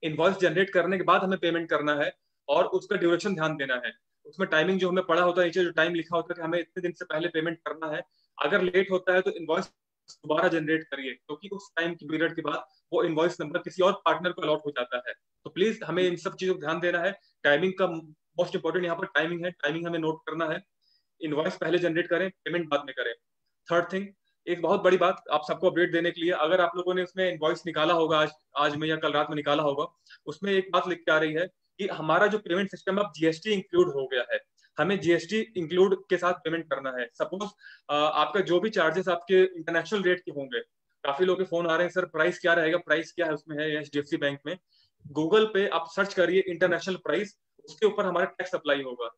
इनवॉइस जनरेट करने के बाद हमें पेमेंट करना है और उसका ड्यूरेशन ध्यान देना है उसमें टाइमिंग जो हमें पड़ा होता है नीचे जो टाइम लिखा होता है कि हमें इतने दिन से पहले पेमेंट करना है अगर लेट होता है तो इनवॉइस दोबारा जनरेट करिए क्योंकि उस टाइम की पीरियड के बाद वो इनवॉइस नंबर किसी और पार्टनर को अलॉट हो जाता है तो प्लीज हमें इन सब चीजों को ध्यान देना है टाइमिंग का मोस्ट इंपोर्टेंट यहाँ पर टाइमिंग है टाइमिंग हमें नोट करना है इनवॉइस पहले जनरेट करें पेमेंट बाद में करें थर्ड थिंग एक बहुत बड़ी बात आप सबको अपडेट देने के लिए अगर आप लोगों ने उसमें इनवॉइस निकाला होगा आज में या कल रात में निकाला होगा उसमें एक बात लिख के आ रही है कि हमारा जो पेमेंट सिस्टम अब जीएसटी इंक्लूड हो गया है हमें जीएसटी इंक्लूड के साथ पेमेंट करना है सपोज आपका जो भी चार्जेस आपके इंटरनेशनल रेट के होंगे काफी लोग के फोन आ रहे हैं सर प्राइस क्या रहेगा प्राइस क्या है उसमें है एचडीएफसी बैंक में गूगल पे आप सर्च करिए इंटरनेशनल प्राइस उसके ऊपर हमारा टैक्स अप्लाई होगा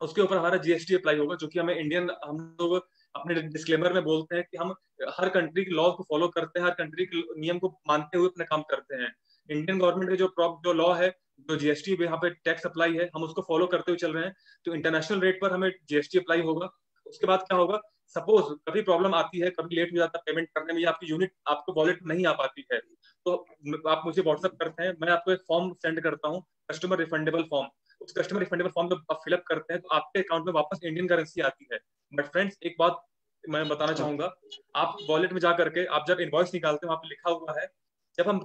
उसके ऊपर हमारा जीएसटी अप्लाई होगा जो कि हमें इंडियन हम लोग अपने डिस्क्लेमर में बोलते हैं कि हम हर कंट्री के लॉ को फॉलो करते हैं हर कंट्री के नियम को मानते हुए अपना काम करते हैं इंडियन गवर्नमेंट के जो लॉ है जो जीएसटी यहाँ पे टैक्स अप्लाई है हम उसको फॉलो करते हुए चल रहे हैं तो इंटरनेशनल रेट पर हमें जीएसटी अप्लाई होगा उसके बाद क्या होगा सपोज कभी प्रॉब्लम आती है कभी लेट हो जाता है पेमेंट करने में या आपकी यूनिट आपको वॉलेट नहीं आ पाती है तो आप मुझे व्हाट्सअप करते हैं मैं आपको एक फॉर्म सेंड करता हूँ कस्टमर रिफंडेबल फॉर्म उस कस्टमर रिफंडेबल फॉर्म जब आप फिलअप करते हैं तो आपके अकाउंट में वापस इंडियन करेंसी आती है बट फ्रेंड्स एक बात मैं बताना चाहूंगा आप वॉलेट में जा करके आप जब इनवॉइस निकालते हैं वहां पे लिखा हुआ है जब हम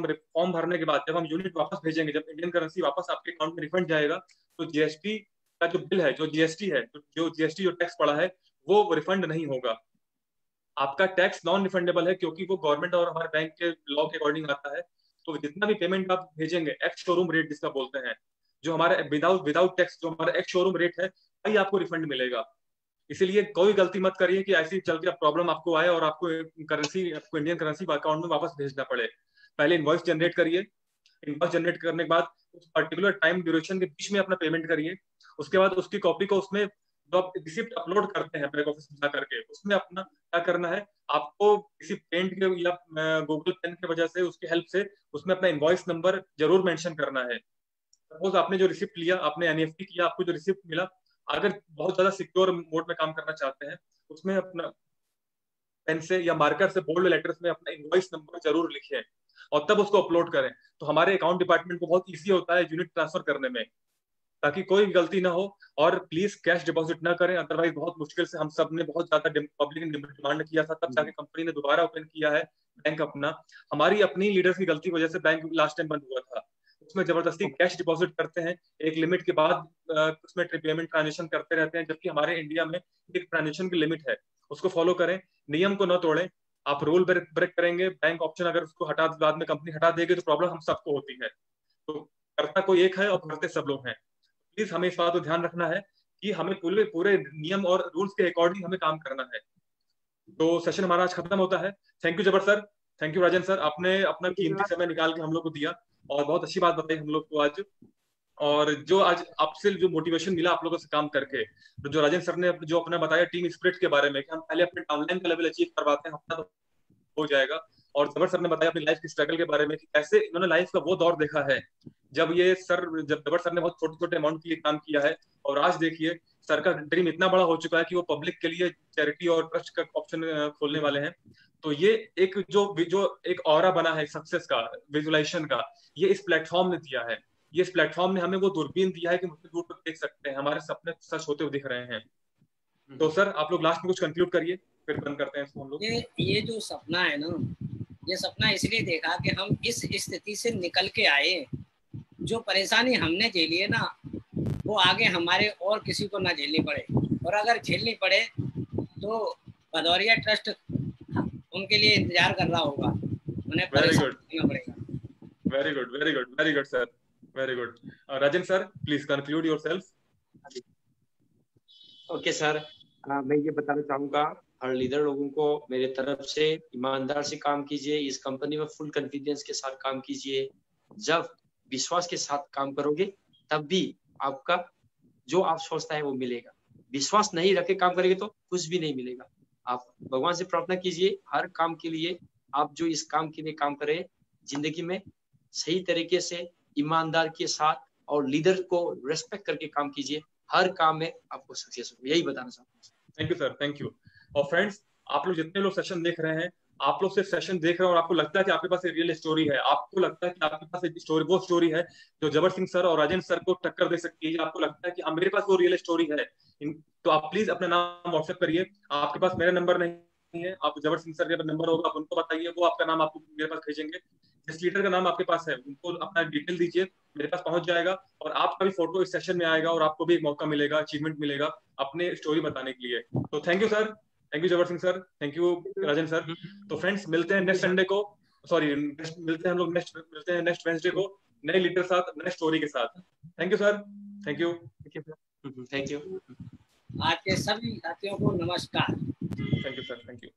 फॉर्म भरने के बाद जब हम यूनिट वापस भेजेंगे जब इंडियन करेंसी वापस आपके अकाउंट में रिफंड जाएगा तो जीएसटी का जो बिल है जो जीएसटी है जो जीएसटी जो टैक्स पड़ा है वो रिफंड नहीं होगा आपका टैक्स नॉन रिफंडेबल है क्योंकि वो गवर्नमेंट और हमारे बैंक के लॉ के अकॉर्डिंग आता है तो जितना भी पेमेंट आप भेजेंगे एक्स शोरूम रेट जिसका बोलते हैं जो हमारा विदाउट टैक्स जो हमारा एक्स शोरूम रेट है वही आपको रिफंड मिलेगा इसीलिए कोई गलती मत करिए कि ऐसी चल के प्रॉब्लम आपको आए और आपको इंडियन करेंसी अकाउंट में वापस भेजना पड़े पहले इनवॉइस जनरेट करिए इनवॉइस जनरेट करने के बाद उस पर्टिकुलर टाइम ड्यूरेशन के बीच में अपना पेमेंट करिए उसके बाद उसकी कॉपी को उसमें जो आप रिसिप्ट अपलोड करते हैं बैक ऑफिस में जा करके उसमें अपना क्या करना है आपको किसी पेंट के या गूगल पेन की वजह से उसकी हेल्प से उसमें अपना इनवॉइस नंबर जरूर मेंशन करना है सपोज आपने जो रिसिप्ट लिया, आपने एनईएफटी किया, आपको जो रिसिप्ट मिला, अगर बहुत ज्यादा सिक्योर मोड में काम करना चाहते हैं, उसमें अपना पेन से या मार्कर से बोल्ड लेटर्स में अपना इनवॉइस नंबर जरूर लिखें और तब उसको अपलोड करें। तो हमारे अकाउंट डिपार्टमेंट को बहुत ईजी होता है यूनिट ट्रांसफर करने में, ताकि कोई गलती ना हो। और प्लीज कैश डिपॉजिट ना करें, अदरवाइज बहुत मुश्किल से, हम सब ने बहुत ज्यादा पब्लिक ने डिमांड किया था, तब जाके कंपनी ने दोबारा ओपन किया है बैंक अपना। हमारी अपनी लीडर्स की गलती की वजह से बैंक लास्ट टाइम बंद हुआ था। उसमें जबरदस्ती कैश डिपॉजिट करते हैं, एक लिमिट के बाद उसमें पेमेंट ट्रांजेक्शन करते रहते हैं, जबकि हमारे इंडिया में एक ट्रांजेक्शन की लिमिट है, उसको फॉलो करें, नियम को न तोड़ें। आप रूल ब्रेक करेंगे, बैंक ऑप्शन अगर उसको हटा, बाद में कंपनी हटा देगी तो प्रॉब्लम हम सबको होती है। तो करता कोई एक है और भरते सब लोग हैं। प्लीज हमें इस बात को ध्यान रखना है कि हमें पूरे पूरे नियम और रूल्स के अकॉर्डिंग हमें काम करना है। तो सेशन हमारा आज खत्म होता है। थैंक यू जबर sir, thank you Rajan sir, आपने अपना कीमती समय निकाल के हम लोग को दिया और बहुत अच्छी बात बताई हम लोग को आज। और जो आज आपसे जो मोटिवेशन मिला आप लोगों से काम करके, तो जो राजन सर ने जो अपना बताया टीम स्पिरिट के बारे में कि हम पहले अपने डाउनलाइन का लेवल अचीव करवाते हैं, अपना तो हो जाएगा। और जबर सर ने बताया अपनी लाइफ की स्ट्रगल के बारे में कि कैसे इन्होंने लाइफ का वो दौर देखा है जब जबर सर ने बहुत छोटे छोटे अमाउंट के लिए काम किया है, और आज देखिए सर का ड्रीम इतना बड़ा हो चुका है कि वो पब्लिक के लिए चैरिटी और ट्रस्ट का ऑप्शन खोलने वाले हैं। तो ये एक जो जो एक ऑरा बना है सक्सेस का, विजुअलाइजेशन का, ये इस प्लेटफॉर्म ने दिया है। ये इस प्लेटफॉर्म ने हमें वो दूरबीन दिया है कि मुझसे दूर तक देख सकते हैं, हमारे सपने सच होते हुए दिख रहे हैं। तो सर आप लोग लास्ट में कुछ कंक्लूड करिए, फिर बंद करते हैं इसको हम लोग। ये जो सपना है ना, ये सपना इसलिए देखा कि हम इस स्थिति से निकल के आए। जो परेशानी हमने झेली है ना, वो आगे हमारे और किसी को ना झेलनी पड़े, और अगर झेलनी पड़े तो भदौरिया ट्रस्ट उनके लिए इंतजार कर रहा होगा, उन्हें परेशान करना पड़ेगा। Very good, very good, very good sir, very good. Rajan sir please conclude yourself. Okay sir, मैं ये बताना चाहूंगा हर लीडर लोगों को मेरे तरफ से, ईमानदार से काम कीजिए, इस कंपनी में फुल कॉन्फिडेंस के साथ काम कीजिए। जब विश्वास के साथ काम करोगे तब भी आपका जो आप सोचता है वो मिलेगा। विश्वास नहीं रख के काम करेंगे तो कुछ भी नहीं मिलेगा। आप भगवान से प्रार्थना कीजिए हर काम के लिए, आप जो इस काम के लिए काम करें जिंदगी में सही तरीके से, ईमानदार के साथ और लीडर को रेस्पेक्ट करके काम कीजिए, हर काम में आपको सक्सेस होगा। यही बताना चाहता हूँ। Thank you sir, thank you. और फ्रेंड्स, आप लोग जितने लोग सेशन देख रहे हैं, आप लोग सिर्फ सेशन देख रहे हैं और आपको लगता है कि आपके पास एक रियल स्टोरी है, आपको लगता है कि आपके पास एक स्टोरी, वो स्टोरी है जो जबर सिंह सर और राजेंद्र सर को टक्कर दे सकती है, आपको लगता है कि मेरे पास वो रियल स्टोरी है, तो आप प्लीज अपना नाम व्हाट्सएप करिए। आपके पास मेरा नंबर नहीं है, आप जबर सिंह सर का नंबर होगा, आप उनको बताइए, वो आपका नाम आपको मेरे पास भेजेंगे। जिस लीडर का नाम आपके पास है उनको अपना डिटेल दीजिए, मेरे पास पहुंच जाएगा, और आपका भी फोटो इस सेशन में आएगा और आपको भी एक मौका मिलेगा, अचीवमेंट मिलेगा अपने स्टोरी बताने के लिए। तो thank you sir, thank you Jabar Singh sir, thank you Rajan sir. तो फ्रेंड्स मिलते हैं नेक्स्ट संडे को, सॉरी मिलते हैं हम लोग नेक्स्ट वेडनेसडे को नए लीडर के साथ, नए स्टोरी के साथ। Thank you sir, thank you, thank you. आज के सभी साथियों को नमस्कार। Thank you sir, thank you.